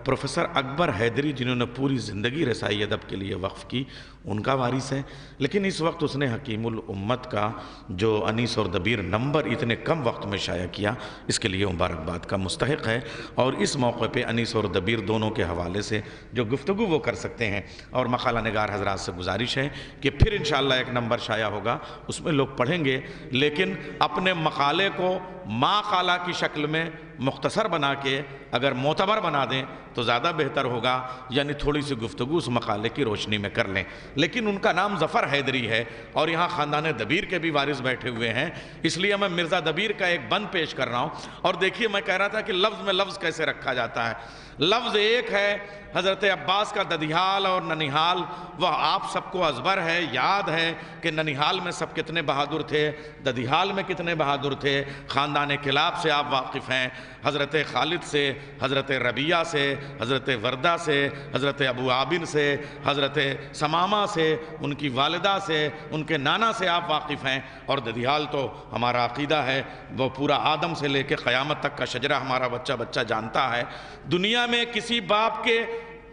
پروفیسر اکبر حیدری جنہوں نے پوری زندگی رسائی ادب کے لیے وقف کی، ان کا وارث ہے، لیکن اس وقت اس نے حکیم الامت کا جو انیس اور دبیر نمبر اتنے کم وقت میں شائع کیا، اس کے لیے مبارکباد کا مستحق ہے، اور اس موقع پہ انیس اور دبیر دونوں کے حوالے سے جو گفتگو وہ کر سکتے ہیں، اور مقالہ نگار حضرات سے گزارش ہے کہ پھر انشاءاللہ ایک نمبر شائع ہوگا، اس میں لوگ پڑھیں گے، لیکن اپنے مقالے کو مقالہ کی شکل میں مختصر بنا کے اگر معتبر بنا دیں تو زیادہ بہتر ہوگا، یعنی تھوڑی سی گفتگو اس مقالے کی روشنی میں کر لیں۔ لیکن ان کا نام ظفر حیدری ہے اور یہاں خاندان دبیر کے بھی وارث بیٹھے ہوئے ہیں، اس لیے میں مرزا دبیر کا ایک بند پیش کر رہا ہوں۔ اور دیکھیے میں کہہ رہا تھا کہ لفظ میں لفظ کیسے رکھا جاتا ہے۔ لفظ ایک ہے حضرت عباس کا ددیال اور ننیحال، وہ آپ سب کو ازبر ہے، یاد ہے کہ ننیحال میں سب کتنے بہادر تھے، ددیال میں کتنے بہادر تھے۔ خاندان کلاب سے آپ واقف ہیں، حضرت خالد سے، حضرت ربیہ سے، حضرت وردہ سے، حضرت ابو عابن سے، حضرت سمامہ سے، ان کی والدہ سے، ان کے نانا سے آپ واقف ہیں۔ اور ددیال تو ہمارا عقیدہ ہے وہ پورا آدم سے لے کے قیامت تک کا شجرہ ہمارا بچہ بچہ جانتا ہے۔ دنیا میں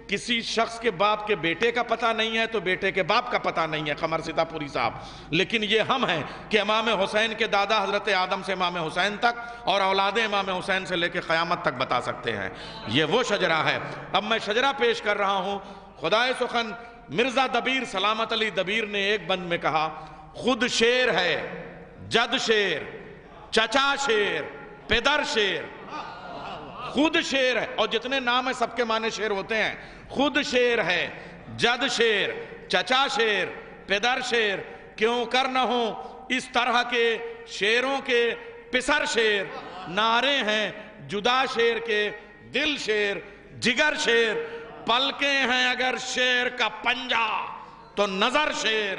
کسی شخص کے باپ کے بیٹے کا پتہ نہیں ہے تو بیٹے کے باپ کا پتہ نہیں ہے، قمر ستا پوری صاحب، لیکن یہ ہم ہیں کہ امام حسین کے دادا حضرت آدم سے امام حسین تک اور اولاد امام حسین سے لے کے قیامت تک بتا سکتے ہیں۔ یہ وہ شجرہ ہے۔ اب میں شجرہ پیش کر رہا ہوں۔ خدائے سخن مرزا دبیر سلامت علی دبیر نے ایک بند میں کہا، خود شیر ہے، جد شیر، چچا شیر، پدر شیر۔ خود شیر ہے، اور جتنے نام ہیں سب کے معنی شیر ہوتے ہیں۔ خود شیر ہے، جد شیر، چچا شیر، پدر شیر، کیوں کر نہ ہوں اس طرح کے شیروں کے پسر شیر۔ نعرے ہیں جدا شیر کے، دل شیر، جگر شیر، پلکیں ہیں اگر شیر کا پنجہ تو نظر شیر۔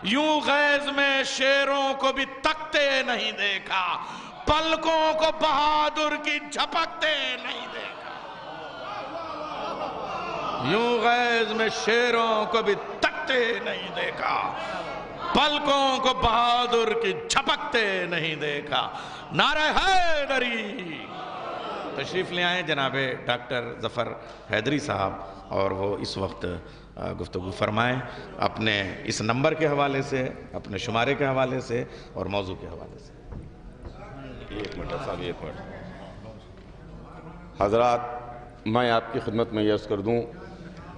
یوں غیظ میں شیروں کو بھی تکتے نہیں دیکھا، پلکوں کو بہادر کی جھپکتے نہیں دیکھا۔ یوں غیظ میں شیروں کو بھی تکتے نہیں دیکھا، پلکوں کو بہادر کی جھپکتے نہیں دیکھا۔ نعرہ حیدری! تشریف لے آئیں جناب ڈاکٹر ظفر حیدری صاحب، اور وہ اس وقت گفتگو فرمائیں اپنے اس نمبر کے حوالے سے، اپنے شمارے کے حوالے سے اور موضوع کے حوالے سے۔ ایک منٹ صاحب، ایک منٹ۔ حضرات، میں آپ کی خدمت میں عرض کر دوں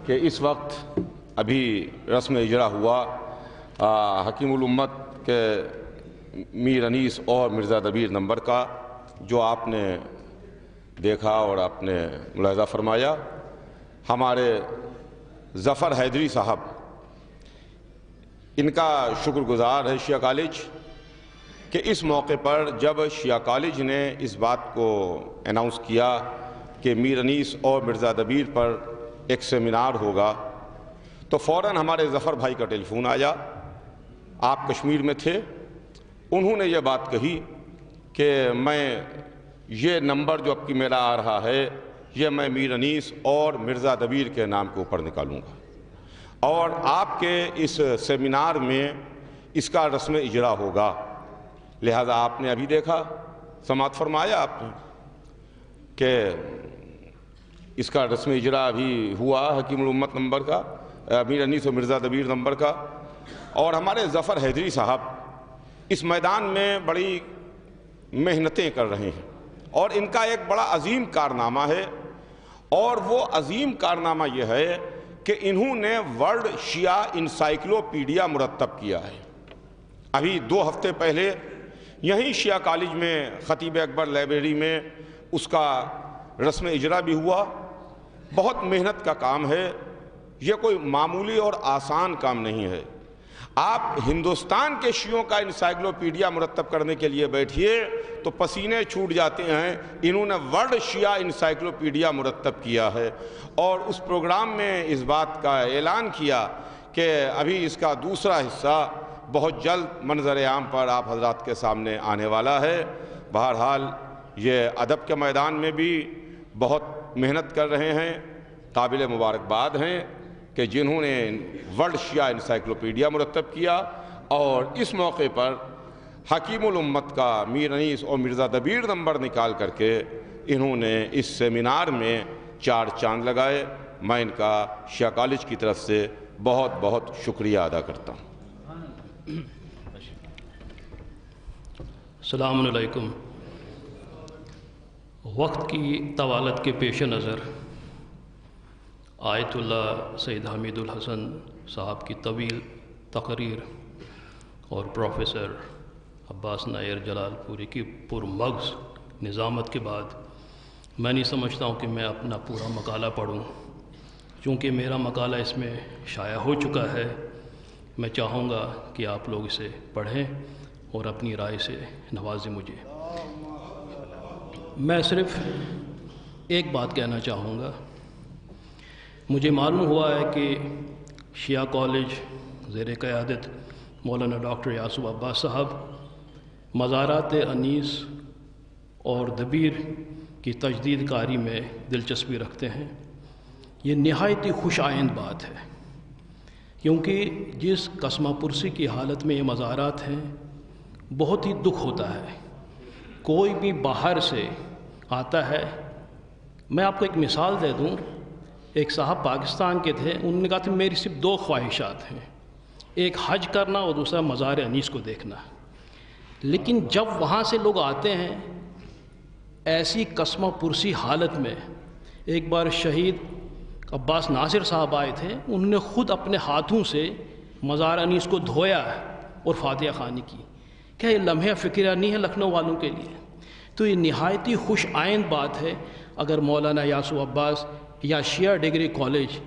کہ اس وقت ابھی رسم اجرا ہوا حکیم الامت کے میر انیس اور مرزا دبیر نمبر کا، جو آپ نے دیکھا اور آپ نے ملاحظہ فرمایا۔ ہمارے ظفر حیدری صاحب، ان کا شکر گزار ہے شیعہ کالج کہ اس موقع پر جب شیعہ کالج نے اس بات کو اناؤنس کیا کہ میر انیس اور مرزا دبیر پر ایک سیمینار ہوگا، تو فوراً ہمارے ظفر بھائی کا ٹیلی فون آیا۔ آپ کشمیر میں تھے، انہوں نے یہ بات کہی کہ میں یہ نمبر جو اب کی میرا آ رہا ہے یہ میں میر انیس اور مرزا دبیر کے نام کے اوپر نکالوں گا، اور آپ کے اس سیمینار میں اس کا رسم اجرا ہوگا۔ لہذا آپ نے ابھی دیکھا، سماعت فرمایا آپ نے کہ اس کا رسم اجرا ابھی ہوا حکیم الامت نمبر کا، میر انیس اور مرزا دبیر نمبر کا۔ اور ہمارے ظفر حیدری صاحب اس میدان میں بڑی محنتیں کر رہے ہیں، اور ان کا ایک بڑا عظیم کارنامہ ہے، اور وہ عظیم کارنامہ یہ ہے کہ انہوں نے ورلڈ شیعہ انسائکلوپیڈیا مرتب کیا ہے۔ ابھی 2 ہفتے پہلے یہیں شیعہ کالج میں خطیب اکبر لائبریری میں اس کا رسم اجرا بھی ہوا۔ بہت محنت کا کام ہے، یہ کوئی معمولی اور آسان کام نہیں ہے۔ آپ ہندوستان کے شیعوں کا انسائکلوپیڈیا مرتب کرنے کے لیے بیٹھیے تو پسینے چھوٹ جاتے ہیں۔ انہوں نے ورلڈ شیعہ انسائکلوپیڈیا مرتب کیا ہے، اور اس پروگرام میں اس بات کا اعلان کیا کہ ابھی اس کا دوسرا حصہ بہت جلد منظر عام پر آپ حضرات کے سامنے آنے والا ہے۔ بہرحال یہ ادب کے میدان میں بھی بہت محنت کر رہے ہیں، قابل مبارکباد ہیں کہ جنہوں نے ورلڈ شیعہ انسائکلوپیڈیا مرتب کیا، اور اس موقع پر حکیم الامت کا میر انیس اور مرزا دبیر نمبر نکال کر کے انہوں نے اس سیمینار میں 4 چاند لگائے۔ میں ان کا شیعہ کالج کی طرف سے بہت بہت شکریہ ادا کرتا ہوں۔ السلام علیکم۔ وقت کی طوالت کے پیش نظر آیت اللہ سید حمید الحسن صاحب کی طویل تقریر اور پروفیسر عباس نائر جلال پوری کی پرمغز نظامت کے بعد میں نہیں سمجھتا ہوں کہ میں اپنا پورا مقالہ پڑھوں، چونکہ میرا مقالہ اس میں شائع ہو چکا ہے۔ میں چاہوں گا کہ آپ لوگ اسے پڑھیں اور اپنی رائے سے نوازیں مجھے۔ میں صرف ایک بات کہنا چاہوں گا۔ مجھے معلوم ہوا ہے کہ شیعہ کالج زیر قیادت مولانا ڈاکٹر یاسو عباس صاحب مزارات انیس اور دبیر کی تجدید کاری میں دلچسپی رکھتے ہیں۔ یہ نہایت ہی خوش آئند بات ہے، کیونکہ جس قسمہ پرسی کی حالت میں یہ مزارات ہیں بہت ہی دکھ ہوتا ہے۔ کوئی بھی باہر سے آتا ہے، میں آپ کو ایک مثال دے دوں۔ ایک صاحب پاکستان کے تھے، انہوں نے کہا تھا میری صرف 2 خواہشات ہیں، ایک حج کرنا اور دوسرا مزار انیس کو دیکھنا۔ لیکن جب وہاں سے لوگ آتے ہیں ایسی قسمہ پرسی حالت میں، ایک بار شہید عباس ناصر صاحب آئے تھے، انہوں نے خود اپنے ہاتھوں سے مزار انیس کو دھویا اور فاتحہ خوانی کی۔ کیا یہ لمحہ فکرہ نہیں ہے لکھنؤ والوں کے لیے؟ تو یہ نہایت ہی خوش آئند بات ہے اگر مولانا یاسو عباس یا شیعہ ڈگری کالج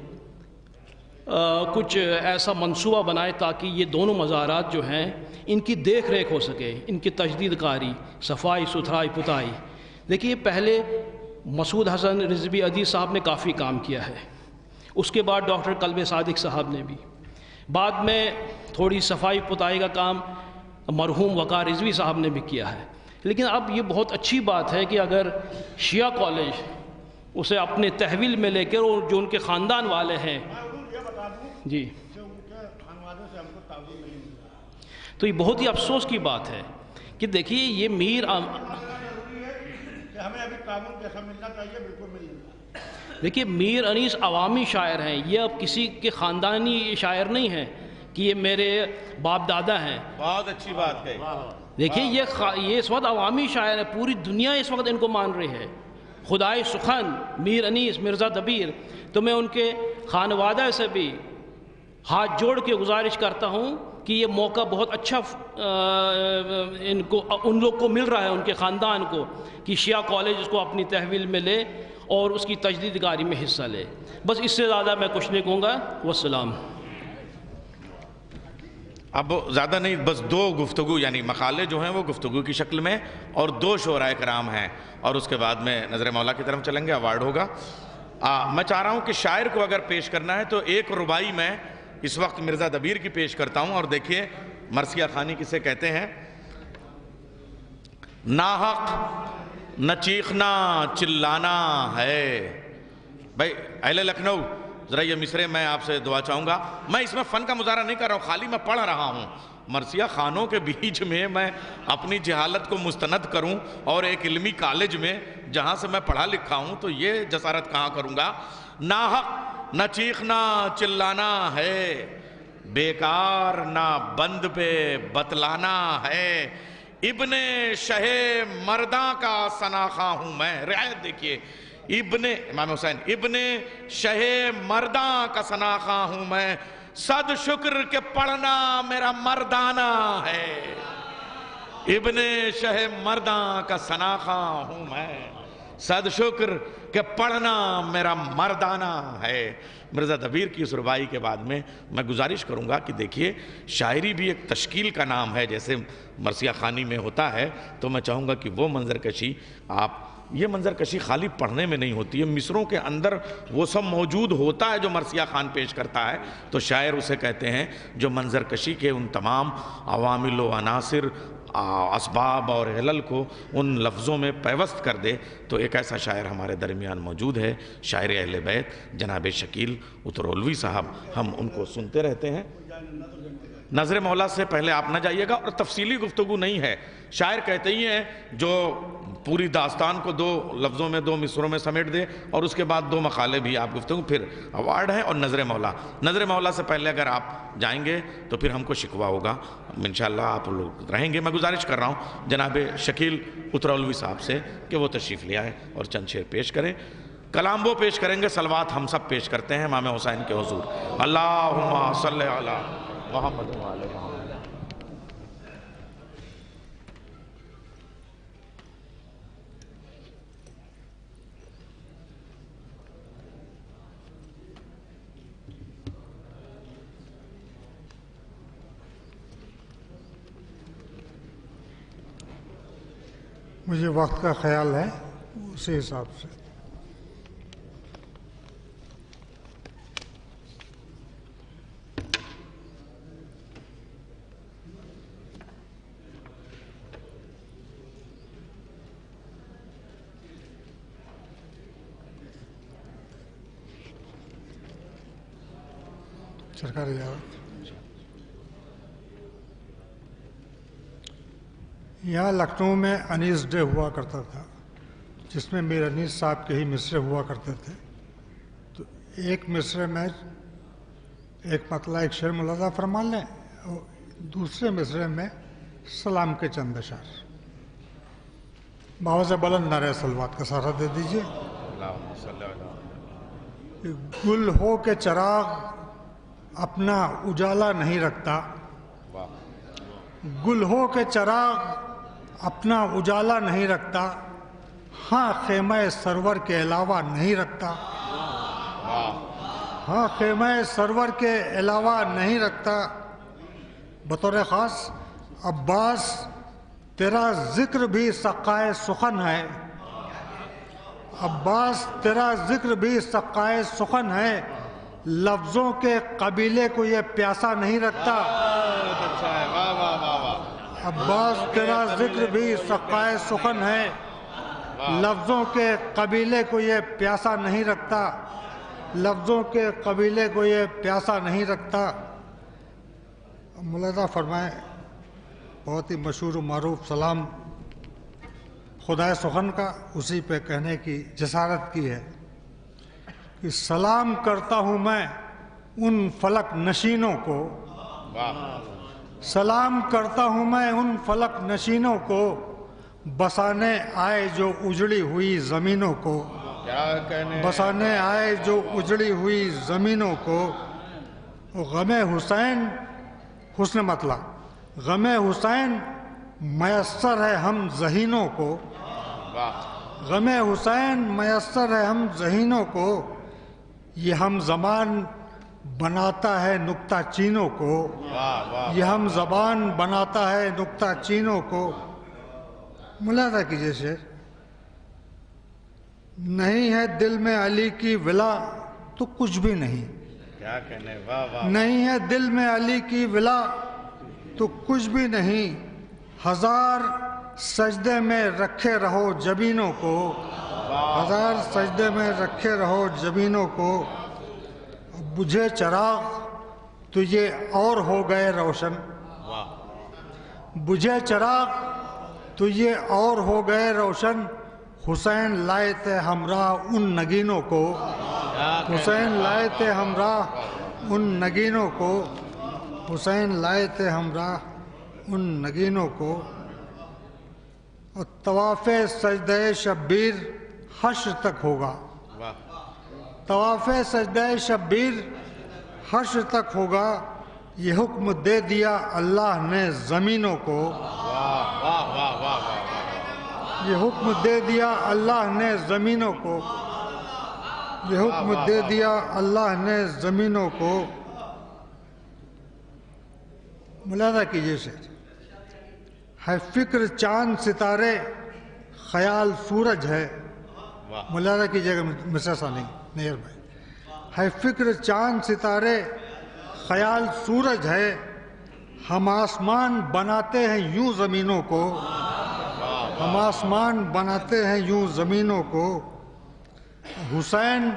کچھ ایسا منصوبہ بنائے تاکہ یہ دونوں مزارات جو ہیں ان کی دیکھ ریکھ ہو سکے، ان کی تجدید کاری، صفائی ستھرائی پتائی۔ دیکھیے پہلے مسعود حسن رضوی عزیز صاحب نے کافی کام کیا ہے، اس کے بعد ڈاکٹر قلب صادق صاحب نے بھی، بعد میں تھوڑی صفائی پتائی کا کام مرحوم وقار رضوی صاحب نے بھی کیا ہے۔ لیکن اب یہ بہت اچھی بات ہے کہ اگر شیعہ کالج اسے اپنے تحویل میں لے کر، اور جو ان کے خاندان والے ہیں جی، تو یہ بہت ہی افسوس کی بات ہے کہ دیکھیے یہ دیکھیے میر انیس عوامی شاعر ہیں، یہ اب کسی کے خاندانی شاعر نہیں ہیں کہ یہ میرے باپ دادا ہیں۔ بہت اچھی بات ہے۔ دیکھیے یہ اس وقت عوامی شاعر ہے، پوری دنیا اس وقت ان کو مان رہی ہے۔ خدائے سخن میر انیس مرزا دبیر، تو میں ان کے خانوادہ سے بھی ہاتھ جوڑ کے گزارش کرتا ہوں کہ یہ موقع بہت اچھا ان لوگ کو مل رہا ہے، ان کے خاندان کو، کہ شیعہ کالج اس کو اپنی تحویل میں لے اور اس کی تجدید کاری میں حصہ لے۔ بس اس سے زیادہ میں کچھ نہیں کہوں گا۔ والسلام۔ اب زیادہ نہیں، بس 2 گفتگو، یعنی مقالے جو ہیں وہ گفتگو کی شکل میں، اور 2 شعراء کرام ہیں، اور اس کے بعد میں نظر مولا کی طرف چلیں گے، ایوارڈ ہوگا۔ میں چاہ رہا ہوں کہ شاعر کو اگر پیش کرنا ہے تو ایک ربائی میں اس وقت مرزا دبیر کی پیش کرتا ہوں، اور دیکھیے مرثیہ خوانی کسے کہتے ہیں۔ ناحق نہ چیخنا چلانا ہے۔ بھائی اہل لکھنؤ، ذرا یہ مصرے میں آپ سے دعا چاہوں گا۔ میں اس میں فن کا مظاہرہ نہیں کر رہا ہوں، خالی میں پڑھ رہا ہوں۔ مرثیہ خانوں کے بیچ میں اپنی جہالت کو مستند کروں، اور ایک علمی کالج میں جہاں سے میں پڑھا لکھا ہوں، تو یہ جسارت کہاں کروں گا۔ ناحق نہ چیخنا چلانا ہے، بیکار نہ بند پہ بتلانا ہے، ابن شہ مرداں کا سناخواں ہوں میں۔ رعایت دیکھیے، امام حسین، ابن شہ مرداں کا سناخواں ہوں میں، صد شکر کہ پڑھنا میرا مردانہ ہے، ابن شہ مرداں کا سناخواں ہوں میں، صد شکر کہ پڑھنا میرا مردانہ ہے۔ مرزا دبیر کی اس ربائی کے بعد میں گزارش کروں گا کہ دیکھیے شاعری بھی ایک تشکیل کا نام ہے، جیسے مرثیہ خوانی میں ہوتا ہے، تو میں چاہوں گا کہ وہ منظر کشی یہ منظر کشی خالی پڑھنے میں نہیں ہوتی ہے، مصروں کے اندر وہ سب موجود ہوتا ہے جو مرثیہ خوان پیش کرتا ہے، تو شاعر اسے کہتے ہیں جو منظر کشی کے ان تمام عوامل و عناصر، اسباب اور علل کو ان لفظوں میں پیوست کر دے۔ تو ایک ایسا شاعر ہمارے درمیان موجود ہے، شاعر اہل بیت جناب شکیل اترولوی صاحب، ہم ان کو سنتے رہتے ہیں۔ نظر مولا سے پہلے آپ نہ جائیے گا، اور تفصیلی گفتگو نہیں ہے، شاعر کہتے ہی ہیں جو پوری داستان کو 2 لفظوں میں 2 مصروں میں سمیٹ دے، اور اس کے بعد 2 مقالے بھی آپ گفتگو، پھر ایوارڈ ہے اور نظر مولا سے پہلے اگر آپ جائیں گے تو پھر ہم کو شکوہ ہوگا۔ انشاءاللہ آپ لوگ رہیں گے۔ میں گزارش کر رہا ہوں جناب شکیل اترولوی صاحب سے کہ وہ تشریف لے آئے اور چند شعر پیش کریں۔ کلام وہ پیش کریں گے، صلوات ہم سب پیش کرتے ہیں امام حسین کے حضور۔ اللہم صلی علی محمد و علی محمد۔ مجھے وقت کا خیال ہے اسی حساب سے. سرکاری دعوت. یہاں لکھنؤ میں انیس ڈے ہوا کرتا تھا جس میں میر انیس صاحب کے ہی مصرے ہوا کرتے تھے. تو ایک مصرے میں ایک مطلع ایک شعر ملاحظہ فرما لیں اور دوسرے مصرے میں سلام کے چند اشعار. باوز بلند نعرہ صلوات کا سہارا دے دیجیے. گل ہو کے چراغ اپنا اجالا نہیں رکھتا، گل ہو کے چراغ اپنا اجالا نہیں رکھتا، ہاں خیمہ سرور کے علاوہ نہیں رکھتا، ہاں خیمہ سرور کے علاوہ نہیں رکھتا. بطور خاص عباس تیرا ذکر بھی سقائے سخن ہے، عباس تیرا ذکر بھی سقائے سخن ہے، لفظوں کے قبیلے کو یہ پیاسا نہیں رکھتا. عباس تیرا ذکر بھی سقائے سخن ہے، لفظوں کے قبیلے کو یہ پیاسا نہیں رکھتا، لفظوں کے قبیلے کو یہ پیاسا نہیں رکھتا. ملاحظہ فرمائیں بہت ہی مشہور و معروف سلام خدائے سخن کا اسی پہ کہنے کی جسارت کی ہے کہ سلام کرتا ہوں میں ان فلک نشینوں کو، سلام کرتا ہوں میں ان فلک نشینوں کو، بسانے آئے جو اجڑی ہوئی زمینوں کو، بسانے آئے جو اجڑی ہوئی زمینوں کو. غم حسین حسن مطلع غم حسین میسر ہے ہم ذہینوں کو، غم حسین میسر ہے ہم ذہینوں کو، یہ ہم زبان بناتا ہے نکتہ چینوں کو، یہ ہم زبان بناتا ہے نکتہ چینوں کو. ملاحظہ کیجئے شعر. نہیں ہے دل میں علی کی ولا تو کچھ بھی نہیں، نہیں ہے دل میں علی کی ولا تو کچھ بھی نہیں، ہزار سجدے میں رکھے رہو جبینوں کو، ہزار سجدے میں رکھے رہو جبینوں کو. بجھے چراغ تو یہ اور ہو گئے روشن، بجھے چراغ تو یہ اور ہو گئے روشن، حسین لائے تھے ہمراہ ان نگینوں کو، حسین لائے تھے ہمراہ ان نگینوں کو، حسین لائے تھے ہمراہ ان نگینوں کو. اور طواف سجدہ شبیر حشر تک ہوگا، طواف سجدہ شبیر حشر تک ہوگا، یہ حکم دے دیا اللہ نے زمینوں کو، یہ حکم دے دیا اللہ نے زمینوں کو، یہ حکم دے دیا اللہ نے زمینوں کو. ملاحظہ کیجئے شعر. ہے فکر چاند ستارے خیال سورج ہے. ملاحظہ کیجئے گا مسٹر ثانی نیر بھائی. ہے فکر چاند ستارے خیال سورج ہے، ہم آسمان بناتے ہیں یوں زمینوں کو، ہم آسمان بناتے ہیں یوں زمینوں کو. حسین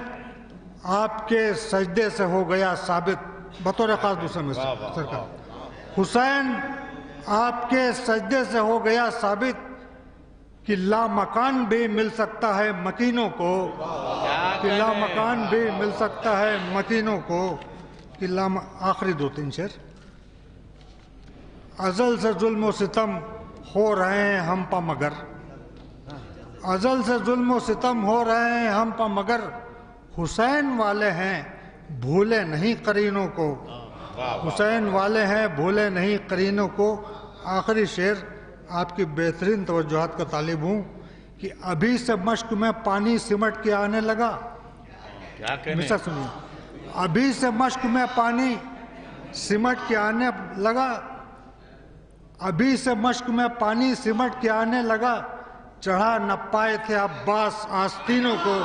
آپ کے سجدے سے ہو گیا ثابت. بطور خاص دوسرے میں سرکار. حسین آپ کے سجدے سے ہو گیا ثابت کہ لا مکان بھی مل سکتا ہے مکینوں کو، کہ لا مکان بھی مل سکتا ہے مکینوں کو. کہ آخری دو تین شعر. ازل سے ظلم و ستم ہو رہے ہیں ہم پا مگر، ازل سے ظلم و ستم ہو رہے ہیں ہم پا مگر، حسین والے ہیں بھولے نہیں قرینوں کو، حسین والے ہیں بھولے نہیں قرینوں کو. آخری شعر آپ کی بہترین توجہات کا طالب ہوں کہ ابھی سے مشق میں پانی سمٹ کے آنے لگا. مثال سنیے. ابھی سے مشق میں پانی سمٹ کے آنے لگا، ابھی سے مشق میں پانی سمٹ کے آنے لگا، چڑھا نہ پائے تھے عباس آستینوں کو،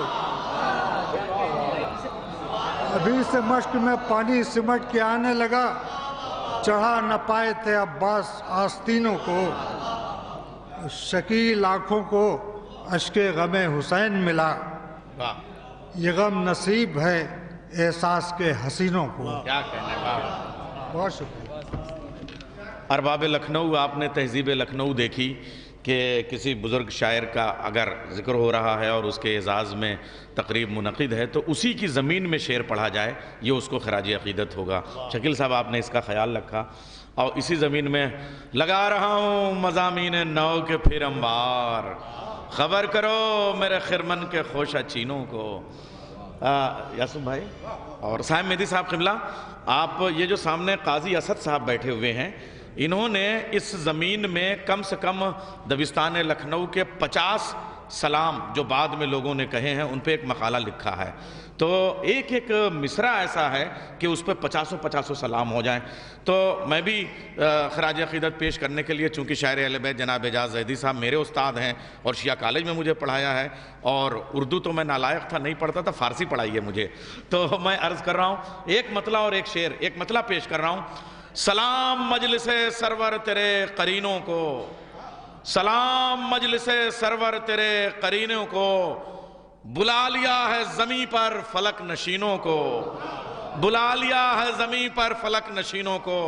ابھی سے مشق میں پانی سمٹ کے آنے لگا، چڑھا نہ پائے تھے عباس آستینوں کو، شکیل آنکھوں کو اشک غم حسین ملا، یہ غم نصیب ہے احساس کے حسینوں کو۔ کیا کہنا ہے، بہت شکریہ۔ ارباب لکھنؤ، آپ نے تہذیب لکھنؤ دیکھی کہ کسی بزرگ شاعر کا اگر ذکر ہو رہا ہے اور اس کے اعزاز میں تقریب منعقد ہے تو اسی کی زمین میں شعر پڑھا جائے، یہ اس کو خراج عقیدت ہوگا۔ شکیل صاحب آپ نے اس کا خیال رکھا، اور اسی زمین میں لگا رہا ہوں مضامین نو کے پھر انبار، خبر کرو میرے خرمن کے خوشہ چینوں کو۔ یاسف بھائی اور صاحب مہدی صاحب قبلہ، آپ یہ جو سامنے قاضی اسد صاحب بیٹھے ہوئے ہیں، انہوں نے اس زمین میں کم سے کم دبستان لکھنؤ کے 50 سلام جو بعد میں لوگوں نے کہے ہیں ان پہ ایک مقالہ لکھا ہے، تو ایک ایک مصرع ایسا ہے کہ اس پہ 50 سلام ہو جائیں۔ تو میں بھی خراج عقیدت پیش کرنے کے لیے، چونکہ شاعر اہل بیت جناب اعجاز زیدی صاحب میرے استاد ہیں اور شیعہ کالج میں مجھے پڑھایا ہے، اور اردو تو میں نالائق تھا، نہیں پڑھتا تھا، فارسی پڑھائی ہے مجھے، تو میں عرض کر رہا ہوں ایک مطلع اور ایک شعر، ایک مطلع پیش کر رہا ہوں۔ سلام مجلس سرور تیرے قرینوں کو، سلام مجلس سرور تیرے قرینوں کو، بلا لیا ہے زمیں پر فلک نشینوں کو، بلا لیا ہے زمیں پر فلک نشینوں کو۔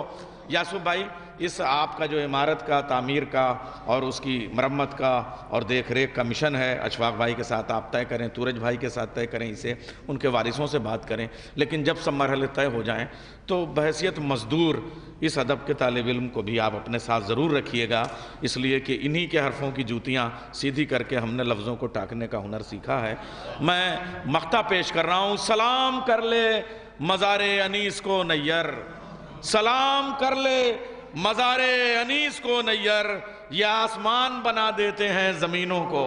یاسف بھائی، اس آپ کا جو عمارت کا تعمیر کا اور اس کی مرمت کا اور دیکھ ریکھ کا مشن ہے، اشفاق بھائی کے ساتھ آپ طے کریں، تورج بھائی کے ساتھ طے کریں، اسے ان کے وارثوں سے بات کریں، لیکن جب سب مرحلے طے ہو جائیں تو بحیثیت مزدور اس ادب کے طالب علم کو بھی آپ اپنے ساتھ ضرور رکھیے گا، اس لیے کہ انہی کے حرفوں کی جوتیاں سیدھی کر کے ہم نے لفظوں کو ٹاکنے کا ہنر سیکھا ہے۔ میں مقطع پیش کر رہا ہوں۔ سلام کر لے مزار انیس کو نیر، سلام کر لے مزار انیس کو نیر، یہ آسمان بنا دیتے ہیں زمینوں کو،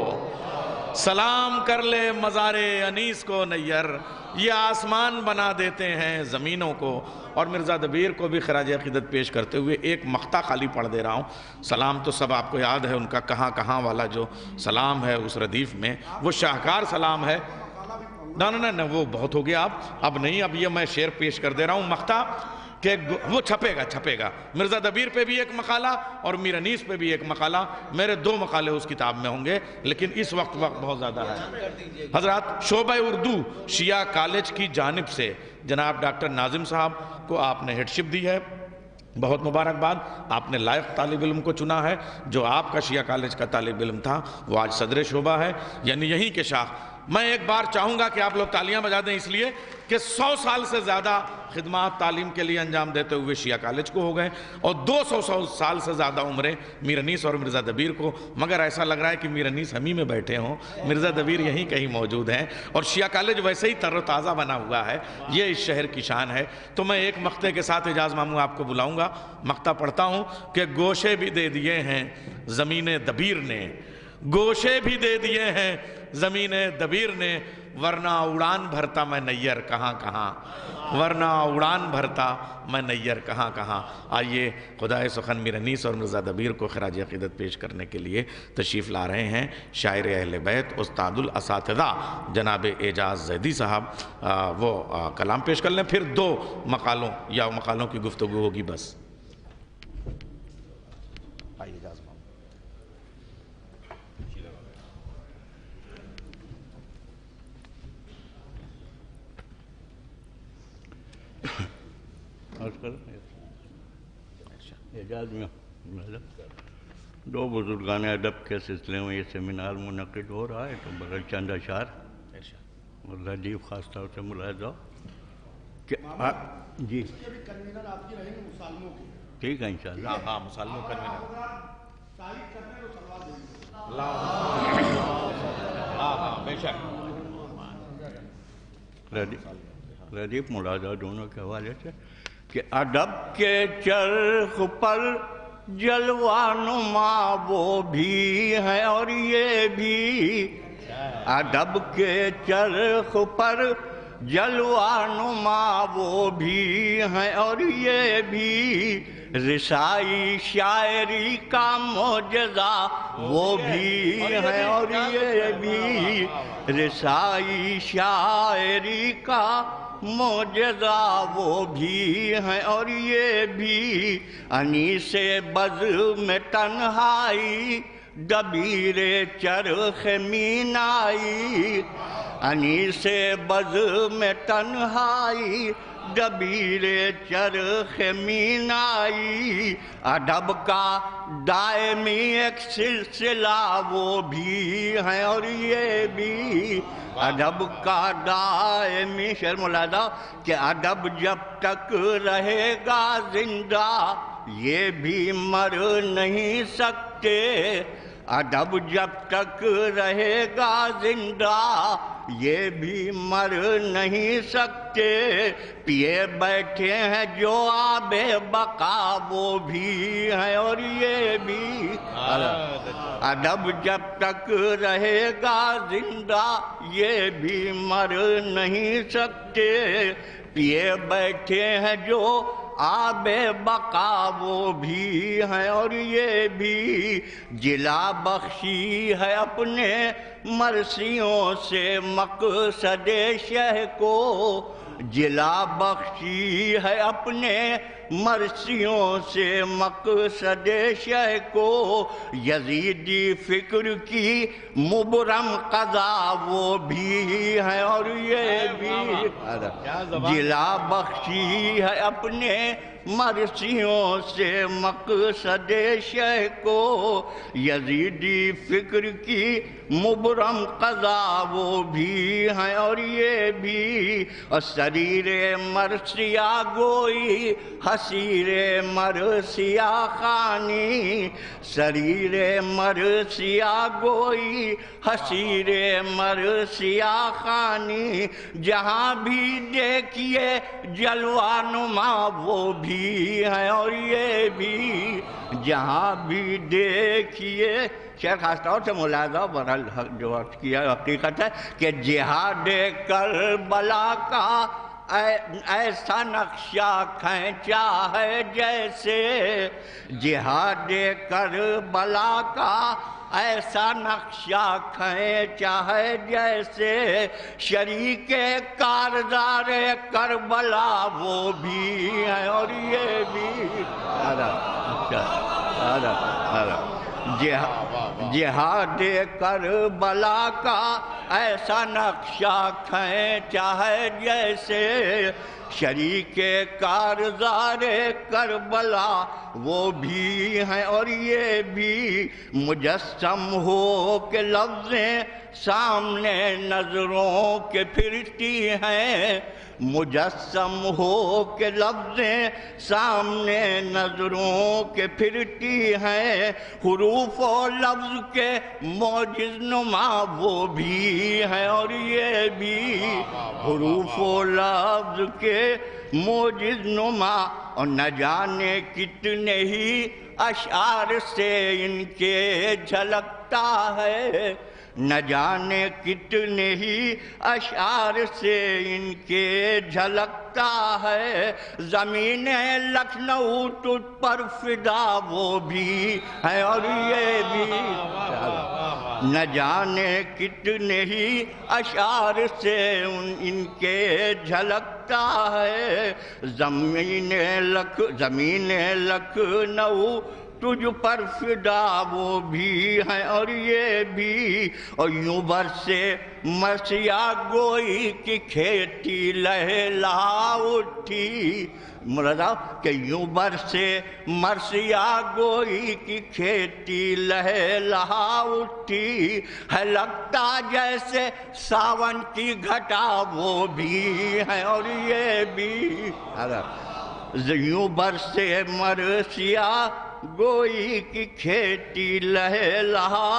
سلام کر لے مزار انیس کو نیر، یہ آسمان بنا دیتے ہیں زمینوں کو۔ اور مرزا دبیر کو بھی خراج عقیدت پیش کرتے ہوئے ایک مقطع خالی پڑھ دے رہا ہوں۔ سلام تو سب آپ کو یاد ہے، ان کا کہاں کہاں والا جو سلام ہے اس ردیف میں، وہ شاہکار سلام ہے۔ نہ وہ بہت ہو گیا، اب نہیں، اب یہ میں شعر پیش کر دے رہا ہوں مقطع، کہ وہ چھپے گا۔ مرزا دبیر پہ بھی ایک مقالہ اور میر انیس پہ بھی ایک مقالہ، میرے 2 مقالے اس کتاب میں ہوں گے، لیکن اس وقت بہت زیادہ ہے۔ حضرات، شعبہ اردو شیعہ کالج کی جانب سے جناب ڈاکٹر ناظم صاحب کو آپ نے ہیڈشپ دی ہے، بہت مبارکباد، آپ نے لائق طالب علم کو چنا ہے، جو آپ کا شیعہ کالج کا طالب علم تھا وہ آج صدر شعبہ ہے، یعنی یہیں کے شاخ۔ میں ایک بار چاہوں گا کہ آپ لوگ تالیاں بجا دیں، اس لیے کہ 100 سال سے زیادہ خدمات تعلیم کے لیے انجام دیتے ہوئے شیعہ کالج کو ہو گئے، اور 200 سال سے زیادہ عمریں میر انیس اور مرزا دبیر کو، مگر ایسا لگ رہا ہے کہ میر انیس ہم ہی میں بیٹھے ہوں، مرزا دبیر یہیں کہیں موجود ہیں، اور شیعہ کالج ویسے ہی تر و تازہ بنا ہوا ہے، یہ اس شہر کی شان ہے۔ تو میں ایک مقطع کے ساتھ اعجاز ماموں آپ کو بلاؤں گا، مقطع پڑھتا ہوں کہ گوشے بھی دے دیے ہیں زمین دبیر نے، گوشے بھی دے دیے ہیں زمین دبیر نے، ورنہ اڑان بھرتا میں نیر کہاں کہاں، ورنہ اڑان بھرتا میں نیر کہاں کہاں۔ آئیے خدائے سخن میر انیس اور مرزا دبیر کو خراج عقیدت پیش کرنے کے لیے تشریف لا رہے ہیں شاعر اہل بیت استاد الاساتذہ جناب اعجاز زیدی صاحب، وہ کلام پیش کر لیں، پھر 2 مقالوں کی گفتگو ہوگی بس۔ اعجاز میں 2 بزرگان ادب کے سلسلے میں یہ سیمینار منعقد ہو رہا ہے، تو بغیر چند اشعار اور لطیف خاص طور سے ملاحظہ کہ جی ٹھیک ہے انشاءاللہ، ہاں مسالموں کنوینر، ہاں بے شک، ردیف ملاحظہ دونوں کے حوالے سے کہ ادب کے چرخ پر جلوہ نما وہ بھی ہے اور یہ بھی، ادب کے چرخ پر جلوہ نما وہ بھی ہیں اور یہ بھی رسائی شاعری کا معجزہ وہ بھی ہیں اور یہ بھی رسائی شاعری کا معجزہ وہ بھی ہیں اور یہ بھی انیس بز میں تنہائی دبیر چرخ مینائی انیس بز میں تنہائی دبیر چرخ مینائی ادب کا دائمی ایک سلسلہ وہ بھی ہیں اور یہ بھی ادب کا دائمی شعر ملاحظہ کہ ادب جب تک رہے گا زندہ یہ بھی مر نہیں سکتے ادب جب تک رہے گا زندہ یہ بھی مر نہیں سکتے پیے بیٹھے ہیں جو آب بقا وہ بھی ہیں اور یہ بھی ادب جب تک رہے گا زندہ یہ بھی مر نہیں سکتے پیے بیٹھے ہیں جو آب بقا وہ بھی ہیں اور یہ بھی جلا بخشی ہے اپنے مرثیوں سے مقصد شہ کو جلا بخشی ہے اپنے مرثیوں سے مقصد شہ کو یزیدی فکر کی مبرم قضا وہ بھی ہیں اور یہ بھی جلا بخشی ہے اپنے مرثیوں سے مقصد شہ کو یزیدی فکر کی مبرم قضا وہ بھی ہیں اور یہ بھی اور سریر مرثیہ گوئی حسیر مرثیہ خانی سریر مرثیہ گوئی حسیر مرثیہ خانی جہاں بھی دیکھیے جلوہ نما وہ بھی ہیں اور یہ بھی جہاں بھی دیکھیے شعر خاص طور سے ملاحظہ برحال جو عرض کیا حقیقت ہے کہ جہاد کربلا کا ایسا نقشہ کھینچا ہے جیسے جہاد کربلا کا ایسا نقشہ کھینچا ہے جیسے شریک کارزار کربلا وہ بھی ہیں اور یہ بھی جہاد کربلا کا ایسا نقشہ کھینچا ہے جیسے شریک کارزار کربلا وہ بھی ہیں اور یہ بھی مجسم ہو کہ لفظیں سامنے نظروں کے پھرتی ہیں مجسم ہو کہ لفظیں سامنے نظروں کے پھرتی ہیں حروف و لفظ کے معجز نما وہ بھی ہیں اور یہ بھی حروف و لفظ کے معجز نما اور نہ جانے کتنے ہی اشعار سے ان کے جھلکتا ہے نہ جانے کتنے ہی اشعار سے ان کے جھلکتا ہے زمین لکھنؤ تجھ پر فدا وہ بھی ہے اور یہ بھی نہ جانے کتنے ہی اشعار سے ان کے جھلکتا ہے زمین لکھنؤ تجھ پر فدا وہ بھی ہیں اور یہ بھی اور یوں برسے مرثیہ گوئی کی کھیتی لہلا اٹھی مراد کہ یوں برسے مرثیہ گوئی کی کھیتی لہلا اٹھی ہے لگتا جیسے ساون کی گھٹا وہ بھی ہیں اور یہ بھی یوں برسے مرثیہ گوئی کی کھیتی لہلا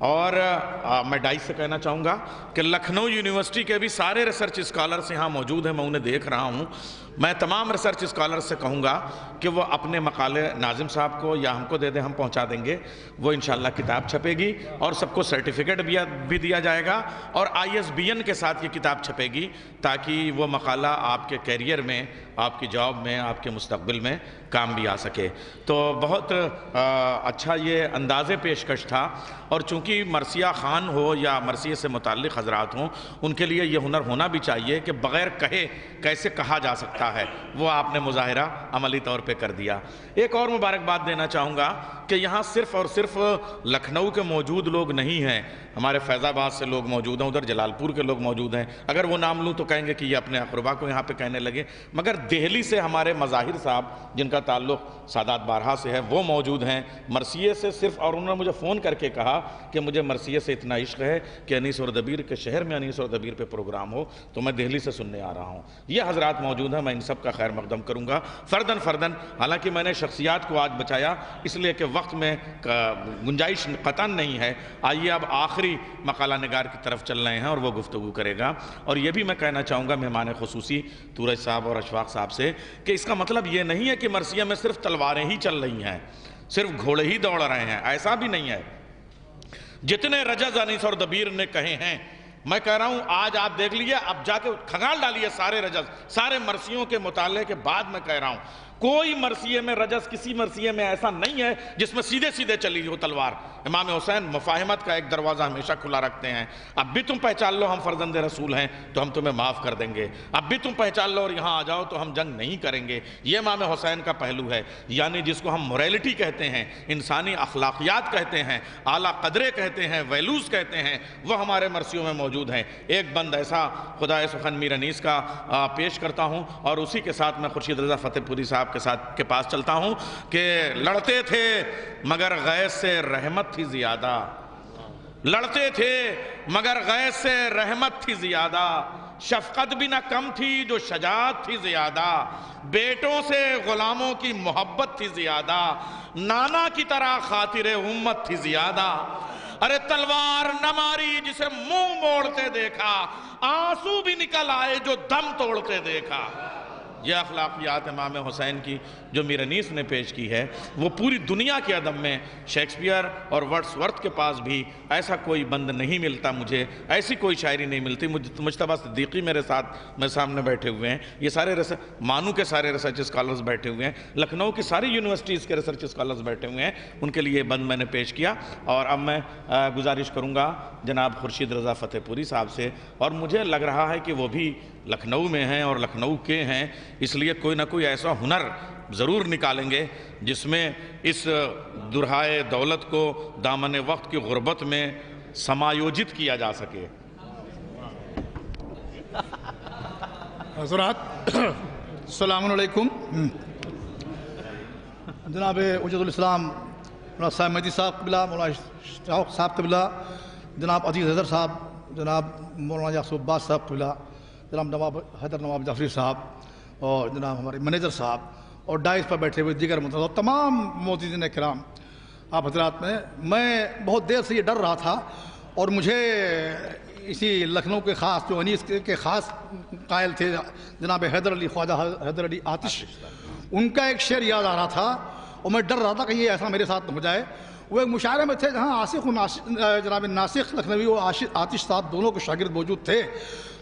اور میں ڈائس سے کہنا چاہوں گا کہ لکھنؤ یونیورسٹی کے بھی سارے ریسرچ اسکالرس یہاں موجود ہیں، میں انہیں دیکھ رہا ہوں. میں تمام ریسرچ اسکالرس سے کہوں گا کہ وہ اپنے مقالے ناظم صاحب کو یا ہم کو دے دیں، ہم پہنچا دیں گے. وہ انشاءاللہ کتاب چھپے گی اور سب کو سرٹیفکیٹ بھی دیا جائے گا، اور ISBN کے ساتھ یہ کتاب چھپے گی تاکہ وہ مقالہ آپ کے کیریئر میں، آپ کی جاب میں، آپ کے مستقبل میں کام بھی آ سکے. تو بہت اچھا یہ انداز پیشکش تھا. اور چونکہ مرثیہ خان ہو یا مرثیے سے متعلق حضرات ہوں، ان کے لیے یہ ہنر ہونا بھی چاہیے کہ بغیر کہے کیسے کہا جا سکتا ہے، وہ آپ نے مظاہرہ عملی طور پہ کر دیا. ایک اور مبارکباد دینا چاہوں گا کہ یہاں صرف اور صرف لکھنؤ کے موجود لوگ نہیں ہیں، ہمارے فیض آباد سے لوگ موجود ہیں، ادھر جلال پور کے لوگ موجود ہیں. اگر وہ نام لوں تو کہیں گے کہ یہ اپنے اقربا کو یہاں پہ کہنے لگے، مگر دہلی سے ہمارے مظاہر صاحب جن کا تعلق سادات بارہا سے ہے وہ موجود ہیں. مرثیے سے صرف، اور انہوں نے مجھے فون کر کے کہا کہ مجھے مرثیے سے اتنا عشق ہے کہ انیس اور دبیر کے شہر میں انیس اور دبیر پہ پروگرام ہو تو میں دہلی سے سننے آ رہا ہوں. یہ حضرات موجود ہیں، میں ان سب کا خیر مقدم کروں گا فرداً. حالانکہ میں نے شخصیات کو آج بچایا اس لیے کہ وقت میں گنجائش قطعاً نہیں ہے. آئیے اب آخری مقالہ نگار کی طرف چل رہے ہیں اور وہ گفتگو کرے گا. اور یہ بھی میں کہنا چاہوں گا مہمان خصوصی تورج صاحب اور اشفاق صاحب سے کہ اس کا مطلب یہ نہیں ہے کہ مرثیہ میں صرف تلواریں ہی چل رہی ہیں، صرف گھوڑے ہی دوڑ رہے ہیں، ایسا بھی نہیں ہے. جتنے رجز انیس اور دبیر نے کہے ہیں، میں کہہ رہا ہوں آج آپ دیکھ لیجئے، اب جا کے کھنگال ڈالیے سارے رجز، سارے مرثیوں کے مطالعے کے بعد میں کہہ رہا ہوں کوئی مرثیے میں رجز کسی مرثیے میں ایسا نہیں ہے جس میں سیدھے سیدھے چلی ہو تلوار. امام حسین مفاہمت کا ایک دروازہ ہمیشہ کھلا رکھتے ہیں. اب بھی تم پہچان لو ہم فرزند رسول ہیں تو ہم تمہیں معاف کر دیں گے، اب بھی تم پہچان لو اور یہاں آ جاؤ تو ہم جنگ نہیں کریں گے. یہ امام حسین کا پہلو ہے، یعنی جس کو ہم موریلٹی کہتے ہیں، انسانی اخلاقیات کہتے ہیں، اعلیٰ قدرے کہتے ہیں، ویلوز کہتے ہیں، وہ ہمارے مرثیوں میں موجود ہیں. ایک بند ایسا خدائے سخن میر انیس کا پیش کرتا ہوں اور اسی کے ساتھ میں خورشید رضا فتح پوری صاحب کے پاس چلتا ہوں کہ لڑتے تھے مگر غیظ سے رحمت تھی زیادہ، لڑتے تھے مگر غیظ سے رحمت تھی زیادہ، شفقت بھی نہ کم تھی جو شجاعت تھی زیادہ، بیٹوں سے غلاموں کی محبت تھی زیادہ، نانا کی طرح خاطر امت تھی زیادہ. ارے تلوار نہ ماری جسے منہ موڑتے دیکھا، آنسو بھی نکل آئے جو دم توڑتے دیکھا. یہ اخلاقیات امام حسین کی جو میر انیس نے پیش کی ہے وہ پوری دنیا کے ادب میں شیکسپیئر اور ورڈز ورتھ کے پاس بھی ایسا کوئی بند نہیں ملتا، مجھے ایسی کوئی شاعری نہیں ملتی. مجتبیٰ صدیقی میرے سامنے بیٹھے ہوئے ہیں، یہ سارے مانو کے سارے ریسرچ اسکالرز بیٹھے ہوئے ہیں، لکھنؤ کی ساری یونیورسٹیز کے ریسرچ اسکالرز بیٹھے ہوئے ہیں، ان کے لیے یہ بند میں نے پیش کیا. اور اب میں گزارش کروں گا جناب خورشید رضا فتح پوری صاحب سے، اور مجھے لگ رہا ہے کہ وہ بھی لکھنؤ میں ہیں اور لکھنؤ کے ہیں، اس لیے کوئی نہ کوئی ایسا ہنر ضرور نکالیں گے جس میں اس درہائے دولت کو دامن وقت کی غربت میں سمایوجت کیا جا سکے. حضرات السلام علیکم. جناب وجد الاسلام مولانا صاحب مہدی صاحب قبلہ، مولانا شاہ صاحب قبلہ، جناب عزیز حیدر صاحب، جناب مولانا یاسوف عباس صاحب قبلہ، جناب نواب حیدر نواب جعفری صاحب، اور جناب ہمارے مینیجر صاحب، اور ڈائس پر بیٹھے ہوئے دیگر اور تمام معززین کرام آپ حضرات، میں بہت دیر سے یہ ڈر رہا تھا، اور مجھے اسی لکھنؤ کے خاص جو انیس کے خاص قائل تھے جناب حیدر علی، خواجہ حیدر علی آتش، ان کا ایک شعر یاد آ رہا تھا، اور میں ڈر رہا تھا کہ یہ ایسا میرے ساتھ ہو جائے. وہ ایک مشاعرے میں تھے جہاں آصف جناب ناسخ لکھنوی اور آتش صاحب دونوں کے شاگرد موجود تھے.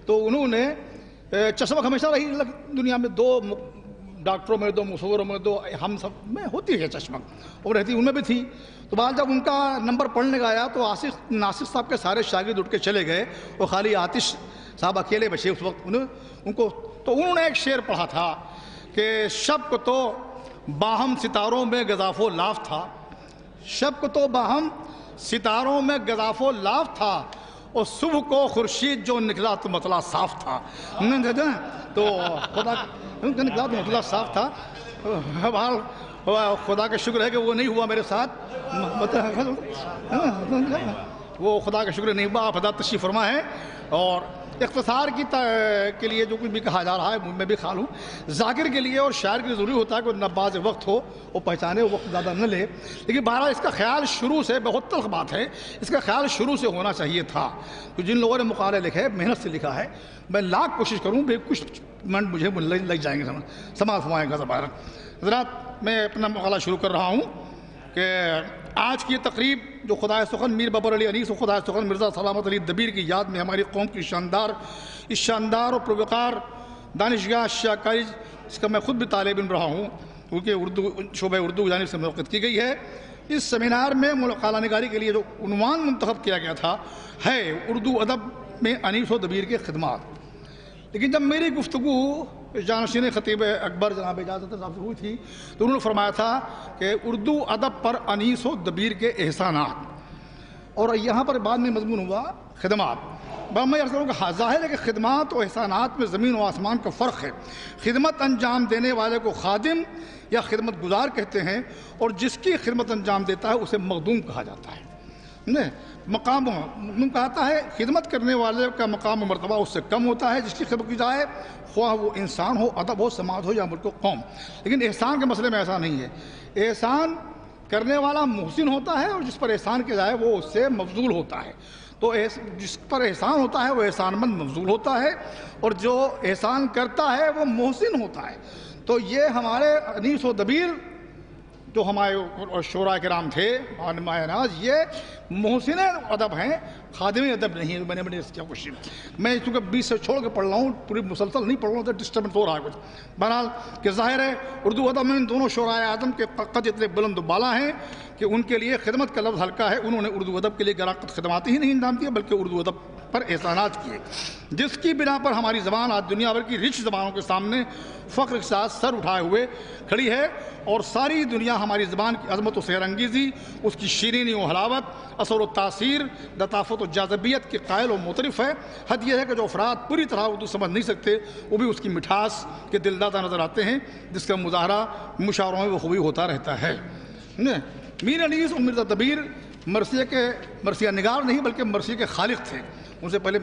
تو انہوں نے چشمک ہمیشہ رہی دنیا میں، دو ڈاکٹروں میں، دو مصوروں میں، دو ہم سب میں ہوتی ہے چشمک، اور رہتی ان میں بھی تھی. تو بعد جب ان کا نمبر پڑھنے کا آیا تو آصف ناسخ صاحب کے سارے شاگرد اٹھ کے چلے گئے اور خالی آتش صاحب اکیلے بچے اس وقت. تو انہوں نے ایک شعر پڑھا تھا کہ شب کو تو باہم ستاروں میں گزاف و لاف تھا، شب کو تو باہم ستاروں میں گزاف و لاف تھا، اور صبح کو خورشید جو نکلا تو مطلع صاف تھا. تو خدا نکلا تو مطلع صاف تھا. خدا کا شکر ہے کہ وہ نہیں ہوا میرے ساتھ، وہ خدا کا شکر نہیں ہوا. آپ حضرات تشریف فرما ہے. اور اختصار کے لیے جو کچھ بھی کہا جا رہا ہے میں بھی خیال ہوں، ذاکر کے لیے اور شاعر کے لیے ضروری ہوتا ہے کہ نباز وقت ہو، وہ پہچانے، وہ وقت زیادہ نہ لے، لیکن بہرحال اس کا خیال شروع سے، بہت تلخ بات ہے، اس کا خیال شروع سے ہونا چاہیے تھا. تو جن لوگوں نے مقالے لکھے محنت سے لکھا ہے، میں لاکھ کوشش کروں بھی کچھ منٹ مجھے لگ جائیں گے، سماعت فرمائیں گا. حضرات میں اپنا مقالہ شروع کر رہا ہوں کہ آج کی تقریب جو خدائے سخن میر بابر علی انیس و خدائے سخن مرزا سلامت علی دبیر کی یاد میں ہماری قوم کی شاندار اور پروقار دانشگاہ شیعہ کالج، اس کا میں خود بھی طالب علم رہا ہوں کیونکہ اردو شعبہ اردو کی جانب سے منعقد کی گئی ہے. اس سیمینار میں مقالہ نگاری کے لیے جو عنوان منتخب کیا گیا تھا ہے اردو ادب میں انیس و دبیر کے خدمات. لیکن جب میری گفتگو جانشین خطیب اکبر جناب اجازت صاحب سے ہوئی تھی تو انہوں نے فرمایا تھا کہ اردو ادب پر انیس و دبیر کے احسانات، اور یہاں پر بعد میں مضمون ہوا خدمات. میں عرض کروں کہ ظاہر ہے کہ خدمات و احسانات میں زمین و آسمان کا فرق ہے. خدمت انجام دینے والے کو خادم یا خدمت گزار کہتے ہیں، اور جس کی خدمت انجام دیتا ہے اسے مخدوم کہا جاتا ہے. مقام کہتا ہے خدمت کرنے والے کا مقام و مرتبہ اس سے کم ہوتا ہے جس کی خدمت کی جائے، خواہ وہ انسان ہو، ادب ہو، سماج ہو یا ملک و قوم. لیکن احسان کے مسئلے میں ایسا نہیں ہے. احسان کرنے والا محسن ہوتا ہے اور جس پر احسان کیا جائے وہ اس سے مفضول ہوتا ہے. تو جس پر احسان ہوتا ہے وہ احسان مند مفضول ہوتا ہے، اور جو احسان کرتا ہے وہ محسن ہوتا ہے. تو یہ ہمارے انیس و دبیر جو ہمارے شعراء کرام تھے ناز، یہ محسن ادب ہیں، خادم ادب نہیں ہے. میں نے اس کی کوشش، میں چونکہ 20 سے چھوڑ کے پڑھ رہا ہوں، پوری مسلسل نہیں پڑھ رہا ہوں تو ڈسٹربنس ہو رہا ہے کچھ. بہرحال کہ ظاہر ہے اردو ادب میں ان دونوں شعراء اعظم کے قد اتنے بلند و بالا ہیں کہ ان کے لیے خدمت کا لفظ ہلکا ہے. انہوں نے اردو ادب کے لیے گراقت خدمات ہی نہیں انجام دیے بلکہ اردو ادب پر احسانات کیے، جس کی بنا پر ہماری زبان آج دنیا بھر کی رچ زبانوں کے سامنے فخر کے ساتھ سر اٹھائے ہوئے کھڑی ہے، اور ساری دنیا ہماری زبان کی عظمت و سحر انگیزی، اس کی شیرینی و حلاوت، اثر و تاثیر، لطافت و جاذبیت کے قائل و معترف ہے. حد یہ ہے کہ جو افراد پوری طرح اردو سمجھ نہیں سکتے وہ بھی اس کی مٹھاس کے دلدادہ نظر آتے ہیں، جس کا مظاہرہ مشاعروں میں بخوبی ہوتا رہتا ہے. میر انیس اور مرزا دبیر مرثیہ نگار نہیں بلکہ مرثیے کے خالق تھے، ان سے پہلے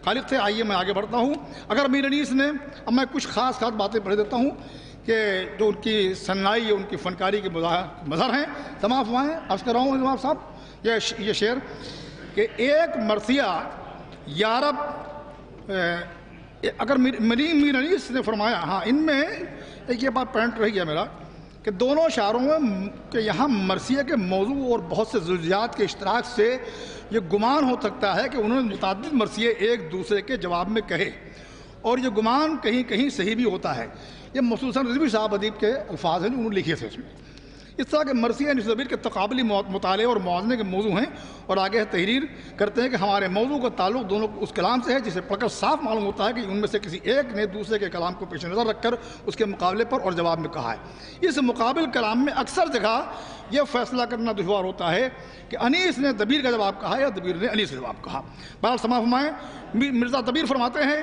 خالق تھے. آئیے میں آگے بڑھتا ہوں. اگر میر انیس نے، اب میں کچھ خاص باتیں پڑھ دیتا ہوں کہ جو ان کی صنائی، ان کی فنکاری کے مظہر ہیں. تمام فرمائیں، عرض کر رہا ہوں امام صاحب یہ شعر کہ ایک مرثیہ یارب، اگر میر انیس نے فرمایا، ہاں ان میں ایک یہ بات پوائنٹ رہ گیا میرا کہ دونوں شعروں میں کہ یہاں مرثیہ کے موضوع اور بہت سے جزئیات کے اشتراک سے یہ گمان ہو سکتا ہے کہ انہوں نے متعدد مرثیے ایک دوسرے کے جواب میں کہے، اور یہ گمان کہیں کہیں صحیح بھی ہوتا ہے. یہ خصوصاً رضوی صاحب ادیب کے الفاظ ہیں جو انہوں نے لکھے تھے. اس میں اس طرح کے مرثیہ انیس و دبیر کے تقابلی مطالعے اور موازنے کے موضوع ہیں، اور آگے تحریر کرتے ہیں کہ ہمارے موضوع کا تعلق دونوں اس کلام سے ہے جسے پڑھ کر صاف معلوم ہوتا ہے کہ ان میں سے کسی ایک نے دوسرے کے کلام کو پیش نظر رکھ کر اس کے مقابلے پر اور جواب میں کہا ہے. اس مقابل کلام میں اکثر جگہ یہ فیصلہ کرنا دشوار ہوتا ہے کہ انیس نے دبیر کا جواب کہا یا دبیر نے انیس کا جواب کہا. بہرحال سماع فرمائیں. مرزا دبیر فرماتے ہیں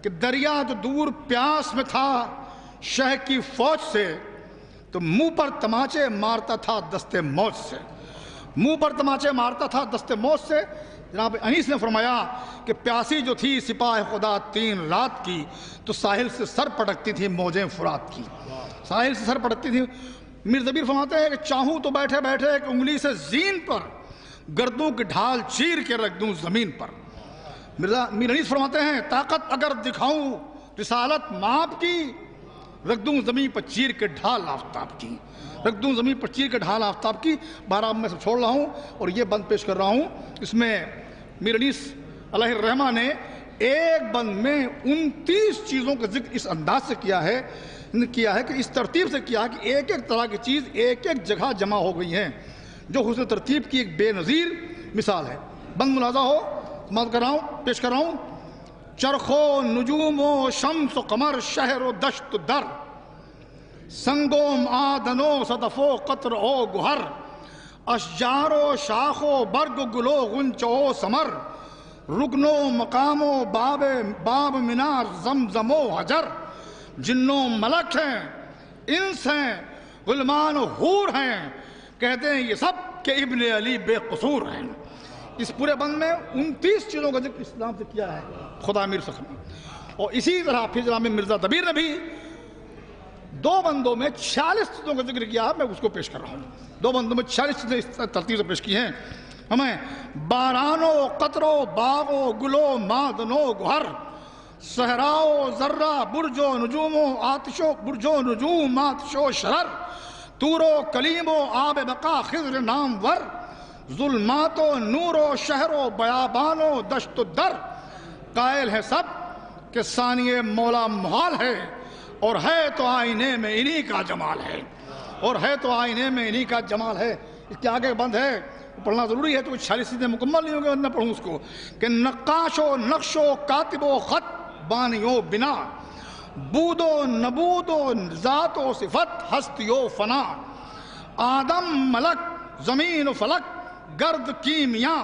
کہ دریا جو دور پیاس میں تھا شہ کی فوج سے، تو منہ پر تماچے مارتا تھا دست موت سے. منہ پر تماچے مارتا تھا دست موت سے. جناب انیس نے فرمایا کہ پیاسی جو تھی سپاہ خدا 3 رات کی، تو ساحل سے سر پٹکتی تھی موجیں فرات کی. ساحل سے سر پٹکتی تھی. میر دبیر فرماتے ہیں کہ چاہوں تو بیٹھے بیٹھے ایک انگلی سے زین پر گردوں کی ڈھال چیر کے رکھ دوں زمین پر. میر انیس فرماتے ہیں طاقت اگر دکھاؤں رسالت ماپ کی، رکھ دوں زمین پر چیر کے ڈھال آفتاب کی. رکھ دوں زمین پر چیر کے ڈھال آفتاب کی. 12 میں سب چھوڑ رہا ہوں اور یہ بند پیش کر رہا ہوں. اس میں میر انیس علیہ الرحمہ نے ایک بند میں 29 چیزوں کا ذکر اس انداز سے کیا ہے کہ اس ترتیب سے کیا کہ ایک ایک طرح کی چیز ایک ایک جگہ جمع ہو گئی ہیں، جو حسن ترتیب کی ایک بے نظیر مثال ہے. بند ملاحظہ ہو، سماعت کر رہا ہوں، پیش کر رہا ہوں. چرخ و نجوم و شمس و قمر شہر و دشت و در، سنگ و معدن و صدف و قطر و گہر، اشجار و شاخ و برگ و گل و غنچ و ثمر، رکن و مقام و باب مینار زمزم و حجر، جن و ملک ہیں، انس ہیں، غلمان و حور ہیں، کہتے ہیں یہ سب کہ ابن علی بے قصور ہیں. اس پورے بند میں 29 چیزوں کا ذکر اسلام سے کیا ہے خدا میر سخن نے. اور اسی طرح پھر جناب مرزا دبیر نے بھی 2 بندوں میں 46 چیزوں کا ذکر کیا. میں اس کو پیش کر رہا ہوں. 2 بندوں میں 46 چیزیں اس ترتیب سے پیش کی ہیں. ہمیں بارانو قطرو باغو گلو معدنو گہر صحراؤ ذرہ برجو نجومو آتشو برجو نجوم آتشو شرر تورو کلیمو آب بقا خضر نامور ظلماتو نورو شہرو بیابانو دشت و در. قائل ہے سب کہ ثانی مولا محال ہے اور ہے تو آئینے میں انہی کا جمال ہے. اور ہے تو آئینے میں انہی کا جمال ہے. اس کے آگے بند ہے, پڑھنا ضروری ہے تو 46 چیزیں مکمل نہیں ہوں گے, میں پڑھوں اس کو کہ نقاش و نقش و کاتب و خط بانی و بنا بود و نبود و ذات و صفت ہستی و فنا آدم ملک زمین و فلک گرد کیمیا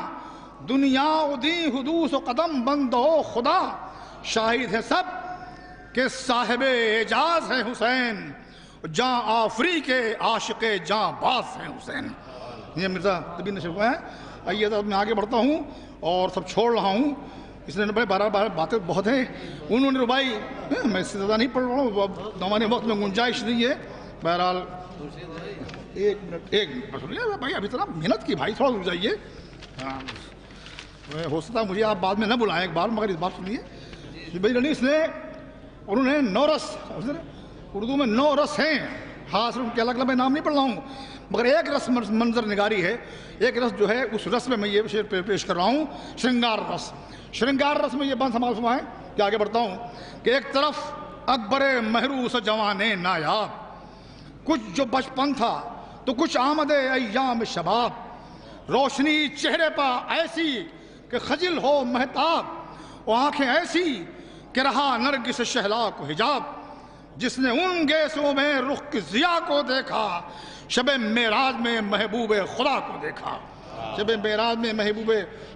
دنیا و دی حدوث و قدم بند و خدا. شاہد ہے سب کہ صاحب اعجاز ہے حسین جاں آفری کے عاشق جاں باز ہیں حسین. یہ مرزا دبیر نے شروع ہے. آئیے میں آگے بڑھتا ہوں اور سب چھوڑ رہا ہوں. اس نے بڑے 12 باتیں بہت ہیں انہوں نے ربائی, میں اس سے زیادہ نہیں پڑھ رہا ہوں, ہمارے وقت میں گنجائش نہیں ہے. بہرحال ایک منٹ بھائی, ابھی طرح محنت کی بھائی, تھوڑا رک جائیے. ہو سکتا مجھے آپ بعد میں نہ بلائیں ایک بار, مگر اس بات سنیے. بھائی رنیس نے انہوں نے 9 رس, اردو میں 9 رس ہیں, خاص ان کے الگ الگ میں نام نہیں پڑھ رہا ہوں, مگر ایک رس منظر نگاری ہے. ایک رس جو ہے اس رس میں یہ شعر پیش کر رہا ہوں, شرنگار رس. شرنگار رس میں یہ بند سنبھال فرمائیں کہ آگے بڑھتا ہوں کہ ایک طرف اکبر محروس جوانے نایاب, کچھ جو بچپن تھا تو کچھ آمد ایام شباب, روشنی چہرے پر ایسی کہ خجل ہو مہتاب, اور آنکھیں ایسی کہ رہا نرگس شہلا کو حجاب, جس نے ان گیسوں میں رخ کی ضیا کو دیکھا شب معراج میں محبوب خدا کو دیکھا. شب معراج میں محبوب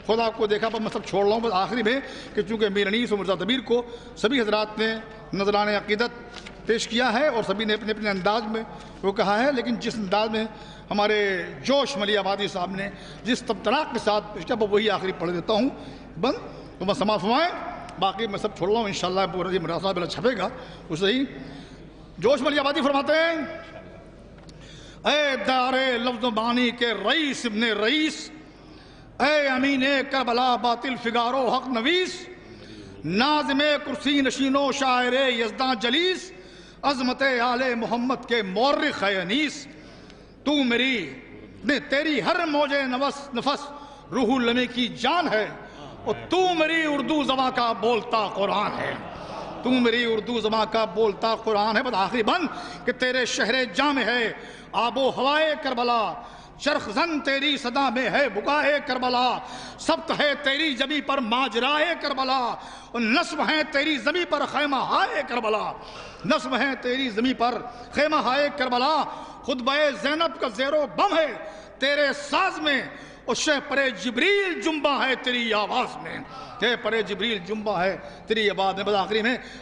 خدا کو دیکھا. پر میں سب چھوڑ رہا ہوں بس آخری میں کہ چونکہ میر انیس و مرزا دبیر کو سبھی حضرات نے نذران عقیدت پیش کیا ہے اور سبھی نے اپنے اپنے انداز میں وہ کہا ہے, لیکن جس انداز میں ہمارے جوش ملی آبادی صاحب نے جس تبتراق کے ساتھ پیش کیا وہی آخری پڑھ دیتا ہوں بند, تو میں سماعت فرمائیں. باقی میں سب چھوڑ رہا ہوں, انشاءاللہ پورا مراسلہ بلا چھپے گا اسے ہی. جوش ملی آبادی فرماتے ہیں, اے دارے لفظ بانی کے رئیس ابن رئیس, اے امین کربلا باطل فگارو حق نویس, ناظم کرسی نشینو شاعر یزداں جلیس, عظمت آل محمد کے مورخ انیس, تو تیری ہر موج نفس روح لمحے کی جان ہے, اور تو میری اردو زباں کا بولتا قرآن ہے. تو میری اردو زباں کا بولتا قرآن ہے. بس آخری بند کہ تیرے شہر جامع ہے آب و ہوائے کربلا, چرخ زن تیری صدا میں ہے بکائے کربلا, سبت ہے تیری جبی پر ماجرائے کربلا, اور نصب ہے تیری زمیں پر خیمہ ہائے کربلا, نصب ہے تیری زمیں پر خیمہ ہائے کربلا, خطبہ زینب کا زیر و بم ہے تیرے ساز میں, اور شہ پرے جبریل جنبہ ہے تیری آواز میں, شہ پرے جبریل جنبہ ہے تیری آواز میں. بس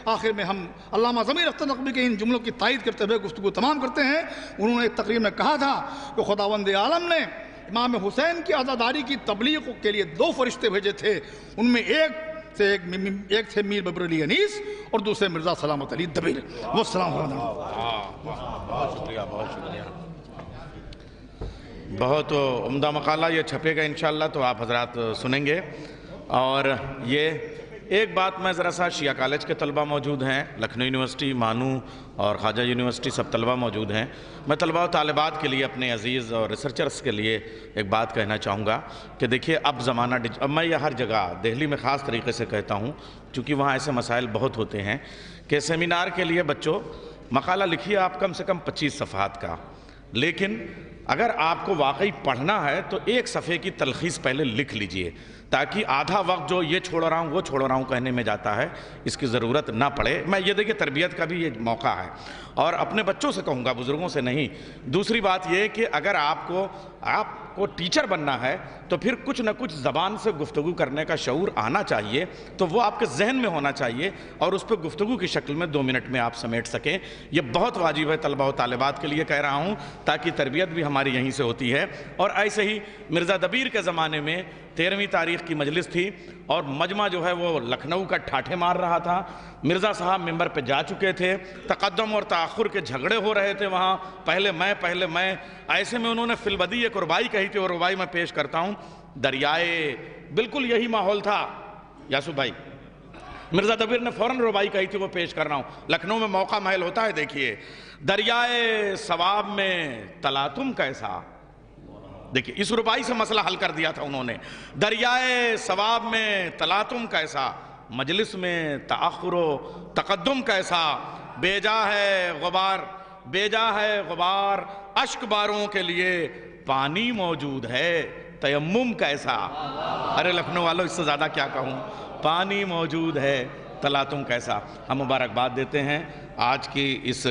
آخر میں ہم علامہ ضمیر اختر نقوی کے ان جملوں کی تائید کرتے ہوئے گفتگو تمام کرتے ہیں. انہوں نے ایک تقریر میں کہا تھا کہ خداوند عالم نے امام حسین کی عزاداری کی تبلیغ کے لیے 2 فرشتے بھیجے تھے, ان میں ایک تھے میر ببر علی انیس اور دوسرے مرزا سلامت علی دبیر. والسلام علیکم. بہت شکریہ, بہت شکریہ. بہت عمدہ مقالہ, یہ چھپے گا انشاءاللہ تو آپ حضرات سنیں گے. اور یہ ایک بات میں ذرا سا, شیعہ کالج کے طلبہ موجود ہیں, لکھنؤ یونیورسٹی, مانو اور خواجہ یونیورسٹی سب طلبہ موجود ہیں. میں طلبہ و طالبات کے لیے, اپنے عزیز اور ریسرچرز کے لیے ایک بات کہنا چاہوں گا کہ دیکھیے اب زمانہ اب میں یہ ہر جگہ دہلی میں خاص طریقے سے کہتا ہوں چونکہ وہاں ایسے مسائل بہت ہوتے ہیں کہ سیمینار کے لیے بچوں مقالہ لکھیے آپ کم سے کم 25 صفحات کا, لیکن اگر آپ کو واقعی پڑھنا ہے تو 1 صفحے کی تلخیص پہلے لکھ لیجئے تاکہ آدھا وقت جو یہ چھوڑ رہا ہوں وہ چھوڑ رہا ہوں کہنے میں جاتا ہے اس کی ضرورت نہ پڑے. میں یہ دیکھیں تربیت کا بھی یہ موقع ہے اور اپنے بچوں سے کہوں گا, بزرگوں سے نہیں. دوسری بات یہ کہ اگر آپ کو ٹیچر بننا ہے تو پھر کچھ نہ کچھ زبان سے گفتگو کرنے کا شعور آنا چاہیے, تو وہ آپ کے ذہن میں ہونا چاہیے اور اس پہ گفتگو کی شکل میں 2 منٹ میں آپ سمیٹ سکیں. یہ بہت واجب ہے طلبہ و طالبات کے لیے کہہ رہا ہوں تاکہ تربیت بھی ہماری ہماری یہیں سے ہوتی ہے۔ اور ایسے ہی مرزا دبیر کے زمانے میں 13ویں تاریخ کی مجلس تھی اور مجمع جو ہے وہ لکھنؤ کا ٹھاٹھے مار رہا تھا۔ مرزا صاحب ممبر پہ جا چکے تھے، تقدم اور تاخر کے جھگڑے ہو رہے تھے وہاں، پہلے میں ایسے میں انہوں نے فی البدی ایک ربائی کہی تھی اور ربائی میں پیش کرتا ہوں۔ دریائے، بالکل یہی ماحول تھا یاسوف بھائی، مرزا دبیر نے فوراً ربائی کہی تھی، وہ پیش کر رہا ہوں۔ لکھنؤ میں موقع محل ہوتا ہے، دیکھیے، دریائے ثواب میں تلاطم کیسا، دیکھیے اس ربائی سے مسئلہ حل کر دیا تھا انہوں نے۔ دریائے ثواب میں تلاطم کیسا، مجلس میں تأخر و تقدم کیسا، بے جا ہے غبار اشک باروں کے لیے پانی موجود ہے، تیمم کیسا۔ ارے لکھنؤ والوں، اس سے زیادہ کیا کہوں، پانی موجود ہے، تلاطم کیسا۔ ہم مبارکباد دیتے ہیں آج کی اس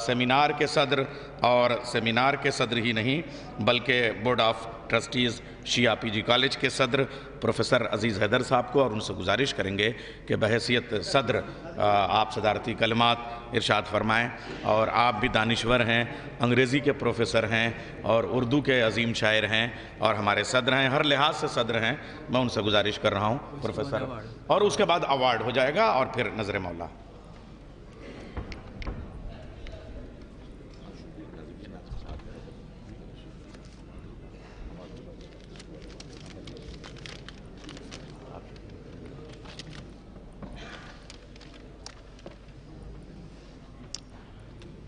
سیمینار کے صدر، اور سیمینار کے صدر ہی نہیں بلکہ board of trustees Shia P G college کے صدر پروفیسر عزیز حیدر صاحب کو، اور ان سے گزارش کریں گے کہ بحیثیت صدر آپ صدارتی کلمات ارشاد فرمائیں۔ اور آپ بھی دانشور ہیں، انگریزی کے پروفیسر ہیں اور اردو کے عظیم شاعر ہیں اور ہمارے صدر ہیں، ہر لحاظ سے صدر ہیں۔ میں ان سے گزارش کر رہا ہوں پروفیسر، اور اس کے بعد ایوارڈ ہو جائے گا اور پھر نظر مولا۔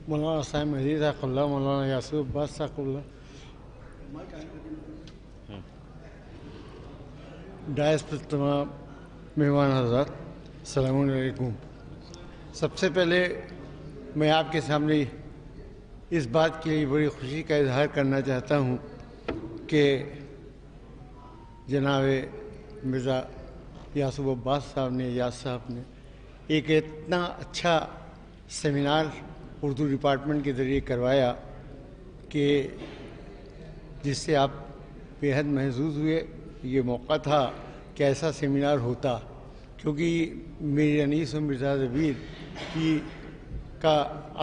مولانا صاحب مہدی صاحب اللہ، مولانا یاسوف عباس صاحب اللہ، ڈائس پر تمام مہمان حضرات، السلام علیکم۔ سب سے پہلے میں آپ کے سامنے اس بات کے لیے بڑی خوشی کا اظہار کرنا چاہتا ہوں کہ جناب مرزا یاسوف عباس صاحب نے، یاس صاحب نے ایک اتنا اچھا سیمینار اردو ڈپارٹمنٹ کے ذریعے کروایا کہ جس سے آپ بے حد محظوظ ہوئے۔ یہ موقع تھا کہ ایسا سیمینار ہوتا، کیونکہ میر انیس و مرزا دبیر کا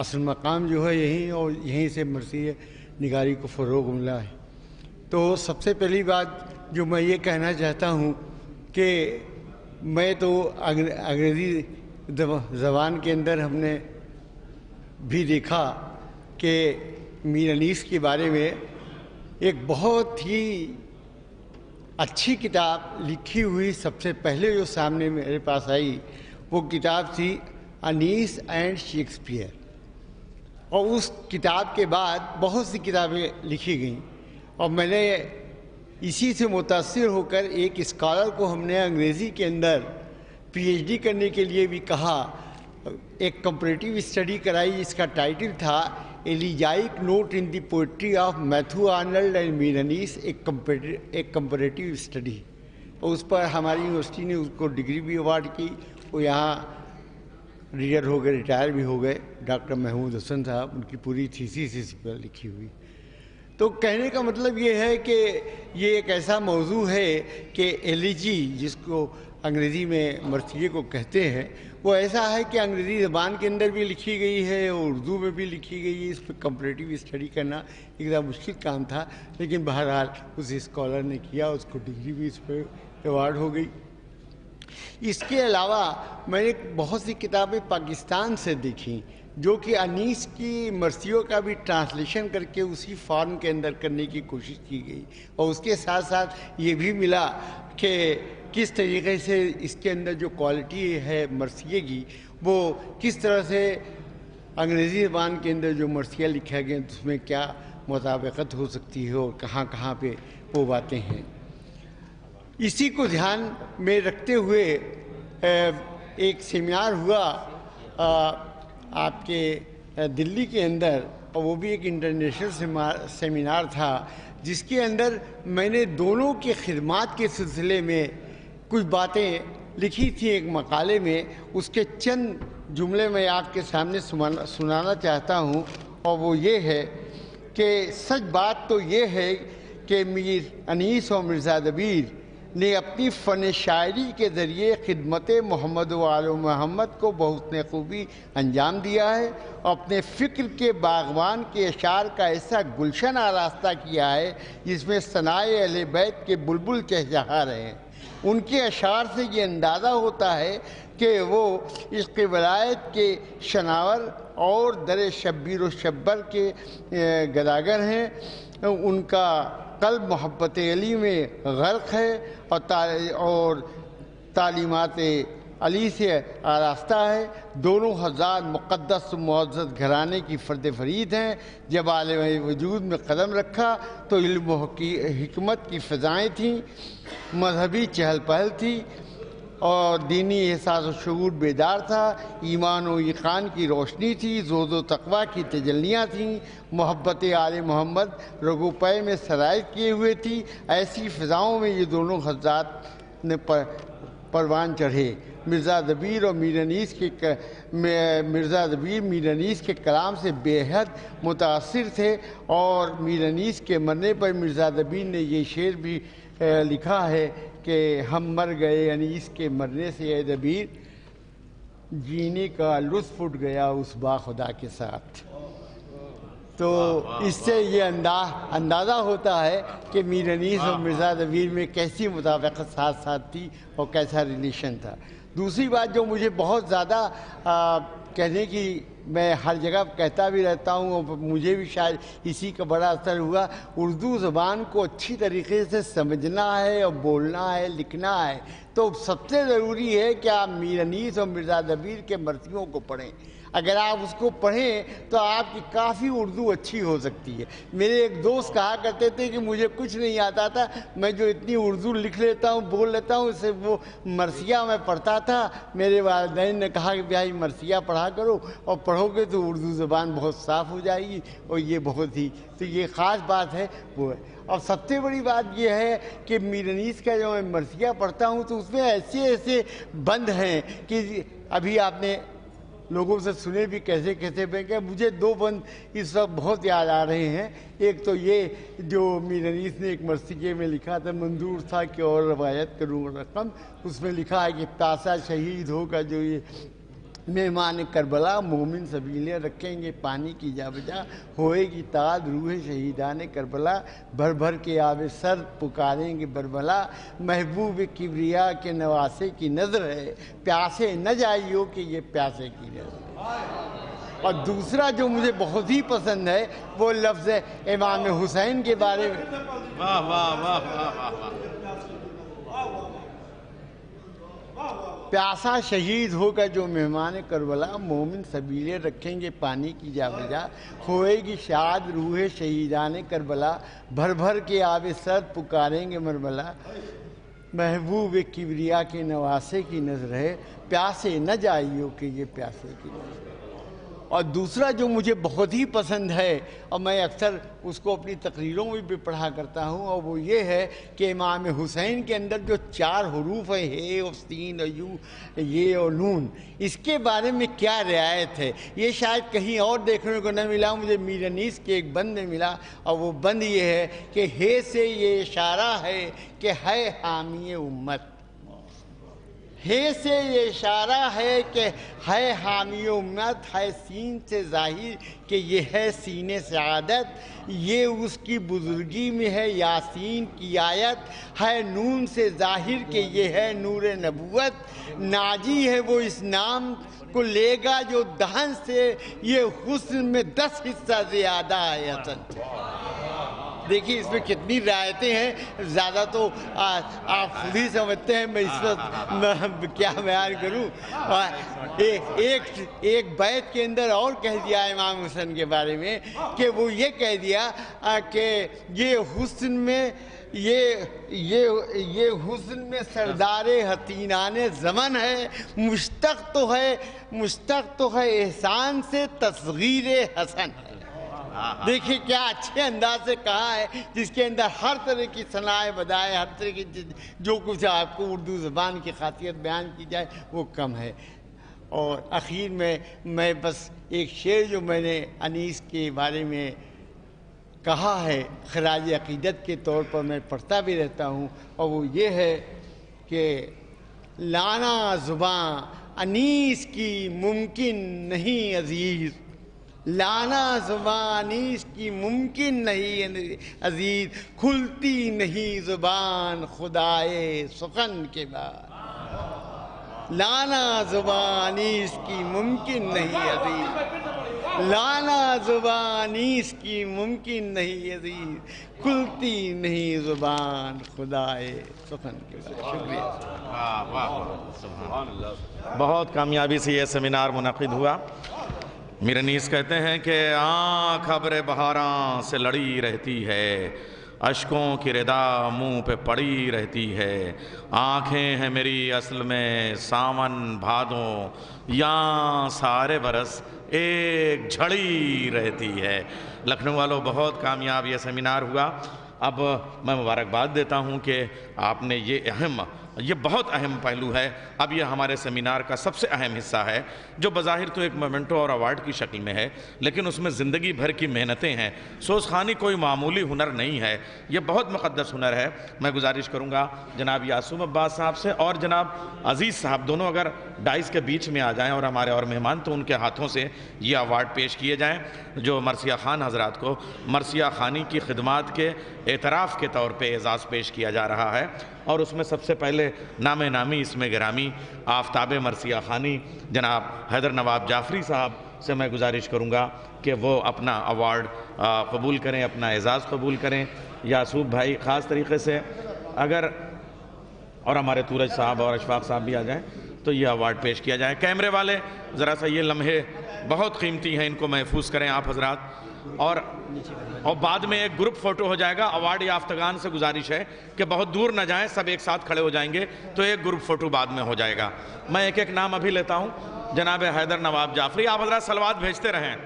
اصل مقام جو ہے یہیں، اور یہیں سے مرثیہ نگاری کو فروغ ملا ہے۔ تو سب سے پہلی بات جو میں یہ کہنا چاہتا ہوں کہ میں تو انگریزی زبان کے اندر ہم نے بھی دیکھا کہ میر انیس کے بارے میں ایک بہت ہی اچھی کتاب لکھی ہوئی، سب سے پہلے جو سامنے میرے پاس آئی وہ کتاب تھی انیس اینڈ شیکسپیئر، اور اس کتاب کے بعد بہت سی کتابیں لکھی گئیں، اور میں نے اسی سے متاثر ہو کر ایک اسکالر کو ہم نے انگریزی کے اندر پی ایچ ڈی کرنے کے لیے بھی کہا، ایک کمپریٹیو اسٹڈی کرائی جس کا ٹائٹل تھا elegiac note in the poetry of Matthew Arnold and Mir Anis, ایک کمپریٹیو اسٹڈی، اور اس پر ہماری یونیورسٹی نے اس کو ڈگری بھی ایوارڈ کی۔ وہ یہاں ریٹائر ہو گئے، ریٹائر بھی ہو گئے، ڈاکٹر محمود حسن صاحب، ان کی پوری تھیسس اس پر لکھی ہوئی۔ تو کہنے کا مطلب یہ ہے کہ یہ ایک ایسا موضوع ہے کہ ایلیجی، جس کو انگریزی میں مرثیے کو کہتے ہیں، وہ ایسا ہے کہ انگریزی زبان کے اندر بھی لکھی گئی ہے اور اردو میں بھی لکھی گئی ہے۔ اس پہ کمپریٹیو اسٹڈی کرنا ایک ذرا مشکل کام تھا، لیکن بہرحال اس اسکالر نے کیا، اس کو ڈگری بھی اس پہ ایوارڈ ہو گئی۔ اس کے علاوہ میں نے بہت سی کتابیں پاکستان سے دیکھیں جو کہ انیس کی مرثیوں کا بھی ٹرانسلیشن کر کے اسی فارم کے اندر کرنے کی کوشش کی گئی، اور اس کے ساتھ ساتھ یہ بھی ملا کہ کس طریقے سے اس کے اندر جو کوالٹی ہے مرثیے کی، وہ کس طرح سے انگریزی زبان کے اندر جو مرثیہ لکھا گیا اس میں کیا مطابقت ہو سکتی ہے اور کہاں کہاں پہ وہ باتیں ہیں۔ اسی کو دھیان میں رکھتے ہوئے ایک سیمینار ہوا آپ کے دلی کے اندر، اور وہ بھی ایک انٹرنیشنل سیمینار تھا، جس کے اندر میں نے دونوں کی خدمات کے سلسلے میں کچھ باتیں لکھی تھی ایک مقالے میں۔ اس کے چند جملے میں آپ کے سامنے سنانا چاہتا ہوں، اور وہ یہ ہے کہ سچ بات تو یہ ہے کہ میر انیس اور مرزا دبیر نے اپنی فن شاعری کے ذریعے خدمت محمد و آل محمد کو بحسن خوبی انجام دیا ہے، اور اپنے فکر کے باغبان کے اشعار کا ایسا گلشن آراستہ کیا ہے جس میں ثنائے اہل بیت کے بلبل چہچہا رہے ہیں۔ ان کے اشعار سے یہ اندازہ ہوتا ہے کہ وہ عشق ولایت کے شناور اور در شبیر و شبر کے گداگر ہیں۔ ان کا قلب محبت علی میں غرق ہے اور تعلیمات علی سے آراستہ ہے۔ دونوں حضرات مقدس و معزز گھرانے کی فرد فرید ہیں۔ جب عالم وجود میں قدم رکھا تو علم و حکمت کی فضائیں تھیں، مذہبی چہل پہل تھی اور دینی احساس و شعور بیدار تھا، ایمان و یقین کی روشنی تھی، زہد و تقویٰ کی تجلیاں تھیں، محبت آل محمد رگو پے میں سرایت کیے ہوئے تھی۔ ایسی فضاؤں میں یہ دونوں حضرات نے پروان چڑھے۔ مرزا دبیر میر انیس کے کلام سے بے حد متاثر تھے، اور میر انیس کے مرنے پر مرزا دبیر نے یہ شعر بھی لکھا ہے کہ ہم مر گئے انیس کے مرنے سے اے دبیر، جینے کا لطف اٹھ گیا اس با خدا کے ساتھ۔ تو اس سے یہ اندازہ ہوتا ہے کہ میر انیس اور مرزا دبیر میں کیسی مطابقت ساتھ ساتھ تھی اور کیسا ریلیشن تھا۔ دوسری بات جو مجھے بہت زیادہ کہنے کی، میں ہر جگہ کہتا بھی رہتا ہوں اور مجھے بھی شاید اسی کا بڑا اثر ہوا، اردو زبان کو اچھی طریقے سے سمجھنا ہے اور بولنا ہے، لکھنا ہے، تو سب سے ضروری ہے کہ آپ میر انیس اور مرزا دبیر کے مرثیوں کو پڑھیں۔ اگر آپ اس کو پڑھیں تو آپ کی کافی اردو اچھی ہو سکتی ہے۔ میرے ایک دوست کہا کرتے تھے کہ مجھے کچھ نہیں آتا تھا، میں جو اتنی اردو لکھ لیتا ہوں، بول لیتا ہوں، اسے وہ مرثیہ میں پڑھتا تھا۔ میرے والدین نے کہا کہ بھائی مرثیہ پڑھا کرو، اور پڑھو گے تو اردو زبان بہت صاف ہو جائے گی، اور یہ بہت ہی تو یہ خاص بات ہے وہ ہے۔ اور سب سے بڑی بات یہ ہے کہ میر انیس کا جو میں مرثیہ پڑھتا ہوں تو اس میں ایسے بند ہیں کہ ابھی آپ نے لوگوں سے سنے بھی کیسے کہ مجھے دو بند اس وقت بہت یاد آ رہے ہیں۔ ایک تو یہ جو میر انیس نے ایک مرثیے میں لکھا تھا، منظور تھا کہ اور روایت کروں رقم، اس میں لکھا ہے کہ پیاسا شہید ہوگا جو یہ مہمان کربلا، مومن سبیلے رکھیں گے پانی کی جا بجا، ہوئے گی تاد روح شہیدان کربلا، بھر بھر کے آب سر پکاریں گے بربلا، محبوب کبریا کے نواسے کی نظر ہے، پیاسے نہ جائیو کہ یہ پیاسے کی نظر ہے۔ اور دوسرا جو مجھے بہت ہی پسند ہے وہ لفظ امام حسین کے بارے میں، واہ واہ واہ واہ واہ، پیاسا شہید ہوگا جو مہمان کربلا، مومن سبیلے رکھیں گے پانی کی جا بجا، ہوئے گی شاد روح شہیدان کربلا، بھر بھر کے آب سر پکاریں گے مربلا، محبوب کبریا کے نواسے کی نظر ہے، پیاسے نہ جائیو کہ یہ پیاسے کی نظر ہے۔ اور دوسرا جو مجھے بہت ہی پسند ہے اور میں اکثر اس کو اپنی تقریروں میں بھی پڑھا کرتا ہوں، اور وہ یہ ہے کہ امام حسین کے اندر جو 4 حروف ہیں، ہے اور سین اور یو، یہ اور نون، اس کے بارے میں کیا رعایت ہے، یہ شاید کہیں اور دیکھنے کو نہ ملا، مجھے میر انیس کے ایک بند میں ملا، اور وہ بند یہ ہے کہ ہے سے یہ اشارہ ہے کہ ہے حامی امت، ہے سے یہ اشارہ ہے کہ ہے حامی امت، ہے سین سے ظاہر کہ یہ ہے سین سعادت، یہ اس کی بزرگی میں ہے یاسین کی آیت، ہے نون سے ظاہر کہ یہ ہے نور نبوت، ناجی ہے وہ اس نام کو لے گا جو دہن سے یہ حسن میں 10 حصہ زیادہ ہے حسن۔ دیکھیے اس میں کتنی رعایتیں ہیں، زیادہ تو آپ خود ہی سمجھتے ہیں، میں اس وقت کیا بیان کروں۔ ایک بیت کے اندر اور کہہ دیا امام حسن کے بارے میں کہ وہ یہ کہہ دیا کہ یہ حسن میں یہ حسن میں سردار حسینان زمن ہے، مشتق تو ہے احسان سے تصغیر حسن ہے۔ دیکھیے کیا اچھے انداز سے کہا ہے، جس کے اندر ہر طرح کی صنائع بدائے، ہر طرح کی جو کچھ آپ کو اردو زبان کی خاصیت بیان کی جائے وہ کم ہے۔ اور اخیر میں بس ایک شعر جو میں نے انیس کے بارے میں کہا ہے خراج عقیدت کے طور پر میں پڑھتا بھی رہتا ہوں، اور وہ یہ ہے کہ لانا زباں انیس کی ممکن نہیں عزیز، لانا زباں انیس کی ممکن نہیں عزیز، کھلتی نہیں زبان خدائے سخن کے بعد، لانا زباں انیس کی ممکن نہیں عزیز، لانا زباں انیس کی ممکن نہیں عزیز، کھلتی نہیں زبان خدائے سخن کے بعد۔ شکریہ۔ بہت کامیابی سے یہ سیمینار منعقد ہوا۔ میر انیس کہتے ہیں کہ آنکھ ابر بہاراں سے لڑی رہتی ہے، اشکوں کی ردا منہ پہ پڑی رہتی ہے، آنکھیں ہیں میری اصل میں ساون بھادوں، یہاں سارے برس ایک جھڑی رہتی ہے۔ لکھنؤ والوں بہت کامیاب یہ سیمینار ہوا۔ اب میں مبارکباد دیتا ہوں کہ آپ نے یہ بہت اہم پہلو ہے، اب یہ ہمارے سیمینار کا سب سے اہم حصہ ہے، جو بظاہر تو ایک مومنٹو اور ایوارڈ کی شکل میں ہے، لیکن اس میں زندگی بھر کی محنتیں ہیں۔ سوز خوانی کوئی معمولی ہنر نہیں ہے، یہ بہت مقدس ہنر ہے۔ میں گزارش کروں گا جناب یعصوب عباس صاحب سے اور جناب عزیز صاحب دونوں اگر ڈائس کے بیچ میں آ جائیں، اور ہمارے اور مہمان تو ان کے ہاتھوں سے یہ ایوارڈ پیش کیے جائیں، جو مرثیہ خان حضرات کو مرثیہ خانی کی خدمات کے اعتراف کے طور پہ اعزاز پیش کیا جا رہا ہے۔ اور اس میں سب سے پہلے نام نامی اسم گرامی آفتاب مرثیہ خانی جناب حیدر نواب جعفری صاحب سے میں گزارش کروں گا کہ وہ اپنا ایوارڈ قبول کریں، اپنا اعزاز قبول کریں۔ یعصوب بھائی خاص طریقے سے اگر اور ہمارے تورج صاحب اور اشفاق صاحب بھی آ جائیں تو یہ ایوارڈ پیش کیا جائے۔ کیمرے والے ذرا سا یہ لمحے بہت قیمتی ہیں، ان کو محفوظ کریں آپ حضرات، اور بعد میں ایک گروپ فوٹو ہو جائے گا۔ ایوارڈ یافتگان سے گزارش ہے کہ بہت دور نہ جائیں، سب ایک ساتھ کھڑے ہو جائیں گے تو ایک گروپ فوٹو بعد میں ہو جائے گا۔ میں ایک ایک نام ابھی لیتا ہوں۔ جناب حیدر نواب جعفری، آپ حضرات صلوات بھیجتے رہیں۔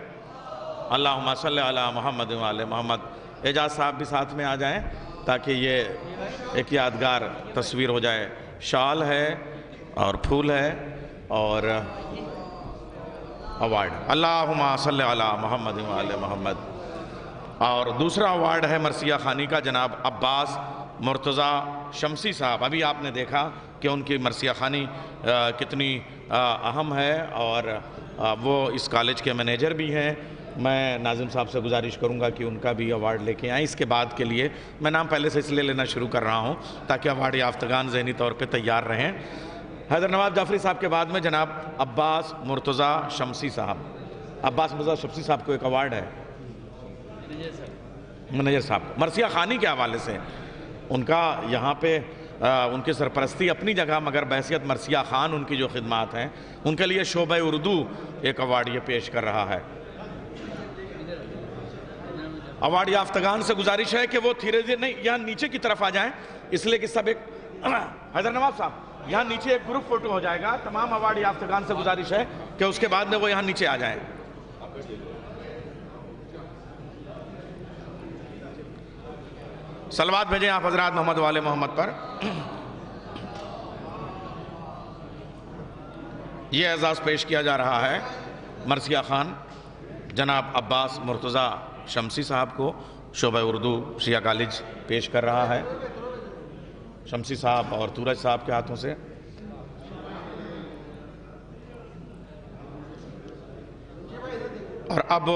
اللہم صلی علی محمد وعلی محمد۔ اعجاز صاحب بھی ساتھ میں آ جائیں تاکہ یہ ایک یادگار تصویر ہو جائے۔ شال ہے اور پھول ہے اور ایوارڈ، اللہم صلی علی محمد وعلی محمد۔ اور دوسرا ایوارڈ ہے مرثیہ خانی کا جناب عباس مرتضیٰ شمسی صاحب۔ ابھی آپ نے دیکھا کہ ان کی مرثیہ خانی کتنی اہم ہے، اور وہ اس کالج کے مینیجر بھی ہیں۔ میں ناظم صاحب سے گزارش کروں گا کہ ان کا بھی ایوارڈ لے کے آئیں۔ اس کے بعد کے لیے میں نام پہلے سے اس لیے لینا شروع کر رہا ہوں تاکہ ایوارڈ یافتگان ذہنی طور پہ تیار رہیں۔ حیدر نواب جعفری صاحب کے بعد میں جناب عباس مرتضیٰ شمسی صاحب۔ عباس مرتضیٰ شمسی صاحب کو ایک ایوارڈ ہے منیجر صاحب کو مرثیہ خانی کے حوالے سے۔ ان کا یہاں پہ ان کی سرپرستی اپنی جگہ، مگر بحیثیت مرثیہ خان ان کی جو خدمات ہیں ان کے لیے شعبہ اردو ایک ایوارڈ یہ پیش کر رہا ہے۔ ایوارڈ یافتگان سے گزارش ہے کہ وہ دھیرے دھیرے نہیں یہاں نیچے کی طرف آ جائیں، اس لیے کہ سب ایک حیدر نواب صاحب یہاں نیچے ایک گروپ فوٹو ہو جائے گا۔ تمام ایوارڈ یافتگان سے گزارش ہے کہ اس کے بعد میں وہ یہاں نیچے آ جائیں۔ صلوات بھیجیں آپ حضرات محمد والے محمد پر۔ یہ اعزاز پیش کیا جا رہا ہے مرثیہ خان جناب عباس مرتضیٰ شمسی صاحب کو، شعبہ اردو شیعہ کالج پیش کر رہا ہے شمسی صاحب اور تورج صاحب کے ہاتھوں سے۔ اور اب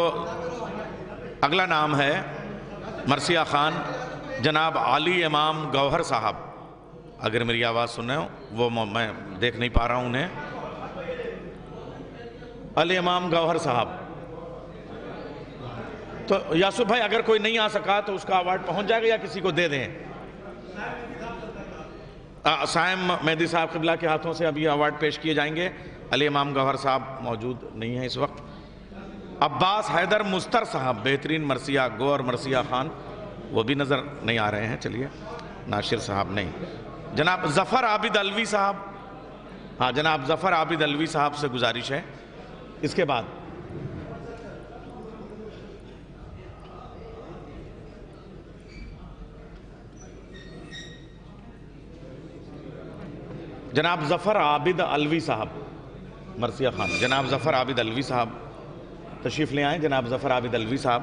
اگلا نام ہے مرثیہ خان جناب علی امام گوہر صاحب۔ اگر میری آواز سن رہے ہوں، وہ میں دیکھ نہیں پا رہا ہوں انہیں۔ علی امام گوہر صاحب، تو یعصوب بھائی اگر کوئی نہیں آ سکا تو اس کا ایوارڈ پہنچ جائے گا یا کسی کو دے دیں؟ سائم مہدی صاحب قبلہ کے ہاتھوں سے اب یہ ایوارڈ پیش کیے جائیں گے۔ علی امام گوہر صاحب موجود نہیں ہیں اس وقت۔ عباس حیدر مستر صاحب، بہترین مرثیہ گو اور مرثیہ خان، وہ بھی نظر نہیں آ رہے ہیں۔ چلیے، ناشر صاحب نہیں۔ جناب ظفر عابد علوی صاحب، ہاں جناب ظفر عابد علوی صاحب سے گزارش ہے۔ اس کے بعد جناب ظفر عابد علوی صاحب مرثیہ خان، جناب ظفر عابد علوی صاحب تشریف لے آئیں۔ جناب ظفر عابد علوی صاحب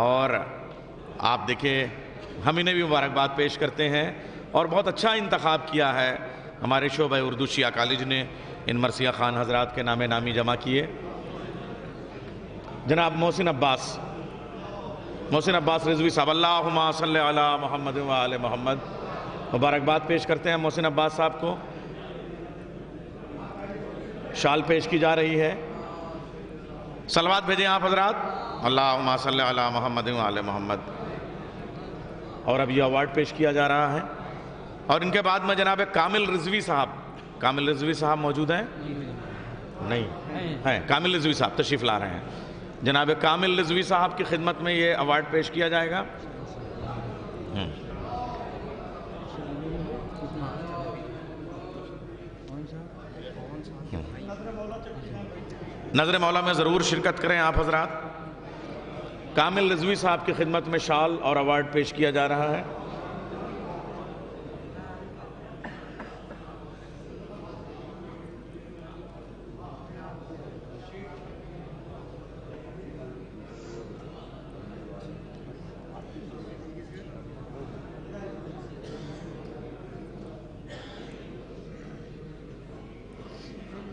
اور آپ دیکھیں ہم انہیں بھی مبارکباد پیش کرتے ہیں، اور بہت اچھا انتخاب کیا ہے ہمارے شعبہ اردو شیعہ کالج نے، ان مرثیہ خان حضرات کے نام نامی جمع کیے۔ جناب محسن عباس رضوی صاحب، اللہم صلی علی محمد و آل محمد، مبارکباد پیش کرتے ہیں محسن عباس صاحب کو۔ شال پیش کی جا رہی ہے، صلوات بھیجیں آپ حضرات، اللہم صلی علی محمد و آل محمد۔ اور اب یہ ایوارڈ پیش کیا جا رہا ہے، اور ان کے بعد میں جناب کامل رضوی صاحب موجود ہیں؟ نہیں ہیں، کامل رضوی صاحب تشریف لا رہے ہیں۔ جناب کامل رضوی صاحب کی خدمت میں یہ ایوارڈ پیش کیا جائے گا۔ نظر مولا میں ضرور شرکت کریں آپ حضرات۔ کامل رضوی صاحب کی خدمت میں شال اور ایوارڈ پیش کیا جا رہا ہے۔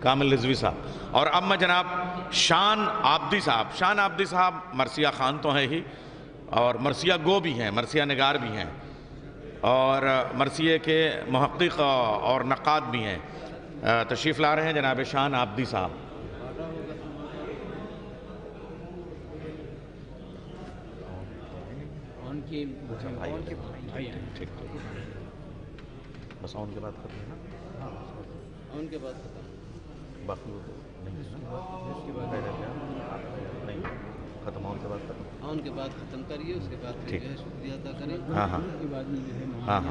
کامل رضوی صاحب، اور اب میں جناب شان عابدی صاحب مرثیہ خان تو ہیں ہی، اور مرثیہ گو بھی ہیں، مرثیہ نگار بھی ہیں، اور مرثیے کے محقق اور نقاد بھی ہیں، تشریف لا رہے ہیں جناب شان عابدی صاحب۔ بس آن کے بعد ختم ہے نا؟ آن کے بعد باقی نہیں ختم، آن کے بعد ختم، آن کے بعد ختم کریے، اس کے بعد شکریہ ادا کریں۔ ہاں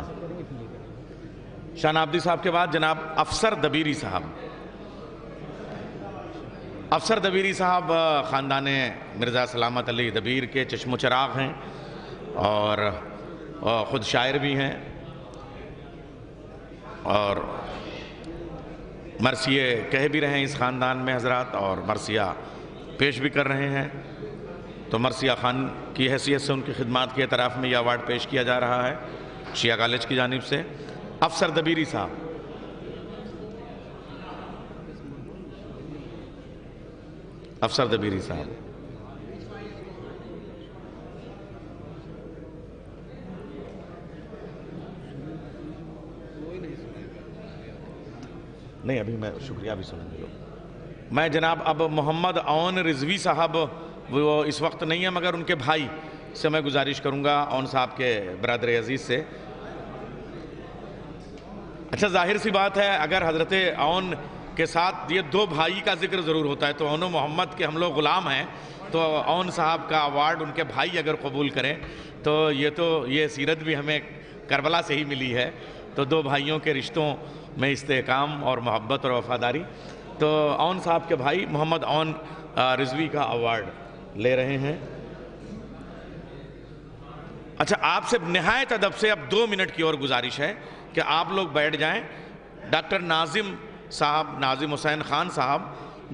شان عابدی صاحب کے بعد جناب افسر دبیری صاحب خاندان مرزا سلامت علی دبیر کے چشم و چراغ ہیں، اور خود شاعر بھی ہیں، اور مرثیے کہہ بھی رہے ہیں اس خاندان میں حضرات، اور مرثیہ پیش بھی کر رہے ہیں۔ تو مرثیہ خان کی حیثیت سے ان کی خدمات کے اعتراف میں یہ ایوارڈ پیش کیا جا رہا ہے شیعہ کالج کی جانب سے۔ افسر دبیری صاحب، نہیں ابھی میں شکریہ بھی سنیں گے۔ میں جناب اب محمد اون رضوی صاحب، وہ اس وقت نہیں ہے مگر ان کے بھائی سے میں گزارش کروں گا، اون صاحب کے برادر عزیز سے۔ اچھا ظاہر سی بات ہے اگر حضرت اون کے ساتھ یہ دو بھائی کا ذکر ضرور ہوتا ہے، تو اون و محمد کے ہم لوگ غلام ہیں، تو اون صاحب کا ایوارڈ ان کے بھائی اگر قبول کریں تو یہ سیرت بھی ہمیں کربلا سے ہی ملی ہے، تو دو بھائیوں کے رشتوں میں استحکام اور محبت اور وفاداری۔ تو اون صاحب کے بھائی محمد اون رضوی کا ایوارڈ لے رہے ہیں۔ اچھا آپ سے نہایت ادب سے اب 2 منٹ کی اور گزارش ہے کہ آپ لوگ بیٹھ جائیں۔ ڈاکٹر ناظم حسین خان صاحب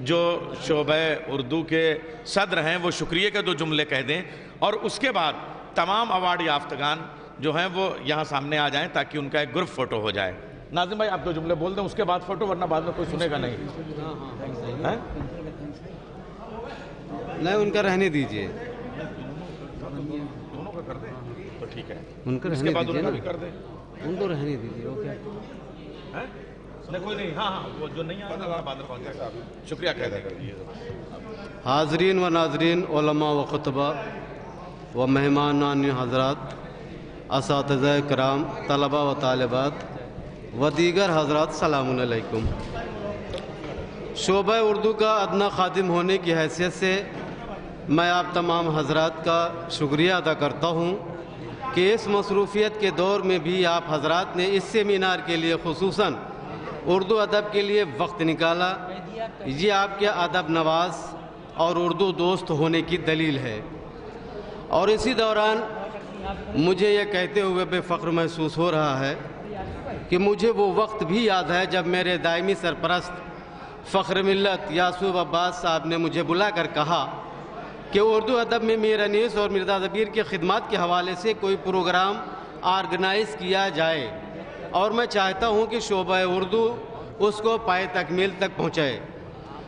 جو شعبہ اردو کے صدر ہیں، وہ شکریہ کے 2 جملے کہہ دیں، اور اس کے بعد تمام ایوارڈ یافتگان جو ہیں وہ یہاں سامنے آ جائیں تاکہ ان کا ایک گروپ فوٹو ہو جائے۔ ناظم بھائی آپ 2 جملے بول دیں، اس کے بعد فوٹو، ورنہ بعد میں کوئی سنے گا نہیں۔ نہیں ان کا رہنے دیجئے، دونوں کا کر دیں تو ٹھیک ہے، ان کا اس کے بعد ان کا بھی کر دیں، ان کو رہنے دیجئے۔ اوکے کوئی نہیں، ہاں وہ جو نہیں آئے بعد میں پہنچ جائے۔ شکریہ کہہ دیں۔ حاضرین و ناظرین، علماء و خطبہ و مہمانان حضرات، اساتذہ کرام، طلبہ و طالبات و دیگر حضرات، السلام علیکم۔ شعبہ اردو کا ادنیٰ خادم ہونے کی حیثیت سے میں آپ تمام حضرات کا شکریہ ادا کرتا ہوں کہ اس مصروفیت کے دور میں بھی آپ حضرات نے اس سیمینار کے لیے خصوصاً اردو ادب کے لیے وقت نکالا۔ یہ آپ کے ادب نواز اور اردو دوست ہونے کی دلیل ہے، اور اسی دوران مجھے یہ کہتے ہوئے بے فخر محسوس ہو رہا ہے کہ مجھے وہ وقت بھی یاد ہے جب میرے دائمی سرپرست فخر ملت یعصوب عباس صاحب نے مجھے بلا کر کہا کہ اردو ادب میں میر انیس اور مرزا ظفیر کی خدمات کے حوالے سے کوئی پروگرام آرگنائز کیا جائے، اور میں چاہتا ہوں کہ شعبہ اردو اس کو پائے تکمیل تک پہنچائے۔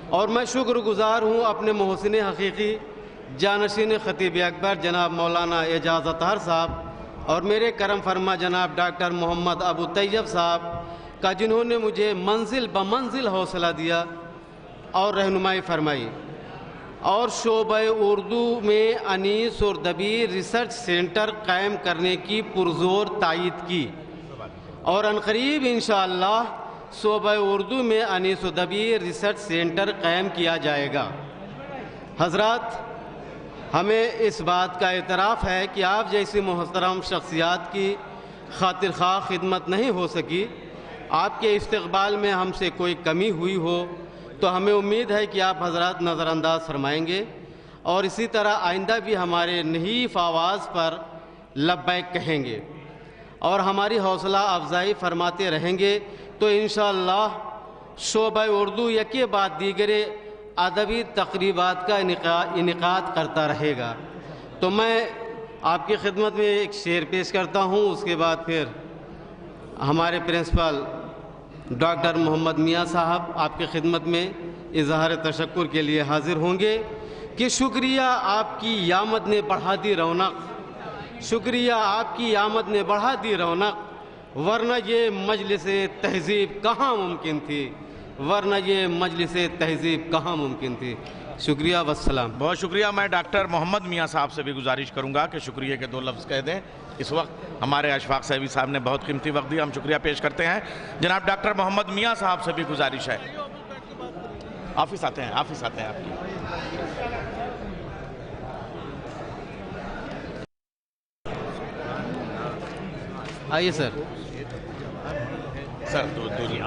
اور میں شکر گزار ہوں اپنے محسن حقیقی جانشین خطیب اکبر جناب مولانا اعجاز اطہر صاحب اور میرے کرم فرما جناب ڈاکٹر محمد ابو طیب صاحب کا، جنہوں نے مجھے منزل بمنزل حوصلہ دیا اور رہنمائی فرمائی، اور شعبہ اردو میں انیس اور دبیر ریسرچ سینٹر قائم کرنے کی پرزور تائید کی، اور عنقریب انشاءاللہ شعبہ اردو میں انیس و دبیر ریسرچ سینٹر قائم کیا جائے گا۔ حضرات، ہمیں اس بات کا اعتراف ہے کہ آپ جیسی محترم شخصیات کی خاطر خواہ خدمت نہیں ہو سکی۔ آپ کے استقبال میں ہم سے کوئی کمی ہوئی ہو تو ہمیں امید ہے کہ آپ حضرات نظر انداز فرمائیں گے، اور اسی طرح آئندہ بھی ہمارے نحیف آواز پر لبیک کہیں گے اور ہماری حوصلہ افزائی فرماتے رہیں گے، تو انشاءاللہ شعبہ اردو یکے بعد دیگرے ادبی تقریبات کا انعقاد کرتا رہے گا۔ تو میں آپ کی خدمت میں ایک شعر پیش کرتا ہوں، اس کے بعد پھر ہمارے پرنسپل ڈاکٹر محمد میاں صاحب آپ کی خدمت میں اظہار تشکر کے لیے حاضر ہوں گے کہ شکریہ آپ کی آمد نے بڑھا دی رونق، شکریہ آپ کی آمد نے بڑھا دی رونق، ورنہ یہ مجلس تہذیب کہاں ممکن تھی، ورنہ یہ مجلس تہذیب کہاں ممکن تھی۔ شکریہ والسلام۔ بہت شکریہ۔ میں ڈاکٹر محمد میاں صاحب سے بھی گزارش کروں گا کہ شکریہ کے 2 لفظ کہہ دیں۔ اس وقت ہمارے اشفاق صاحبی صاحب نے بہت قیمتی وقت دیا، ہم شکریہ پیش کرتے ہیں۔ جناب ڈاکٹر محمد میاں صاحب سے بھی گزارش ہے۔ آفس آتے ہیں آپ کی۔ آئیے سر۔ سر دو جی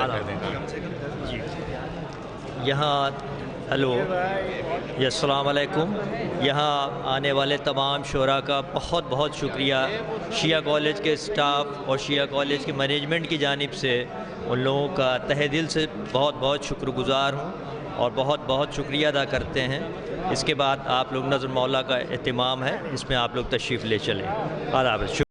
یہاں ہلو جی السلام علیکم۔ یہاں آنے والے تمام شعراء کا بہت بہت شکریہ۔ شیعہ کالج کے اسٹاف اور شیعہ کالج کی مینجمنٹ کی جانب سے ان لوگوں کا تہہ دل سے بہت بہت شکر گزار ہوں اور بہت بہت شکریہ ادا کرتے ہیں۔ اس کے بعد آپ لوگ نظر مولا کا اہتمام ہے، اس میں آپ لوگ تشریف لے چلیں۔ آداب۔